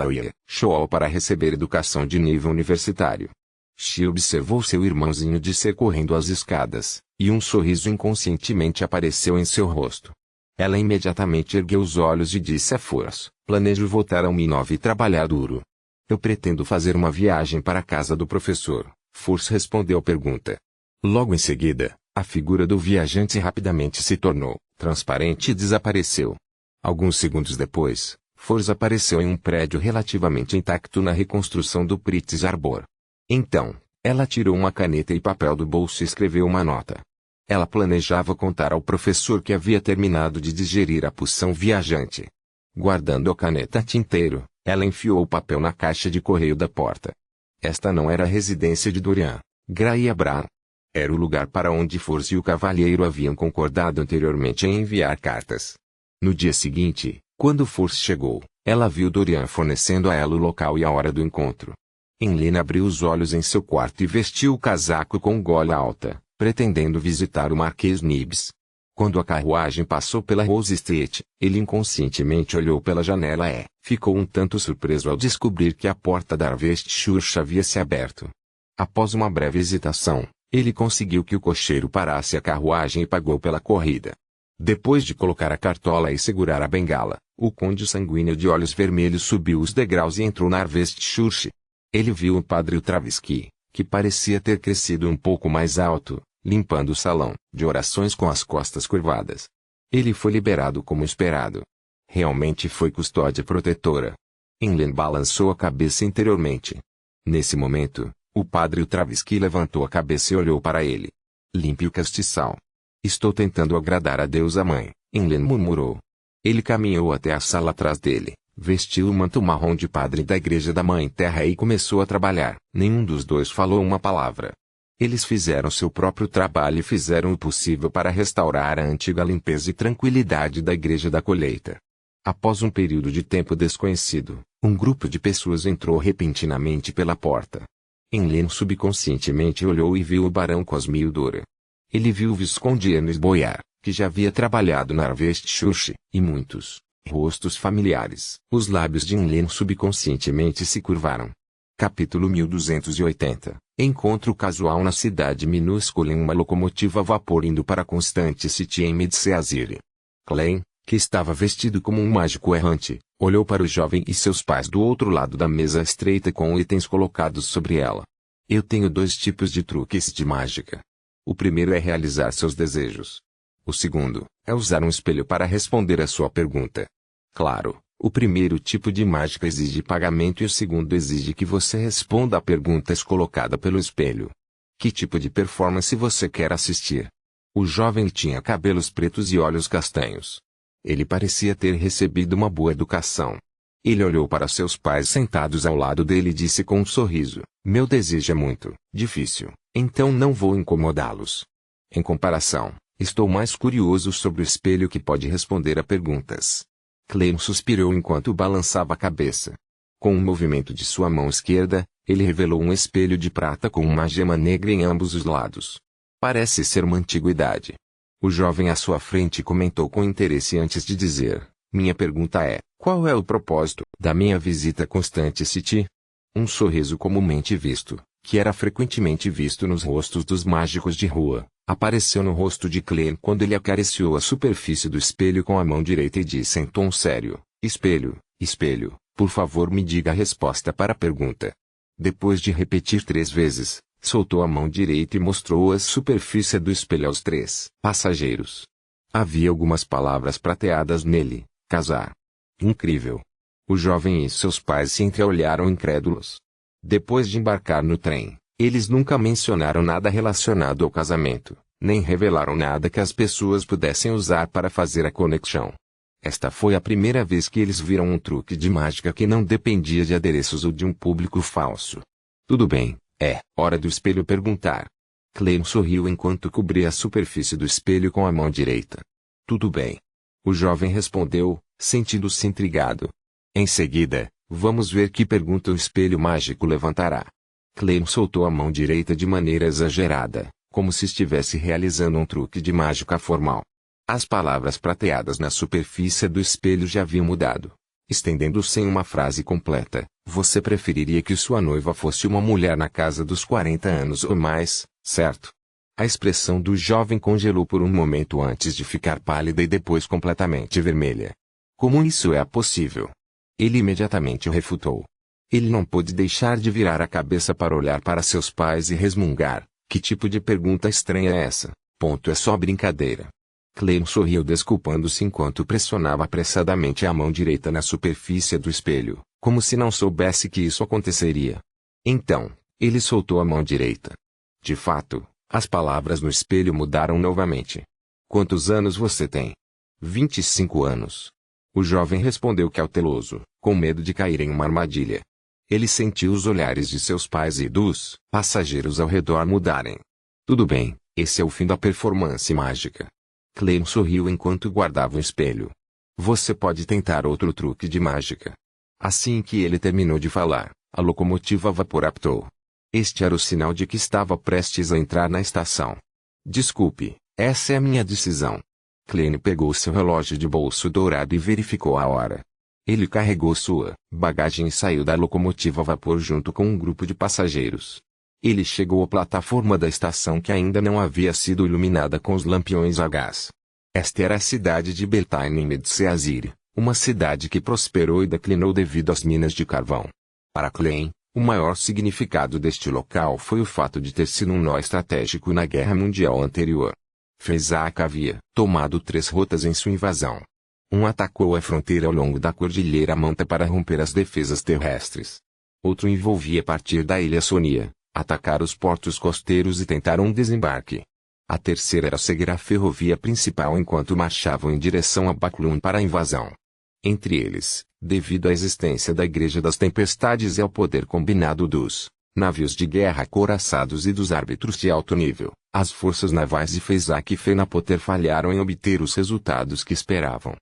Shoal para receber educação de nível universitário. Xi observou seu irmãozinho descer correndo as escadas, e um sorriso inconscientemente apareceu em seu rosto. Ela imediatamente ergueu os olhos e disse a Force: planejo voltar ao Mi9 e trabalhar duro. Eu pretendo fazer uma viagem para a casa do professor, Force respondeu a pergunta. Logo em seguida, a figura do viajante rapidamente se tornou transparente e desapareceu. Alguns segundos depois, Force apareceu em um prédio relativamente intacto na reconstrução do Pritz Arbor. Então, ela tirou uma caneta e papel do bolso e escreveu uma nota. Ela planejava contar ao professor que havia terminado de digerir a poção viajante. Guardando a caneta tinteiro, ela enfiou o papel na caixa de correio da porta. Esta não era a residência de Dorian Graiebran. Era o lugar para onde Force e o cavalheiro haviam concordado anteriormente em enviar cartas. No dia seguinte, quando Force chegou, ela viu Dorian fornecendo a ela o local e a hora do encontro. Enlyn abriu os olhos em seu quarto e vestiu o casaco com gola alta, pretendendo visitar o Marquês Nibs. Quando a carruagem passou pela Rose Street, ele inconscientemente olhou pela janela e ficou um tanto surpreso ao descobrir que a porta da Harvest Church havia se aberto. Após uma breve hesitação, ele conseguiu que o cocheiro parasse a carruagem e pagou pela corrida. Depois de colocar a cartola e segurar a bengala, o conde sanguíneo de olhos vermelhos subiu os degraus e entrou na Harvest Church. Ele viu o padre Travisky, que parecia ter crescido um pouco mais alto, limpando o salão de orações com as costas curvadas. Ele foi liberado como esperado. Realmente foi custódia protetora. Enlyn balançou a cabeça interiormente. Nesse momento, o padre Travisky levantou a cabeça e olhou para ele. Limpe o castiçal. Estou tentando agradar a deusa mãe, Enlyn murmurou. Ele caminhou até a sala atrás dele. Vestiu o manto marrom de padre da igreja da Mãe Terra e começou a trabalhar. Nenhum dos dois falou uma palavra. Eles fizeram seu próprio trabalho e fizeram o possível para restaurar a antiga limpeza e tranquilidade da igreja da colheita. Após um período de tempo desconhecido, um grupo de pessoas entrou repentinamente pela porta. Enlyn subconscientemente olhou e viu o barão Cosmildor. Ele viu o Visconde Ernest Boyar, que já havia trabalhado na Harvest Church, e muitos rostos familiares. Os lábios de Enlyn subconscientemente se curvaram. Capítulo 1280. Encontro casual na cidade minúscula em uma locomotiva a vapor indo para Constante City em Midseazire. Clem, que estava vestido como um mágico errante, olhou para o jovem e seus pais do outro lado da mesa estreita com itens colocados sobre ela. Eu tenho 2 tipos de truques de mágica. O primeiro é realizar seus desejos. O segundo é usar um espelho para responder a sua pergunta. Claro, o primeiro tipo de mágica exige pagamento e o segundo exige que você responda a perguntas colocadas pelo espelho. Que tipo de performance você quer assistir? O jovem tinha cabelos pretos e olhos castanhos. Ele parecia ter recebido uma boa educação. Ele olhou para seus pais sentados ao lado dele e disse com um sorriso: meu desejo é muito difícil, então não vou incomodá-los. Em comparação, Estou mais curioso sobre o espelho que pode responder a perguntas. Clem suspirou enquanto balançava a cabeça. Com um movimento de sua mão esquerda, ele revelou um espelho de prata com uma gema negra em ambos os lados. Parece ser uma antiguidade. O jovem à sua frente comentou com interesse antes de dizer: minha pergunta é, qual é o propósito da minha visita constante a City? Um sorriso comumente visto, que era frequentemente visto nos rostos dos mágicos de rua, apareceu no rosto de Clem quando ele acariciou a superfície do espelho com a mão direita e disse em tom sério: espelho, espelho, por favor me diga a resposta para a pergunta. Depois de repetir 3 vezes, soltou a mão direita e mostrou a superfície do espelho aos 3 passageiros. Havia algumas palavras prateadas nele: casar. Incrível. O jovem e seus pais se entreolharam incrédulos. Depois de embarcar no trem, eles nunca mencionaram nada relacionado ao casamento, nem revelaram nada que as pessoas pudessem usar para fazer a conexão. Esta foi a primeira vez que eles viram um truque de mágica que não dependia de adereços ou de um público falso. Tudo bem, é hora do espelho perguntar. Clem sorriu enquanto cobria a superfície do espelho com a mão direita. Tudo bem. O jovem respondeu, sentindo-se intrigado. Em seguida, vamos ver que pergunta o espelho mágico levantará. Clem soltou a mão direita de maneira exagerada, como se estivesse realizando um truque de mágica formal. As palavras prateadas na superfície do espelho já haviam mudado. Estendendo-se em uma frase completa: você preferiria que sua noiva fosse uma mulher na casa dos 40 anos ou mais, certo? A expressão do jovem congelou por um momento antes de ficar pálida e depois completamente vermelha. Como isso é possível? Ele imediatamente refutou. Ele não pôde deixar de virar a cabeça para olhar para seus pais e resmungar: que tipo de pergunta estranha é essa? É só brincadeira. Clem sorriu desculpando-se enquanto pressionava apressadamente a mão direita na superfície do espelho, como se não soubesse que isso aconteceria. Então, ele soltou a mão direita. De fato, as palavras no espelho mudaram novamente. Quantos anos você tem? 25 anos. O jovem respondeu cauteloso, com medo de cair em uma armadilha. Ele sentiu os olhares de seus pais e dos passageiros ao redor mudarem. Tudo bem, esse é o fim da performance mágica. Clem sorriu enquanto guardava o espelho. Você pode tentar outro truque de mágica. Assim que ele terminou de falar, a locomotiva a vapor apitou. Este era o sinal de que estava prestes a entrar na estação. Desculpe, essa é a minha decisão. Clem pegou seu relógio de bolso dourado e verificou a hora. Ele carregou sua bagagem e saiu da locomotiva a vapor junto com um grupo de passageiros. Ele chegou à plataforma da estação que ainda não havia sido iluminada com os lampiões a gás. Esta era a cidade de Beltane em Medceazir, uma cidade que prosperou e declinou devido às minas de carvão. Para Clem, o maior significado deste local foi o fato de ter sido um nó estratégico na Guerra Mundial anterior. Fezak havia tomado 3 rotas em sua invasão. Um atacou a fronteira ao longo da Cordilheira Manta para romper as defesas terrestres. Outro envolvia partir da ilha Sonia, atacar os portos costeiros e tentar um desembarque. A terceira era seguir a ferrovia principal enquanto marchavam em direção a Baklun para a invasão. Entre eles, devido à existência da Igreja das Tempestades e ao poder combinado dos navios de guerra acoraçados e dos árbitros de alto nível, as forças navais de Fezak e Fenapoter falharam em obter os resultados que esperavam.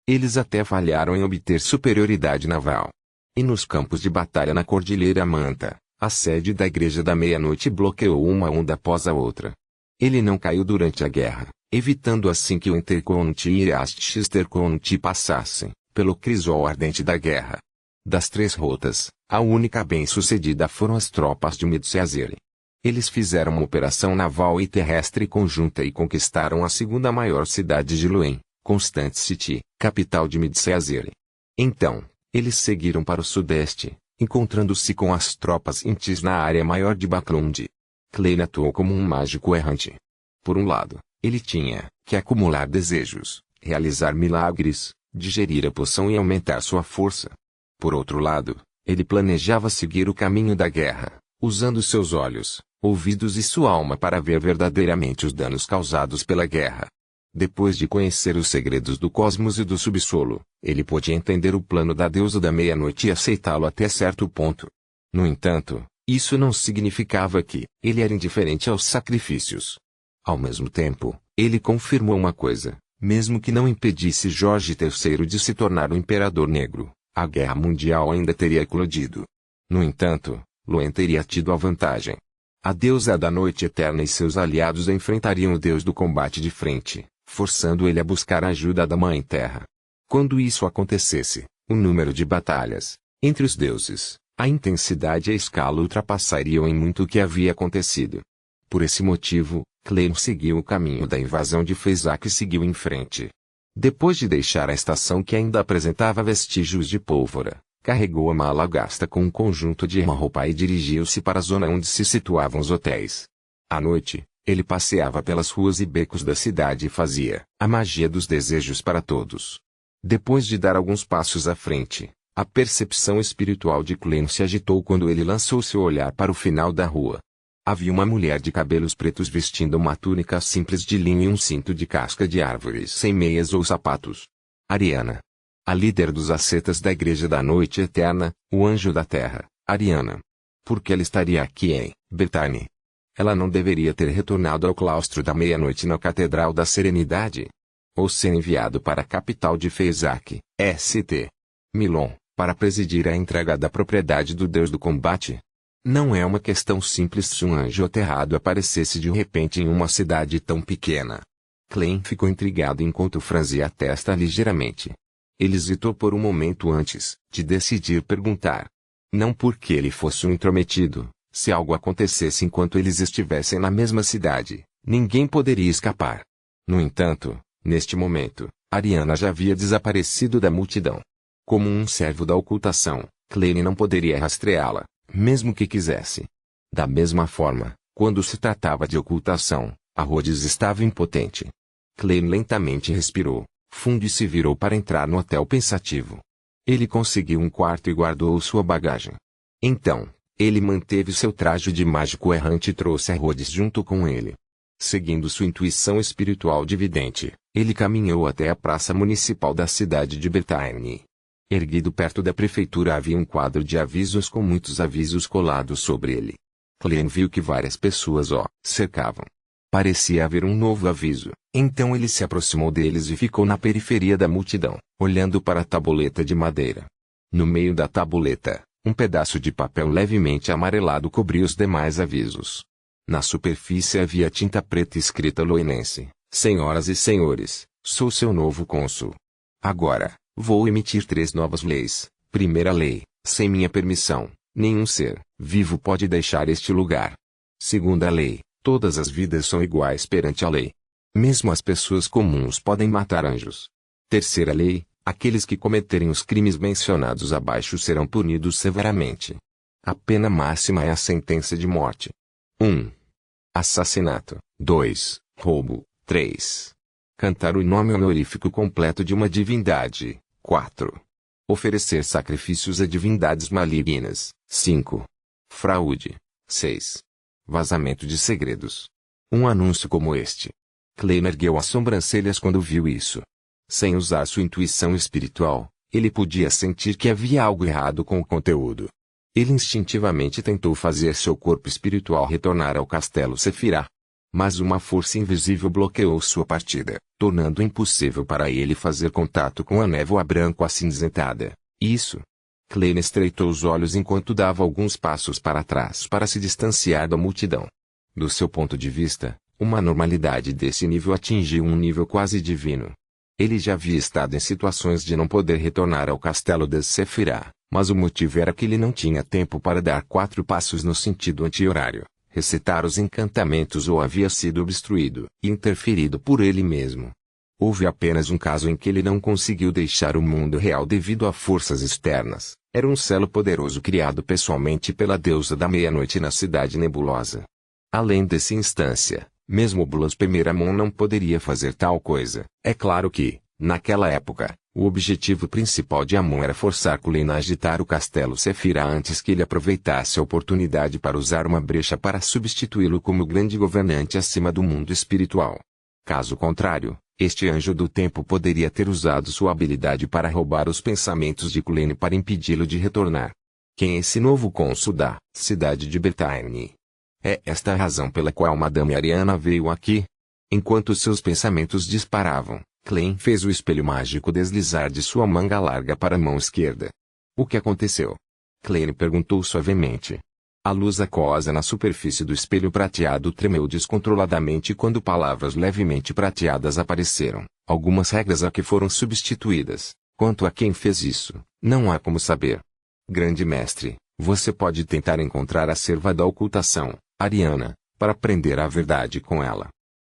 Eles até falharam em obter superioridade naval. E nos campos de batalha na Cordilheira Manta, a sede da Igreja da Meia-Noite bloqueou uma onda após a outra. Ele não caiu durante a guerra, evitando assim que o Interconti e Aststerconti passassem pelo crisol ardente da guerra. Das 3 rotas, a única bem-sucedida foram as tropas de Medceazir. Eles fizeram uma operação naval e terrestre conjunta e conquistaram a segunda maior cidade de Luen, Constant City, capital de Medceazir. Então, eles seguiram para o sudeste, encontrando-se com as tropas intis na área maior de Baklund. Clem atuou como um mágico errante. Por um lado, ele tinha que acumular desejos, realizar milagres, digerir a poção e aumentar sua força. Por outro lado, ele planejava seguir o caminho da guerra, usando seus olhos, ouvidos e sua alma para ver verdadeiramente os danos causados pela guerra. Depois de conhecer os segredos do cosmos e do subsolo, ele pôde entender o plano da deusa da meia-noite e aceitá-lo até certo ponto. No entanto, isso não significava que ele era indiferente aos sacrifícios. Ao mesmo tempo, Ele confirmou uma coisa: mesmo que não impedisse Jorge III de se tornar o imperador negro, a guerra mundial ainda teria eclodido. No entanto, Luen teria tido a vantagem. A deusa da noite eterna e seus aliados enfrentariam o deus do combate de frente, forçando ele a buscar a ajuda da Mãe Terra. Quando isso acontecesse, o número de batalhas entre os deuses, a intensidade e a escala ultrapassariam em muito o que havia acontecido. Por esse motivo, Clegane seguiu o caminho da invasão de Fezak e seguiu em frente. Depois de deixar a estação que ainda apresentava vestígios de pólvora, carregou a mala gasta com um conjunto de roupa e dirigiu-se para a zona onde se situavam os hotéis. À noite, ele passeava pelas ruas e becos da cidade e fazia a magia dos desejos para todos. Depois de dar alguns passos à frente, a percepção espiritual de Clegane se agitou quando ele lançou seu olhar para o final da rua. Havia uma mulher de cabelos pretos vestindo uma túnica simples de linho e um cinto de casca de árvores sem meias ou sapatos. Ariana. A líder dos ascetas da Igreja da Noite Eterna, o Anjo da Terra, Ariana. Por que ela estaria aqui em Bethany? Ela não deveria ter retornado ao claustro da meia-noite na Catedral da Serenidade? Ou ser enviado para a capital de Fezak, St. Milon, para presidir a entrega da propriedade do Deus do Combate? Não é uma questão simples se um anjo aterrado aparecesse de repente em uma cidade tão pequena. Clegane ficou intrigado enquanto franzia a testa ligeiramente. Ele hesitou por um momento antes de decidir perguntar. Não porque ele fosse um intrometido, se algo acontecesse enquanto eles estivessem na mesma cidade, ninguém poderia escapar. No entanto, neste momento, Ariana já havia desaparecido da multidão. Como um servo da ocultação, Clegane não poderia rastreá-la, mesmo que quisesse. Da mesma forma, quando se tratava de ocultação, a Rhodes estava impotente. Clegane lentamente respirou fundo e se virou para entrar no hotel pensativo. Ele conseguiu um quarto e guardou sua bagagem. Então, ele manteve seu traje de mágico errante e trouxe a Rhodes junto com ele. Seguindo sua intuição espiritual de vidente, ele caminhou até a praça municipal da cidade de Bethany. Erguido perto da prefeitura havia um quadro de avisos com muitos avisos colados sobre ele. Clegane viu que várias pessoas o cercavam. Parecia haver um novo aviso, então ele se aproximou deles e ficou na periferia da multidão, olhando para a tabuleta de madeira. No meio da tabuleta, um pedaço de papel levemente amarelado cobria os demais avisos. Na superfície havia tinta preta escrita loenense: Senhoras e senhores, sou seu novo cônsul. Agora, vou emitir 3 novas leis. Primeira lei: sem minha permissão, nenhum ser vivo pode deixar este lugar. Segunda lei: todas as vidas são iguais perante a lei. Mesmo as pessoas comuns podem matar anjos. Terceira lei: aqueles que cometerem os crimes mencionados abaixo serão punidos severamente. A pena máxima é a sentença de morte. 1. Assassinato. 2. Roubo. 3. Cantar o nome honorífico completo de uma divindade. 4. Oferecer sacrifícios a divindades malignas. 5. Fraude. 6. Vazamento de segredos. Um anúncio como este. Clegane ergueu as sobrancelhas quando viu isso. Sem usar sua intuição espiritual, ele podia sentir que havia algo errado com o conteúdo. Ele instintivamente tentou fazer seu corpo espiritual retornar ao castelo Sefirah. Mas uma força invisível bloqueou sua partida, tornando impossível para ele fazer contato com a névoa branco-acinzentada. Isso. Clegane estreitou os olhos enquanto dava alguns passos para trás para se distanciar da multidão. Do seu ponto de vista, uma normalidade desse nível atingiu um nível quase divino. Ele já havia estado em situações de não poder retornar ao castelo de Sefirah, mas o motivo era que ele não tinha tempo para dar 4 passos no sentido anti-horário, recitar os encantamentos ou havia sido obstruído e interferido por ele mesmo. Houve apenas um caso em que ele não conseguiu deixar o mundo real devido a forças externas. Era um selo poderoso criado pessoalmente pela deusa da meia-noite na cidade nebulosa. Além dessa instância, mesmo Blasphemous não poderia fazer tal coisa. É claro que, naquela época, o objetivo principal de Amon era forçar Clegane a agitar o castelo Sefirah antes que ele aproveitasse a oportunidade para usar uma brecha para substituí-lo como grande governante acima do mundo espiritual. Caso contrário, este anjo do tempo poderia ter usado sua habilidade para roubar os pensamentos de Clegane para impedi-lo de retornar. Quem é esse novo cônsul da cidade de Bethany? É esta a razão pela qual Madame Ariana veio aqui? Enquanto seus pensamentos disparavam, Klein fez o espelho mágico deslizar de sua manga larga para a mão esquerda. O que aconteceu? Klein perguntou suavemente. A luz aquosa na superfície do espelho prateado tremeu descontroladamente quando palavras levemente prateadas apareceram. Algumas regras a que foram substituídas. Quanto a quem fez isso, não há como saber. Grande mestre, você pode tentar encontrar a serva da ocultação, Ariana, para aprender a verdade com ela.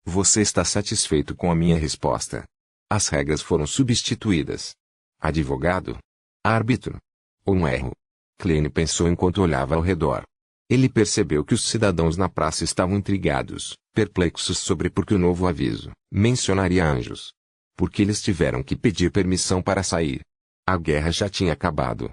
Você está satisfeito com a minha resposta? As regras foram substituídas. Advogado? Árbitro? Ou um erro? Klein pensou enquanto olhava ao redor. Ele percebeu que os cidadãos na praça estavam intrigados, perplexos sobre por que o novo aviso mencionaria anjos. Porque eles tiveram que pedir permissão para sair. A guerra já tinha acabado,